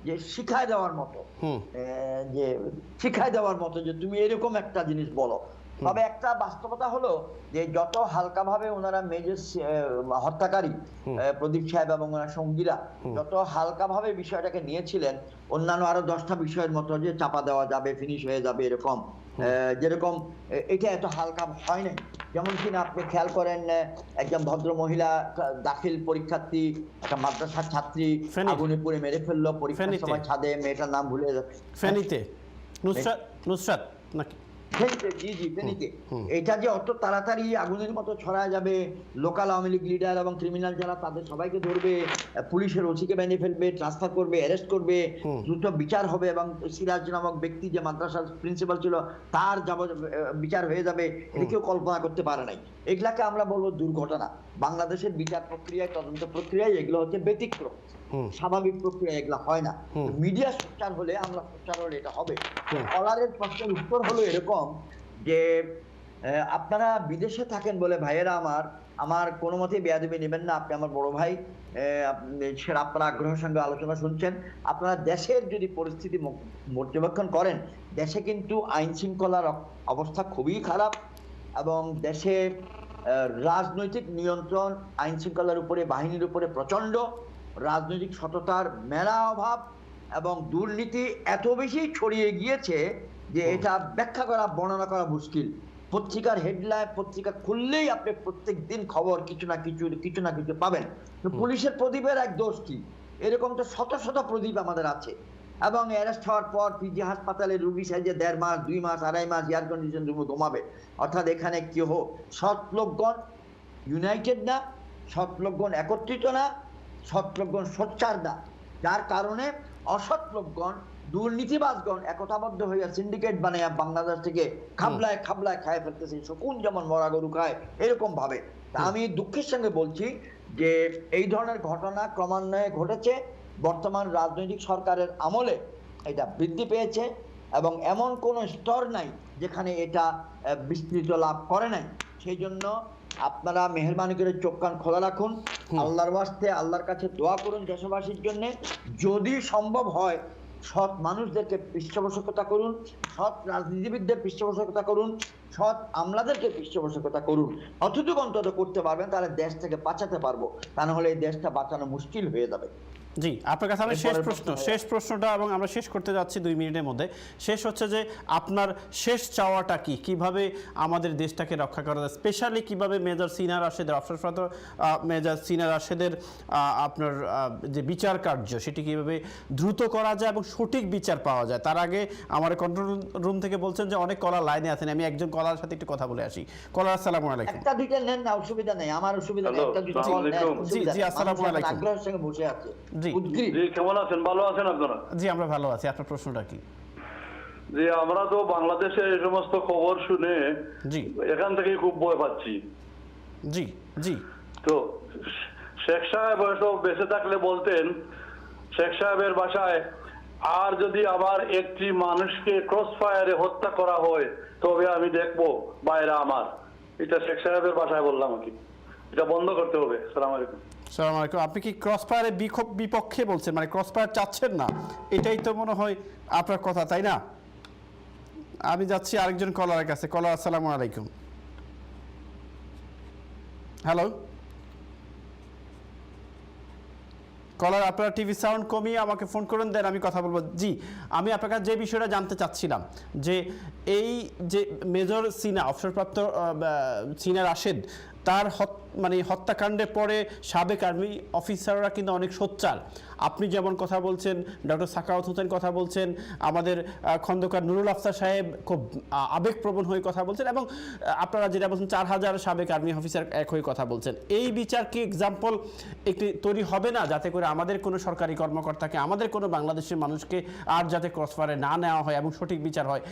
যে শিখায় দেওয়ার মতো যে তুমি এরকম একটা জিনিস বলো। তবে একটা বাস্তবতা হলো যে যত হালকাভাবে ওনারা মেজর হত্যাকারী প্রদীপ সাহেব এবং ওনার সঙ্গীরা যত হালকাভাবে বিষয়টাকে নিয়েছিলেন, অন্যান্য আরো 10টা বিষয়ের মতো যে চাপা দেওয়া যাবে, ফিনিশ হয়ে যাবে এরকম, যেরকম এটা এত হালকা হয় নাই। যেমন কিনা আপনি খেয়াল করেন, একজন ভদ্র মহিলা দাখিল পরীক্ষার্থী, একটা মাদ্রাসার ছাত্রী আগুনে পুড়ে মেরে ফেললো পরীক্ষার সময় ছাদে, মেয়েটার নাম ভুলে যাচ্ছে, ফেনীতে নুসরাত নাকি? এটা যে অত তাড়াতাড়ি আগুনের মতো ছড়ায় যাবে, লোকাল আওয়ামী লীগ লিডার এবং ক্রিমিনাল যারা তাদের সবাইকে ধরবে, পুলিশের ওসিকে বেঁধে ফেলবে, ট্রান্সফার করবে, অ্যারেস্ট করবে, দ্রুত বিচার হবে এবং সিরাজ নামক ব্যক্তি যে মাদ্রাসার প্রিন্সিপাল ছিল তার বিচার হয়ে যাবে, এটা কেউ কল্পনা করতে পারে নাই। এগুলাকে আমরা বলবো দুর্ঘটনা। বাংলাদেশের বিচার প্রক্রিয়ায়, তদন্ত প্রক্রিয়ায় এগুলো হচ্ছে ব্যতিক্রম, স্বাভাবিক প্রক্রিয়া এগুলা হয় না। মিডিয়া সোচ্চার হলে, আমরা সোচ্চার হলে এটা হবে। কলারের প্রশ্নের উত্তর হলো এরকম যে আপনারা বিদেশে থাকেন বলে ভাইয়েরা আমার কোনো মতেই বেয়াদবি নেবেন না, আপনি আমার বড় ভাই, আপনারা আগ্রহের সঙ্গে আলোচনা শুনছেন। আপনারা দেশের যদি পরিস্থিতি পর্যবেক্ষণ করেন, দেশে কিন্তু আইন শৃঙ্খলার অবস্থা খুবই খারাপ এবং দেশে রাজনৈতিক নিয়ন্ত্রণ, আইন শৃঙ্খলার উপরে, বাহিনীর উপরে প্রচন্ড, রাজনৈতিক সততার মেলা অভাব এবং দুর্নীতি এত বেশি ছড়িয়ে গিয়েছে যে এটা ব্যাখ্যা করা, বর্ণনা করা মুশকিল। পত্রিকার হেডলাইন, পত্রিকা খুললেই আপনি প্রত্যেক দিন খবর কিছু না কিছু পাবেন। পুলিশের প্রদীপের এক দোষ কি? এরকম তো শত শত প্রদীপ আমাদের আছে এবং অ্যারেস্ট হওয়ার পর পিজি হাসপাতালে রুগী সাইজে 1.5 মাস, 2 মাস, 2.5 মাস এয়ার কন্ডিশন রুমে ঘুমাবে। অর্থাৎ এখানে কেউ সৎ লোকগণ ইউনাইটেড না, সৎ লোকগণ একত্রিত না, সৎ লোকগণ সোচ্চার না, যার কারণে অসৎ লোকগণ, দুর্নীতিবাজগণ একতাবদ্ধ হইয়া সিন্ডিকেট বানাইয়া বাংলাদেশ থেকে খাবলায় খায় ফেলতেছে, শকুন যেমন মরা গরু খায় এরকম ভাবে। আমি দুঃখের সঙ্গে বলছি যে এই ধরনের ঘটনা ক্রমান্বয়ে ঘটেছে। বর্তমান রাজনৈতিক সরকারের আমলে এটা বৃদ্ধি পেয়েছে এবং এমন কোনো স্তর নাই যেখানে এটা বিস্তৃত লাভ করে নাই। সেই জন্য আপনারা মেহেরবানি করে চোখ কান খোলা রাখুন, আল্লাহর ওয়াস্তে আল্লাহর কাছে দোয়া করুন দেশবাসীর জন্য। যদি সম্ভব হয় সৎ মানুষদেরকে পৃষ্ঠপোষকতা করুন, সৎ রাজনীতিবিদদের পৃষ্ঠপোষকতা করুন, সৎ আমলাদেরকে পৃষ্ঠপোষকতা করুন। অতটুকু অন্তত করতে পারবেন, তাহলে দেশ থেকে বাঁচাতে পারবো। তা না হলে এই দেশটা বাঁচানো মুশকিল হয়ে যাবে। জি, আপনার কাছে আমি শেষ প্রশ্নটা এবং আমরা শেষ করতে যাচ্ছি 2 মিনিটের মধ্যে। শেষ হচ্ছে যে আপনার শেষ চাওয়াটা কি, কিভাবে আমাদের দেশটাকে রক্ষা করা যায়, স্পেশালি কিভাবে মেজর সিনা রাশেদের অবসরপ্রাপ্ত মেজর সিনা রাশেদের আপনার যে বিচার কার্য সেটি কিভাবে দ্রুত করা যায় এবং সঠিক বিচার পাওয়া যায়। তার আগে আমার কন্ট্রোল রুম থেকে বলছেন যে অনেক কলার লাইনে আছেন, আমি একজন কলার সাথে একটু কথা বলে আসি। কলার আসসালামু আলাইকুম। একটা দুইটা নেন না, অসুবিধা নেই, আমার অসুবিধা নেই, একটা দুইটা কল নেন। জি জি, আসসালামু আলাইকুম। আগ্রহের সঙ্গে বসে আছে। জি জি, কেমন আছেন? ভালো আছেন আপনারা? জি, আমরা ভালো আছি। আপনার প্রশ্নটা কি? জি, আমরা তো বাংলাদেশে এই সমস্ত খবর শুনে জি এখান থেকে খুব ভয় পাচ্ছি। জি জি তো শেখ সাহেব হয়তো বেঁচে থাকলে বলতেন, শেখ সাহেবের বাসায় আর যদি আমার একটি মানুষকে ক্রস ফায়ারে হত্যা করা হয় তবে আমি দেখবো বাইরে আমার। এটা শেখ সাহেবের বাসায় বললাম আর কি। এটা বন্ধ করতে হবে। আসসালামু আলাইকুম। আসসালামু আলাইকুম। আপনি কি ক্রস ফায়ারের বিপক্ষে বলছেন, মানে ক্রস ফায়ার চাচ্ছেন না, এটাই তো মনে হয় আপনার কথা, তাই না? আমি যাচ্ছি আরেকজন কলারের কাছে। কলার আসসালামু আলাইকুম। হ্যালো কলার, আপনারা টিভি সাউন্ড কমিয়ে আমাকে ফোন করুন, দেন আমি কথা বলবো। জি, আমি আপনার কাছে যে বিষয়টা জানতে চাচ্ছিলাম যে এই যে মেজর সিনা অবসরপ্রাপ্ত সিনা রাশেদ, তার মানে হত্যাকাণ্ডের পরে সাবেক আর্মি অফিসাররা কিন্তু অনেক সোচ্চার। আপনি যেমন কথা বলছেন, ডক্টর সাখাওয়াত হোসেন কথা বলছেন, আমাদের খন্দকার নুরুল আফসার সাহেব খুব আবেগপ্রবণ হয়ে কথা বলছেন, এবং আপনারা যেটা বলছেন 4000 সাবেক আর্মি অফিসার এক হয়ে কথা বলছেন। এই বিচার কি এক্সাম্পল একটি তৈরি হবে না, যাতে করে আমাদের কোনো সরকারি কর্মকর্তাকে, আমাদের কোনো বাংলাদেশের মানুষকে আর যাতে ক্রসফায়ারে না নেওয়া হয় এবং সঠিক বিচার হয়?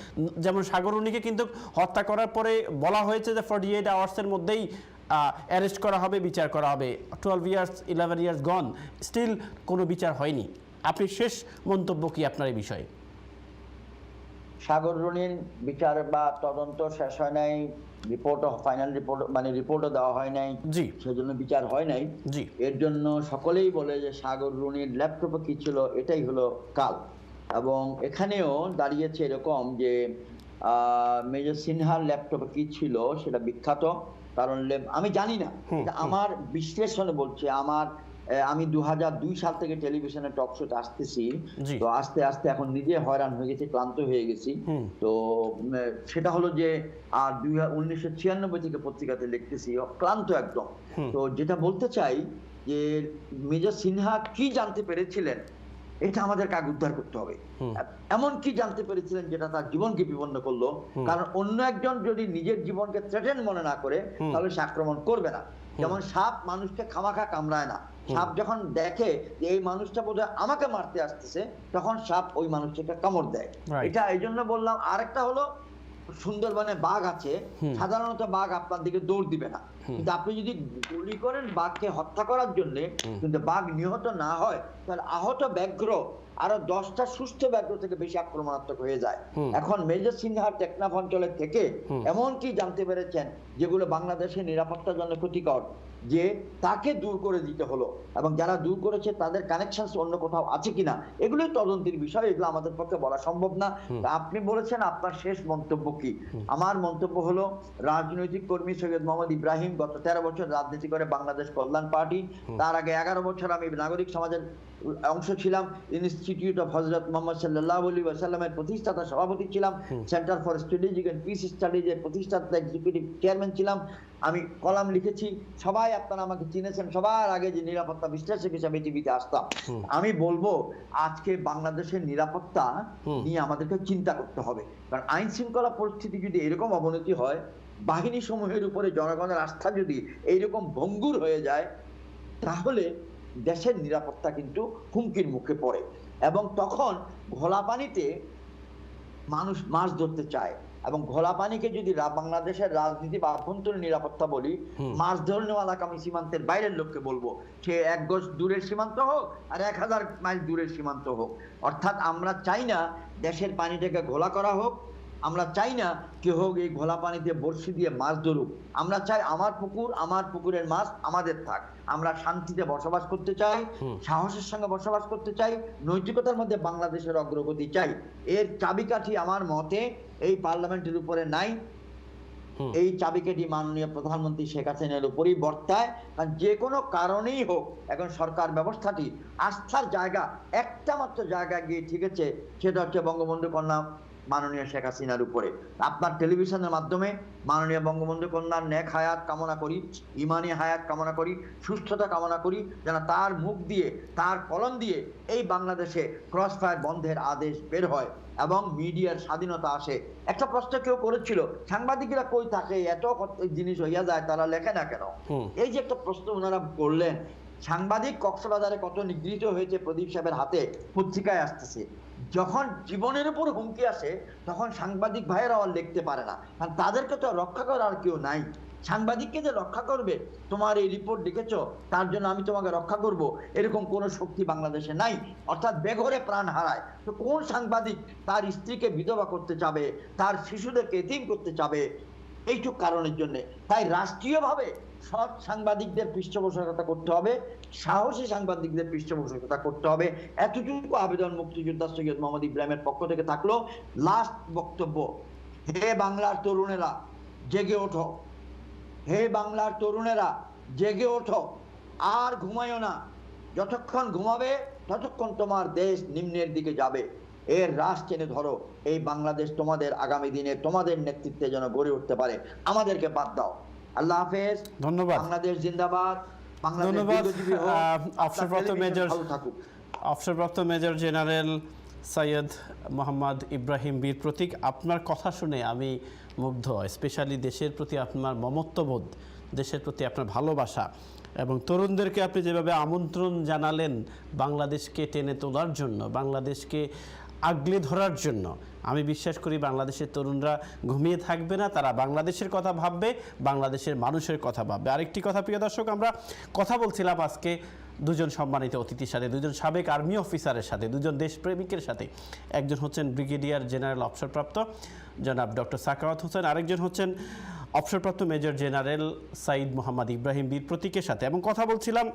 যেমন সাগররুনিকে কিন্তু হত্যা করার পরে বলা হয়েছে যে 48 আওয়ার্সের মধ্যেই অ্যারেস্ট করা হবে, বিচার করা হবে। 12 ইয়ার্স 11 ইয়ার্স গন, স্টিল কোনো বিচার হয়নি। আপনি শেষ মন্তব্য কি আপনার এই বিষয়ে? সাগররুনির বিচার বা তদন্ত শেষ হয় নাই, রিপোর্টও ফাইনাল রিপোর্ট মানে রিপোর্টও দেওয়া হয় নাই, জি, সেজন্য বিচার হয় নাই। জি, এর জন্য সকলেই বলে যে সাগররুনির ল্যাপটপে কি ছিল, এটাই হলো কাল। এবং এখানেও দাঁড়িয়েছে এরকম যে মেজর সিনহার ল্যাপটপে কি ছিল সেটা বিখ্যাত, কারণ আমি জানি না, আমার বিশ্লেষণে বলছে। আমি 2002 সাল থেকে টেলিভিশনে টক শোতে আসতেছি, তো আস্তে আস্তে এখন নিজে হয়রান হয়ে গেছি, ক্লান্ত হয়ে গেছি। তো সেটা হলো যে আর 1996 থেকে পত্রিকাতে লিখতেছি, ক্লান্ত একদম। তো যেটা বলতে চাই যে মেজর সিনহা কি জানতে পেরেছিলেন এটা আমাদের কাজ উদ্ধার করতে হবে। এমন কি জানতে পেরেছিলেন যেটা তার জীবনকে বিপন্ন করলো? কারণ অন্য একজন যদি নিজের জীবনকে থ্রেটেন মনে না করে তাহলে সে আক্রমণ করবে না। যেমন সাপ মানুষকে খামাখা কামড়ায় না, সাপ যখন দেখে যে এই মানুষটা বোধহয় আমাকে মারতে আসতেছে তখন সাপ ওই মানুষটাকে কামড় দেয়। এটা এই জন্য বললাম। আরেকটা হলো সুন্দরবনে বাঘ আছে, সাধারণত বাঘ আপনার দিকে দৌড় দিবে না, কিন্তু আপনি যদি গুলি করেন বাঘকে হত্যা করার জন্য, কিন্তু বাঘ নিহত না হয় তাহলে আহত ব্যাঘ্র আরো 10টা সুস্থ ব্যাঘ্র থেকে বেশি আক্রমণাত্মক হয়ে যায়। এখন মেজর সিনহার টেকনাফ অঞ্চলের থেকে এমন কি জানতে পেরেছেন যেগুলো বাংলাদেশের নিরাপত্তার জন্য ক্ষতিকর, যে তাকে দূর করে দিতে হলো, এবং যারা দূর করেছে তাদের কানেকশন অন্য কোথাও আছে কিনা, এগুলোই তদন্তের বিষয়, এগুলো আমাদের পক্ষে বলা সম্ভব না। আপনি বলেছেন আপনার শেষ মন্তব্য কি? আমার মন্তব্য হলো, রাজনৈতিক কর্মী সৈয়দ মোহাম্মদ ইব্রাহিম গত 13 বছর রাজনীতি করে বাংলাদেশ কল্যাণ পার্টি, তার আগে 11 বছর আমি নাগরিক সমাজের অংশ ছিলাম, ইনস্টিটিউট অফ হযরত মুহাম্মদ সাল্লাল্লাহু আলাইহি ওয়াসাল্লামের প্রতিষ্ঠাতা সভাপতি ছিলাম, centre for strategic and peace studies এর প্রতিষ্ঠাতা এক্সিকিউটিভ চেয়ারম্যান ছিলাম, আমি কলাম লিখেছি, সবাই আপনারা আমাকে চিনেছেন, সবার আগে যে নিরাপত্তা বিশ্লেষক হিসেবে টিভিতে আসতাম। আমি বলবো আজকে বাংলাদেশের নিরাপত্তা নিয়ে আমাদেরকে চিন্তা করতে হবে, কারণ আইন শৃঙ্খলা পরিস্থিতি যদি এরকম অবনতি হয়, বাহিনী সমূহের উপরে জনগণের আস্থা যদি এইরকম ভঙ্গুর হয়ে যায়, তাহলে দেশের নিরাপত্তা কিন্তু হুমকির মুখে পড়ে। এবং তখন ঘোলা পানিতে মানুষ মাছ ধরতে চায়, এবং ঘোলা পানিকে যদি বাংলাদেশের রাজনীতি বা আভ্যন্তরীণ নিরাপত্তা বলি, মাছ ধরনেওয়ালাকে আমি সীমান্তের বাইরের লোককে বলবো, সে 1 গজ দূরের সীমান্ত হোক আর 1000 মাইল দূরের সীমান্ত হোক। অর্থাৎ আমরা চাই না দেশের পানিটাকে ঘোলা করা হোক, আমরা চাই না কেউ হোক এই ঘোলা পানিতে বড়শি দিয়ে মাছ ধরুক। আমরা চাই আমার পুকুর, আমার পুকুরের মাছ আমাদের থাক। আমরা শান্তিতে বসবাস করতে চাই, সাহসের সঙ্গে বসবাস করতে চাই, নৈতিকতার মধ্যে বাংলাদেশের অগ্রগতি চাই। এর চাবিকাঠি আমার মতে এই পার্লামেন্টের উপরে নাই, এই চাবিকাঠি মাননীয় প্রধানমন্ত্রী শেখ হাসিনার উপরই বর্তায়। কারণ যে কোনো কারণেই হোক এখন সরকার ব্যবস্থাটি আস্থার জায়গা একটা মাত্র জায়গায় গিয়ে ঠিকেছে, সেটা হচ্ছে বঙ্গবন্ধু কন্যা মাননীয় শেখ হাসিনার উপরে। আপনার টেলিভিশনের মাধ্যমে মাননীয় বঙ্গবন্ধু কন্যার নেক হায়াত কামনা করি, ইমানি হায়াত কামনা করি, সুস্থতা কামনা করি, যেন তার মুখ দিয়ে, তার কলম দিয়ে এই বাংলাদেশে ক্রস ফায়ার বন্ধের আদেশ বের হয় এবং মিডিয়ার স্বাধীনতা আসে। একটা প্রশ্ন কেউ করেছিল, সাংবাদিকরা কই থাকে, এত জিনিস হইয়া যায়, তারা লেখে না কেন? এই যে একটা প্রশ্ন ওনারা করলেন, সাংবাদিক কক্সবাজারে কত নিগৃহীত হয়েছে প্রদীপ সাহেবের হাতে পত্রিকায় আসতেছে। যখন জীবনের উপর হুমকি আসে তখন সাংবাদিক ভাইয়েরা আর লিখতে পারে না, কারণ তাদেরকে তো রক্ষা করার কেউ নাই। সাংবাদিককে যে রক্ষা করবে, তোমার এই রিপোর্ট লিখেছো তার জন্য আমি তোমাকে রক্ষা করব, এরকম কোনো শক্তি বাংলাদেশে নাই। অর্থাৎ বেঘরে প্রাণ হারায়। তো কোন সাংবাদিক তার স্ত্রীকে বিধবা করতে চাবে, তার শিশুদেরকে এতিম করতে চাবে? এইটুক কারণের জন্য তাই রাষ্ট্রীয়ভাবে সৎ সাংবাদিকদের পৃষ্ঠপোষকতা করতে হবে, সাহসী সাংবাদিকদের পৃষ্ঠপোষকতা করতে হবে। এতটুকু আবেদন মুক্তিযোদ্ধা সৈয়দ মোহাম্মদ ইব্রাহিমের পক্ষ থেকে থাকলো। লাস্ট বক্তব্য, হে বাংলার তরুণেরা জেগে ওঠো, হে বাংলার তরুণেরা জেগে ওঠো, আর ঘুমাইও না। যতক্ষণ ঘুমাবে ততক্ষণ তোমার দেশ নিম্নের দিকে যাবে। এর রাশ টেনে ধরো, এই বাংলাদেশ তোমাদের আগামী দিনে তোমাদের নেতৃত্বে যেন গড়ে উঠতে পারে। আমাদেরকে বাদ দাও। আল্লাহ হাফেজ। ধন্যবাদ। বাংলাদেশ জিন্দাবাদ। ধন্যবাদ। অবসরপ্রাপ্ত মেজর জেনারেল সৈয়দ মোহাম্মদ ইব্রাহিম বীর প্রতীক, আপনার কথা শুনে আমি মুগ্ধ। স্পেশালি দেশের প্রতি আপনার মমত্ববোধ, দেশের প্রতি আপনার ভালোবাসা এবং তরুণদেরকে আপনি যেভাবে আমন্ত্রণ জানালেন বাংলাদেশকে টেনে তোলার জন্য, বাংলাদেশকে আগলে ধরার জন্য, আমি বিশ্বাস করি বাংলাদেশের তরুণরা ঘুমিয়ে থাকবে না, তারা বাংলাদেশের কথা ভাববে, বাংলাদেশের মানুষের কথা ভাববে। আরেকটি কথা প্রিয় দর্শক, আমরা কথা বলছিলাম আজকে দুজন সম্মানিত অতিথির সাথে, দুজন সাবেক আর্মি অফিসারের সাথে, দুজন দেশপ্রেমিকের সাথে। একজন হচ্ছেন ব্রিগেডিয়ার জেনারেল অবসরপ্রাপ্ত জনাব ডক্টর সাখাওয়াত হোসেন, আরেকজন হচ্ছেন অবসরপ্রাপ্ত মেজর জেনারেল সাইদ মোহাম্মদ ইব্রাহিম বীর প্রতীকের সাথে, এবং কথা বলছিলাম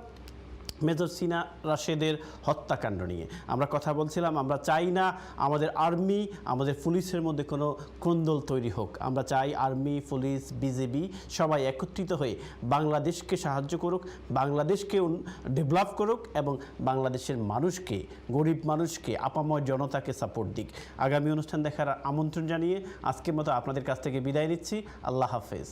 মেজর সিনা রাশেদের হত্যাকাণ্ড নিয়ে। আমরা কথা বলছিলাম, আমরা চাই না আমাদের আর্মি, আমাদের পুলিশের মধ্যে কোনো কোন্দল তৈরি হোক। আমরা চাই আর্মি, পুলিশ, বিজেপি সবাই একত্রিত হয়ে বাংলাদেশকে সাহায্য করুক, বাংলাদেশকে ডেভেলপ করুক এবং বাংলাদেশের মানুষকে, গরিব মানুষকে, আপাময় জনতাকে সাপোর্ট দিক। আগামী অনুষ্ঠান দেখার আমন্ত্রণ জানিয়ে আজকের মতো আপনাদের কাছ থেকে বিদায় নিচ্ছি। আল্লাহ হাফেজ।